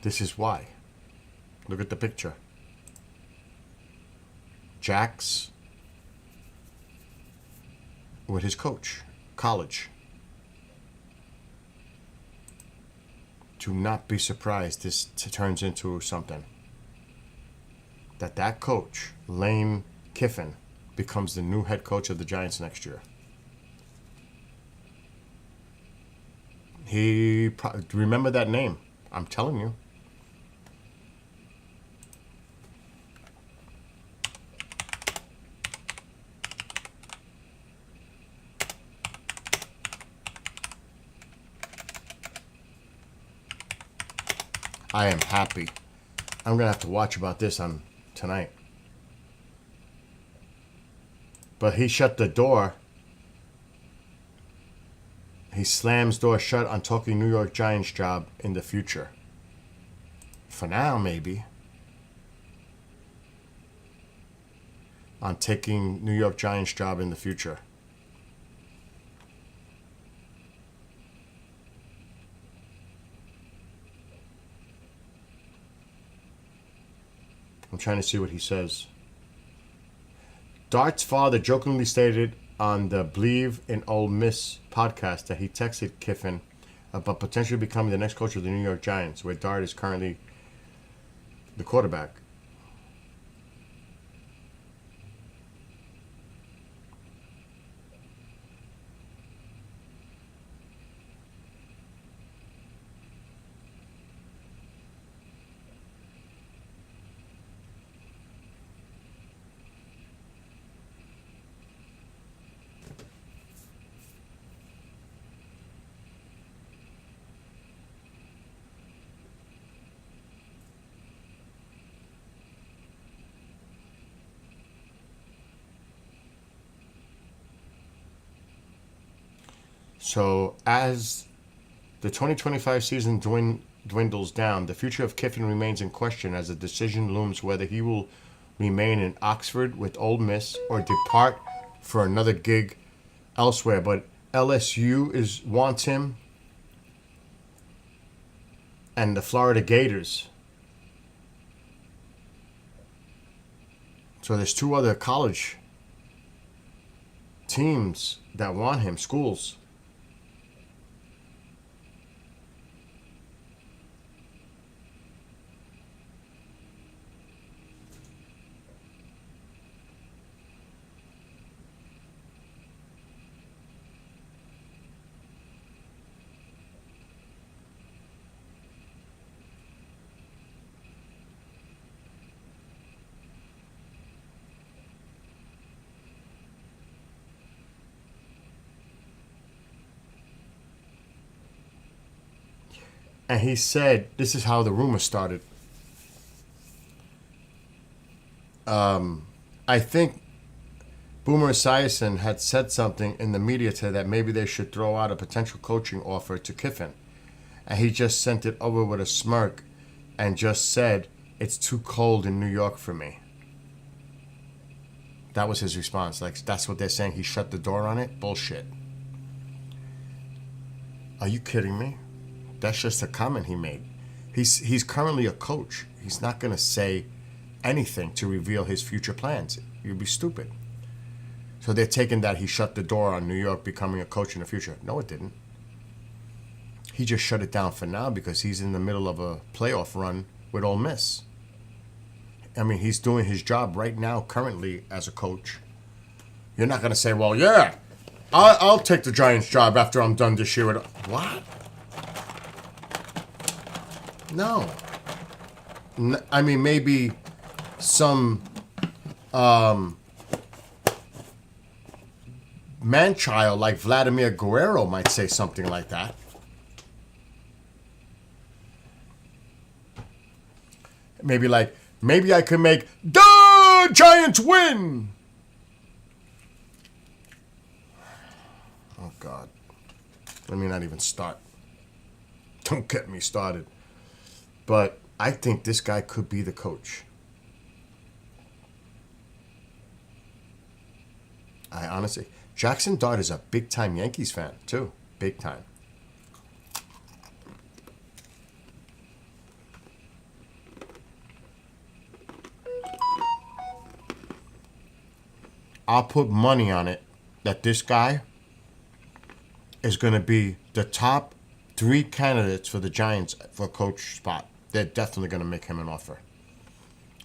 this is why. Look at the picture. Jax with his coach, college. Do not be surprised this turns into something. That coach, Lane Kiffin, becomes the new head coach of the Giants next year. Remember that name. I'm telling you. I am happy. I'm going to have to watch about this on tonight. But he shut the door. He slams door shut on talking New York Giants job in the future. For now, maybe. On taking New York Giants job in the future. I'm trying to see what he says. Dart's father jokingly stated on the Believe in Ole Miss podcast that he texted Kiffin about potentially becoming the next coach of the New York Giants, where Dart is currently the quarterback. So as the 2025 season dwindles down, the future of Kiffin remains in question as the decision looms whether he will remain in Oxford with Ole Miss or depart for another gig elsewhere. But LSU wants him, and the Florida Gators. So there's two other college teams that want him, schools. And he said, this is how the rumor started. I think Boomer Esiason had said something in the media today that maybe they should throw out a potential coaching offer to Kiffin. And he just sent it over with a smirk and just said, it's too cold in New York for me. That was his response. Like, that's what they're saying. He shut the door on it? Bullshit. Are you kidding me? That's just a comment he made. He's currently a coach. He's not going to say anything to reveal his future plans. You'd be stupid. So they're taking that he shut the door on New York becoming a coach in the future. No, it didn't. He just shut it down for now because he's in the middle of a playoff run with Ole Miss. I mean, he's doing his job right now, currently, as a coach. You're not going to say, well, yeah, I'll take the Giants job after I'm done this year. What? No. I mean, maybe some man-child like Vladimir Guerrero might say something like that. Maybe I could make the Giants win. Oh, God. Let me not even start. Don't get me started. But I think this guy could be the coach. I honestly... Jackson Dart is a big-time Yankees fan, too. Big time. I'll put money on it that this guy is going to be the top 3 candidates for the Giants for a coach spot. They're definitely going to make him an offer.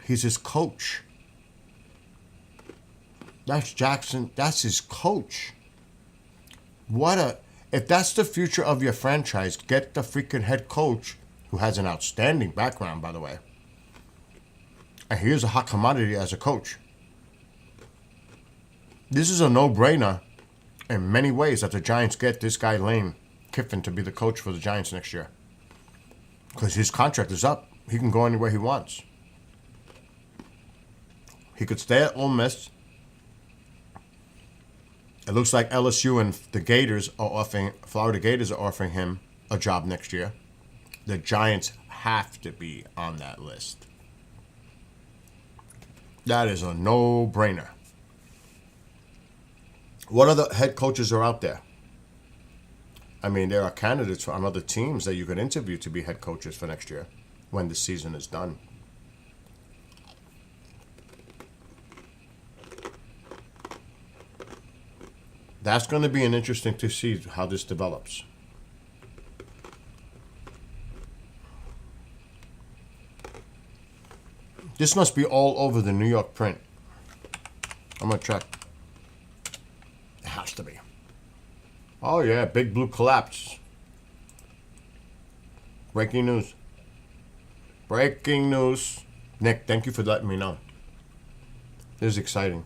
He's his coach. That's Jackson. That's his coach. If that's the future of your franchise, get the freaking head coach, who has an outstanding background, by the way. And he is a hot commodity as a coach. This is a no-brainer in many ways that the Giants get this guy Lane Kiffin to be the coach for the Giants next year. Because his contract is up. He can go anywhere he wants. He could stay at Ole Miss. It looks like LSU and the Gators are Florida Gators are offering him a job next year. The Giants have to be on that list. That is a no-brainer. What other head coaches are out there? I mean, there are candidates on other teams that you could interview to be head coaches for next year when the season is done. That's going to be an interesting to see how this develops. This must be all over the New York print. I'm going to check. It has to be. Oh, yeah. Big Blue collapse. Breaking news. Breaking news. Nick, thank you for letting me know. This is exciting.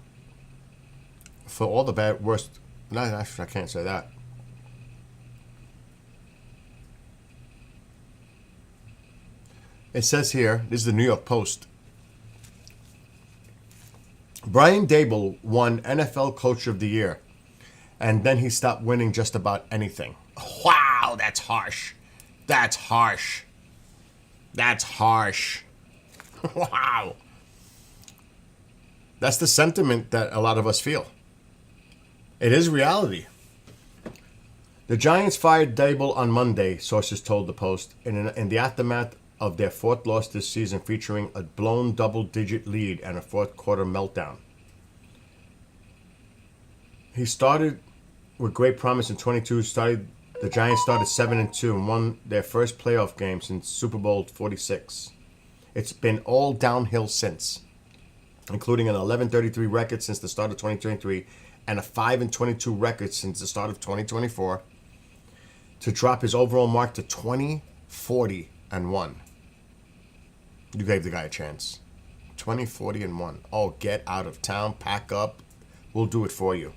For all the worst... No, actually, I can't say that. It says here, this is the New York Post. Brian Daboll won NFL Coach of the Year, and then he stopped winning just about anything. Wow, that's harsh. That's harsh. That's harsh. Wow. That's the sentiment that a lot of us feel. It is reality. The Giants fired Daboll on Monday, sources told the Post, in the aftermath of their 4th loss this season, featuring a blown double-digit lead and a fourth-quarter meltdown. He started with great promise in 22. The Giants started 7-2 and won their first playoff game since Super Bowl 46. It's been all downhill since, including an 11-33 record since the start of 2023 and a 5-22 record since the start of 2024, to drop his overall mark to 20-40-1. You gave the guy a chance. 20-40-1. Oh, get out of town, pack up. We'll do it for you.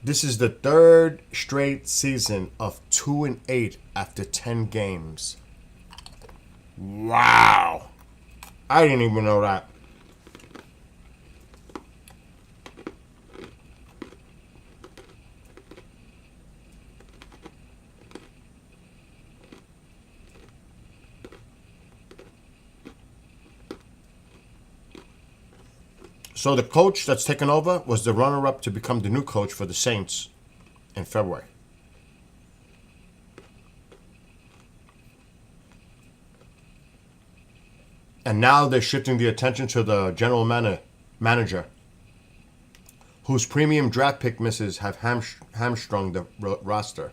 This is the 3rd straight season of 2-8 after 10 games. Wow. I didn't even know that. So the coach that's taken over was the runner-up to become the new coach for the Saints in February. And now they're shifting the attention to the general manager, whose premium draft pick misses have hamstrung the roster.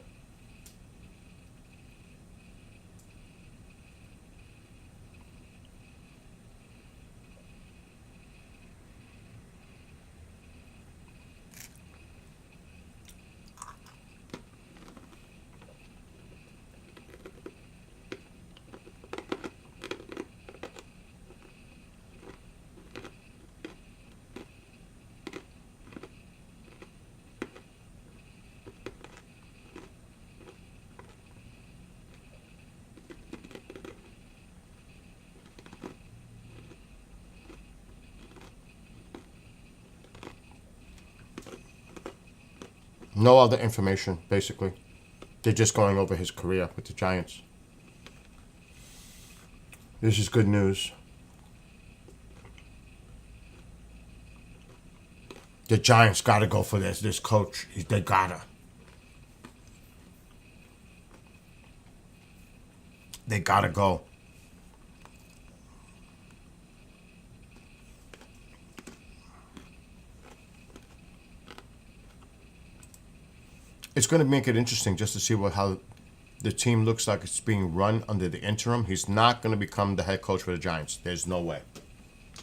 No other information, basically. They're just going over his career with the Giants. This is good news. The Giants gotta go for this coach. They gotta. They gotta go. It's going to make it interesting just to see how the team looks like it's being run under the interim. He's not going to become the head coach for the Giants. There's no way.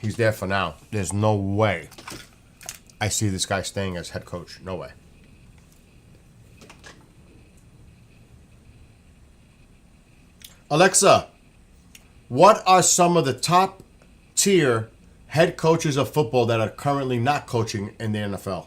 He's there for now. There's no way I see this guy staying as head coach. No way. Alexa, what are some of the top tier head coaches of football that are currently not coaching in the NFL?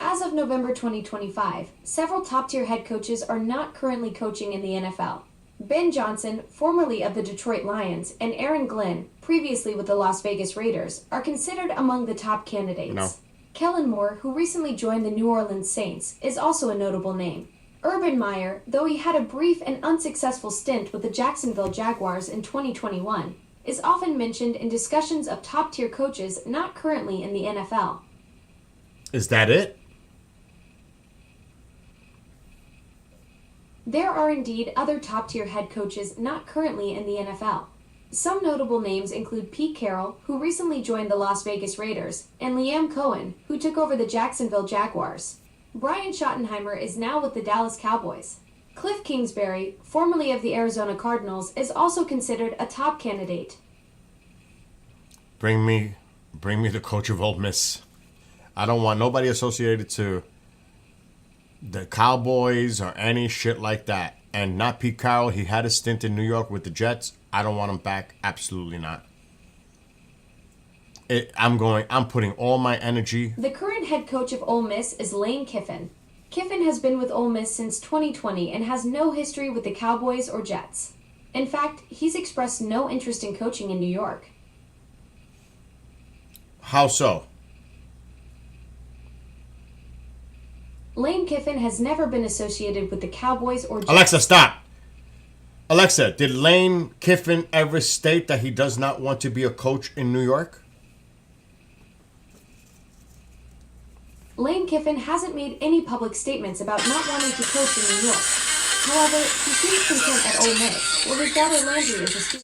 As of November 2025, several top-tier head coaches are not currently coaching in the NFL. Ben Johnson, formerly of the Detroit Lions, and Aaron Glenn, previously with the Las Vegas Raiders, are considered among the top candidates.
No.
Kellen Moore, who recently joined the New Orleans Saints, is also a notable name. Urban Meyer, though he had a brief and unsuccessful stint with the Jacksonville Jaguars in 2021, is often mentioned in discussions of top-tier coaches not currently in the NFL.
Is that it?
There are indeed other top-tier head coaches not currently in the NFL. Some notable names include Pete Carroll, who recently joined the Las Vegas Raiders, and Liam Cohen, who took over the Jacksonville Jaguars. Brian Schottenheimer is now with the Dallas Cowboys. Cliff Kingsbury, formerly of the Arizona Cardinals, is also considered a top candidate.
Bring me the coach of Ole Miss. I don't want nobody associated to the Cowboys or any shit like that. And not Pete Carroll. He had a stint in New York with the Jets. I don't want him back. Absolutely not. I'm putting all my energy.
The current head coach of Ole Miss is Lane Kiffin. Kiffin has been with Ole Miss since 2020 and has no history with the Cowboys or Jets. In fact, he's expressed no interest in coaching in New York.
How so?
Lane Kiffin has never been associated with the Cowboys or Jets.
Alexa, stop. Alexa, did Lane Kiffin ever state that he does not want to be a coach in New York?
Lane Kiffin hasn't made any public statements about not wanting to coach in New York. However, he seems content at Ole Miss, where his daughter Landry is a student.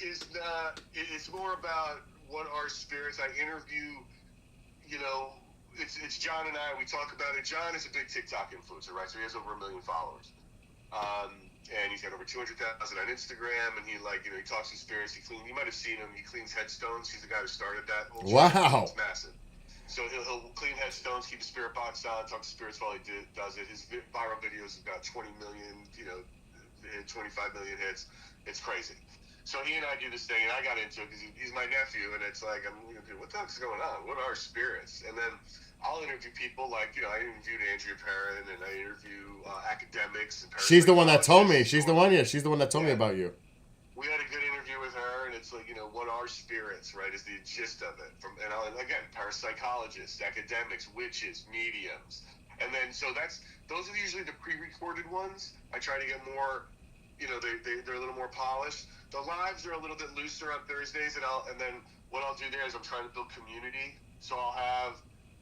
is not. It's more about what our spirits. I interview, you know, it's John and I. We talk about it. John is a big TikTok influencer, right? So he has over 1 million followers, and he's got over 200,000 on Instagram. And he he talks to spirits. You might have seen him. He cleans headstones. He's the guy who started that whole
Wow.
It's massive. So he'll clean headstones, keep the spirit box on, talk to spirits while he does it. His viral videos have got 20 million, 25 million hits. It's crazy. So he and I do this thing, and I got into it because he's my nephew, and it's like, what the heck's going on? What are spirits? And then I'll interview people like, I interviewed Andrea Perrin, and I interview academics. And
She's the one that told me. She's the one that told me about you.
We had a good interview with her, and it's like, what are spirits, right, is the gist of it. Again, parapsychologists, academics, witches, mediums. And then, so those are usually the pre-recorded ones. I try to get more, they're a little more polished. The lives are a little bit looser on Thursdays, and then what I'll do there is I'm trying to build community. So I'll have,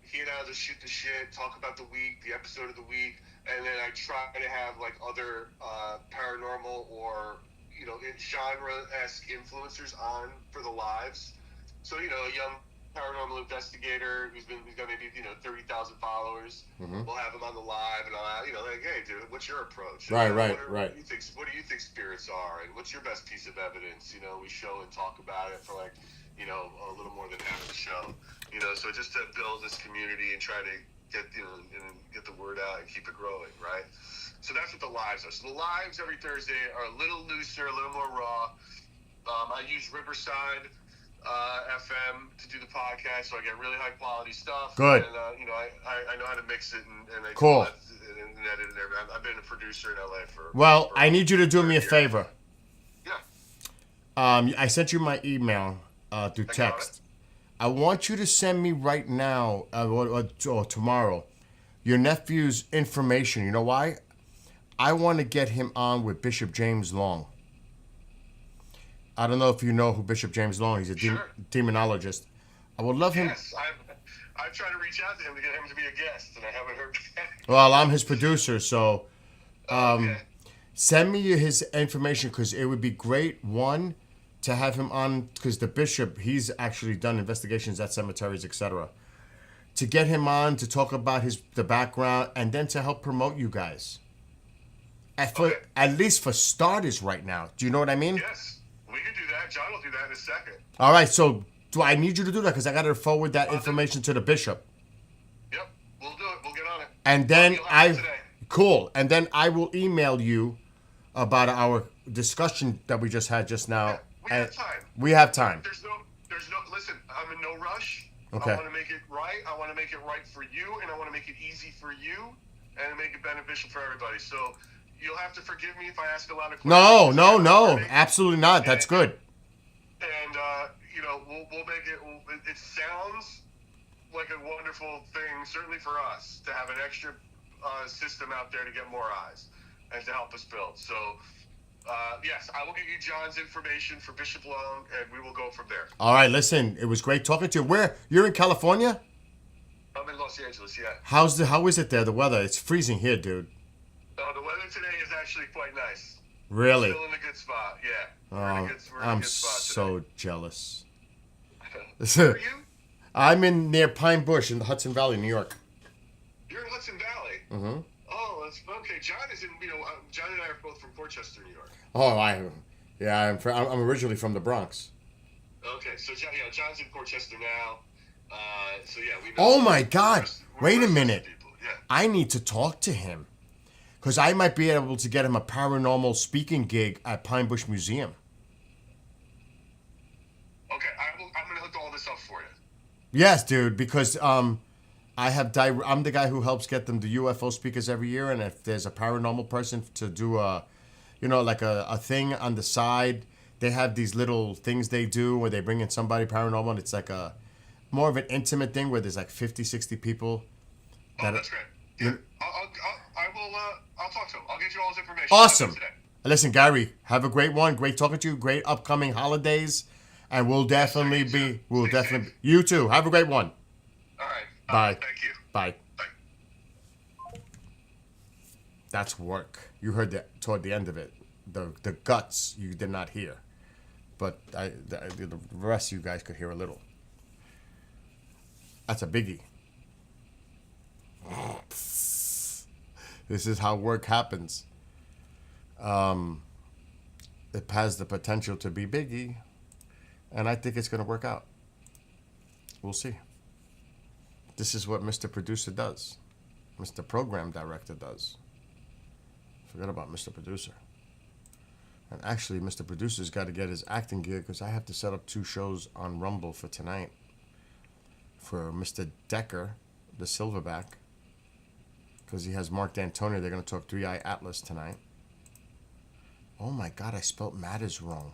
he and I'll just shoot the shit, talk about the week, the episode of the week, and then I try to have, other paranormal or genre-esque influencers on for the lives. So, a young paranormal investigator who's got maybe, 30,000 followers.
Mm-hmm.
We'll have him on the live, and I'll, hey, dude, what's your approach?
Right.
What do you think spirits are, and what's your best piece of evidence? We show and talk about it for a little more than half the show. So just to build this community and try to get the word out and keep it growing, right? So that's what the lives are. So the lives every Thursday are a little looser, a little more raw. I use Riverside FM to do the podcast, so I get really high quality stuff.
Good.
And I know how to mix it and I
cool.
And edit and everything. I've been a producer in LA for.
Well, I need you to do me a favor.
Yeah.
I sent you my email through text. I want you to send me right now or tomorrow your nephew's information. You know why? I want to get him on with Bishop James Long. I don't know if you know who Bishop James Long is. He's a demonologist. I would love him.
Yes, I've tried to reach out to him to get him to be a guest, and I haven't heard back.
Well, I'm his producer, so send me his information because it would be great, one, to have him on, because the bishop, he's actually done investigations at cemeteries, etc. To get him on to talk about the background and then to help promote you guys. At least for starters right now. Do you know what I mean?
Yes, we can do that. John will do that in a second.
All right, so do I need you to do that? Because I got to forward that information to the bishop.
Yep, we'll do it. We'll get on it.
And then
today.
Cool. And then I will email you about our discussion that we just had just now.
Yeah, we have time.
We have time.
There's no, listen, I'm in no rush.
Okay.
I want to make it right. I want to make it right for you, and I want to make it easy for you, and make it beneficial for everybody. So you'll have to forgive me if I ask a lot of questions.
No. Absolutely not. That's good.
And, we'll make it, it sounds like a wonderful thing, certainly for us, to have an extra system out there to get more eyes and to help us build. So, yes, I will give you John's information for Bishop Long, and we will go from there.
All right, listen, it was great talking to you. Where? You're in California?
I'm in Los Angeles, yeah.
How is it there, the weather? It's freezing here, dude.
The weather today is actually quite nice.
Really?
Still in a good spot, yeah.
Oh,
we're in a
I'm
good spot
so jealous.
Where are you?
I'm near Pine Bush in the Hudson Valley, New York.
You're in Hudson Valley?
Mm-hmm.
Oh, that's okay. John is in, John and I are both from Portchester, New York.
Oh, I'm originally from the Bronx.
Okay, so John's in Portchester now. We know.
Oh my God! Wait a minute.
People. Yeah.
I need to talk to him because I might be able to get him a paranormal speaking gig at Pine Bush Museum.
Okay, I'm gonna hook all this up for you.
Yes, dude, because I'm the guy who helps get them the UFO speakers every year, and if there's a paranormal person to do a thing on the side, they have these little things they do where they bring in somebody paranormal, and it's like a more of an intimate thing where there's like 50, 60 people.
That's great. Yeah, I'll talk to him. I'll get you all his information.
Awesome.
Today.
Listen, Gary, have a great one. Great talking to you. Great upcoming holidays. And we'll definitely you too. Have a great one.
All right.
Bye.
Thank you.
Bye.
Bye.
That's work. You heard that toward the end of it. The guts you did not hear. but the rest of you guys could hear a little. That's a biggie. This is how work happens. It has the potential to be biggie, and I think it's going to work out. We'll see. This is what Mr. Producer does. Mr. Program Director does. Forgot about Mr. Producer. And actually, Mr. Producer's got to get his acting gear because I have to set up 2 shows on Rumble for tonight. For Mr. Decker, the Silverback. Because he has Mark D'Antonio. They're going to talk 3-Eye Atlas tonight. Oh my God, I spelled Matters wrong.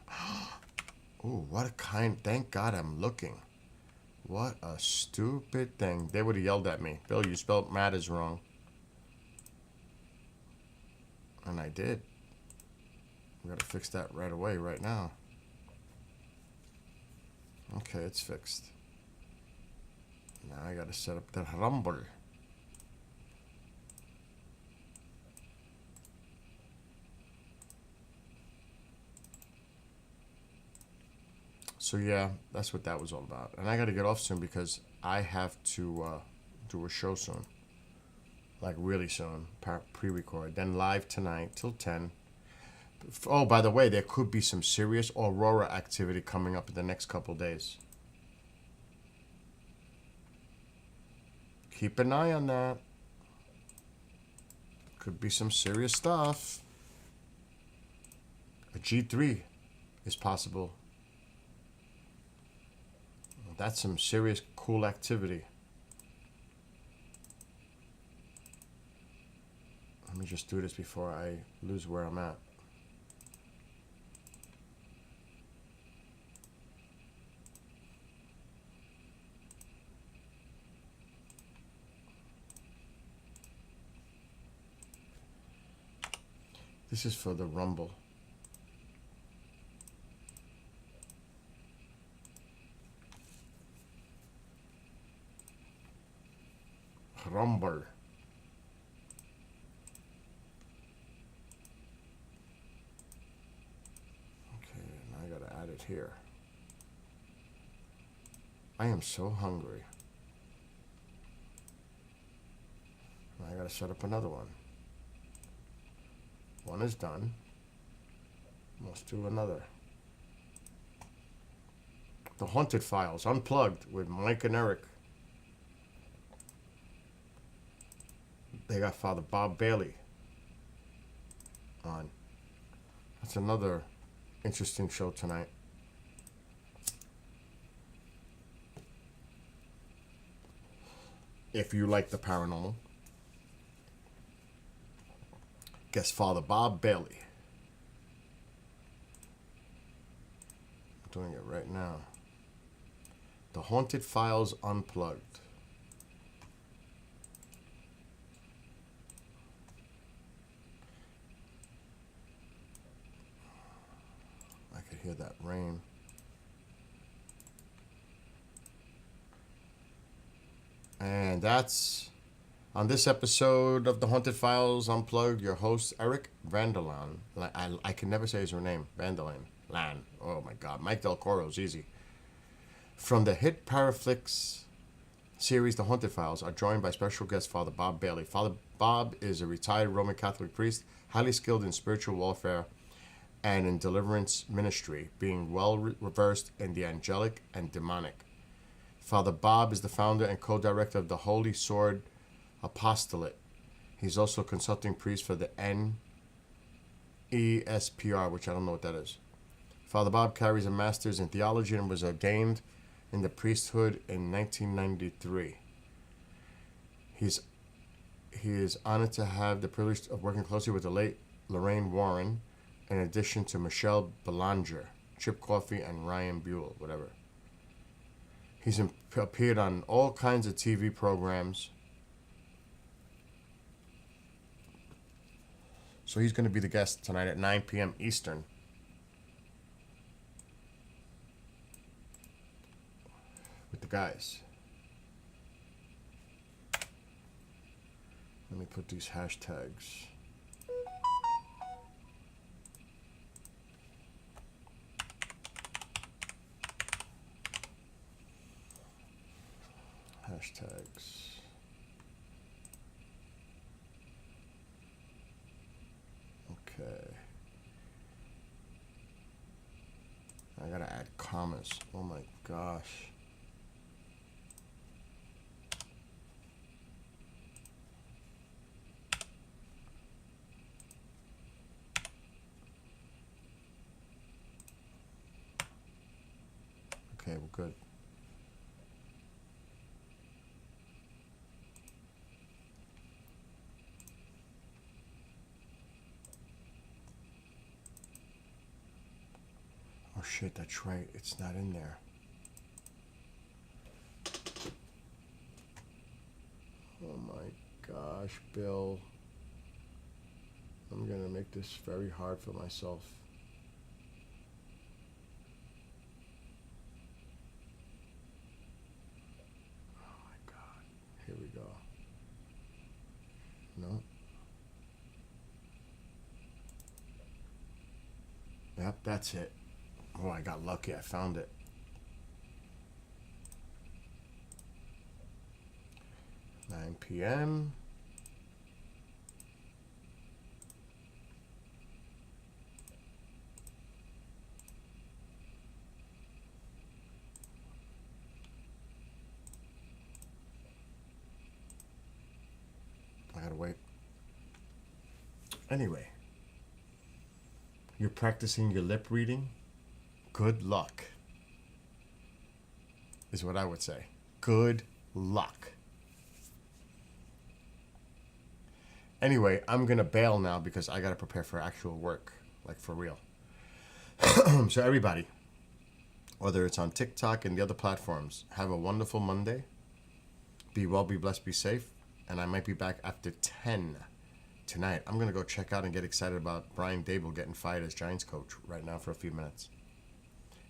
Oh, what a kind... Thank God I'm looking. What a stupid thing. They would have yelled at me. Bill, you spelled Matters wrong. And I did. We got to fix that right away, right now. Okay, it's fixed. Now I got to set up the Rumble. So yeah, that's what that was all about. And I got to get off soon because I have to do a show soon. Like really soon. Pre-record. Then live tonight till 10. Oh, by the way, there could be some serious Aurora activity coming up in the next couple days. Keep an eye on that. Could be some serious stuff. A G3 is possible. That's some serious cool activity. Let me just do this before I lose where I'm at. This is for the Rumble. Rumble. Okay, now I gotta add it here. I am so hungry. Now I gotta set up another one. One is done. Let's do another. The Haunted Files, Unplugged with Mike and Eric. They got Father Bob Bailey on. That's another interesting show tonight. If you like the paranormal, guess Father Bob Bailey. I'm doing it right now. The Haunted Files Unplugged. I could hear that rain. And that's on this episode of The Haunted Files Unplugged, your host, Eric Vanderlaan. I can never say his name. Vanderlaan. Oh my God. Mike Del Coro's easy. From the hit Paraflix series, The Haunted Files, are joined by special guest Father Bob Bailey. Father Bob is a retired Roman Catholic priest, highly skilled in spiritual warfare and in deliverance ministry, being well versed in the angelic and demonic. Father Bob is the founder and co-director of the Holy Sword Apostolate. He's also a consulting priest for the NESPR, which I don't know what that is. Father Bob carries a master's in theology and was ordained in the priesthood in 1993. He is honored to have the privilege of working closely with the late Lorraine Warren, in addition to Michelle Belanger, Chip Coffey, and Ryan Buell, whatever. He's appeared on all kinds of TV programs. So he's going to be the guest tonight at 9 p.m. Eastern. With the guys. Let me put these hashtags. hashtags. Okay. I gotta add commas. Oh my gosh. Okay, we're good. Oh shit, that's right. It's not in there. Oh my gosh, Bill. I'm gonna make this very hard for myself. Oh my god. Here we go. No. Yep, that's it. Oh, I got lucky. I found it. (9 p.m.) I gotta wait. Anyway, you're practicing your lip reading. Good luck, is what I would say. Good luck. Anyway, I'm gonna bail now because I gotta prepare for actual work, like for real. So everybody, whether it's on TikTok and the other platforms, have a wonderful Monday. Be well, be blessed, be safe. And I might be back after 10 tonight. I'm gonna go check out and get excited about Brian Dable getting fired as Giants coach right now for a few minutes.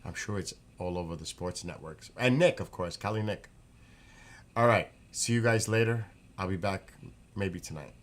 I'm sure it's all over the sports networks. And Nick, of course, Cali Nick. All right, see you guys later. I'll be back maybe tonight.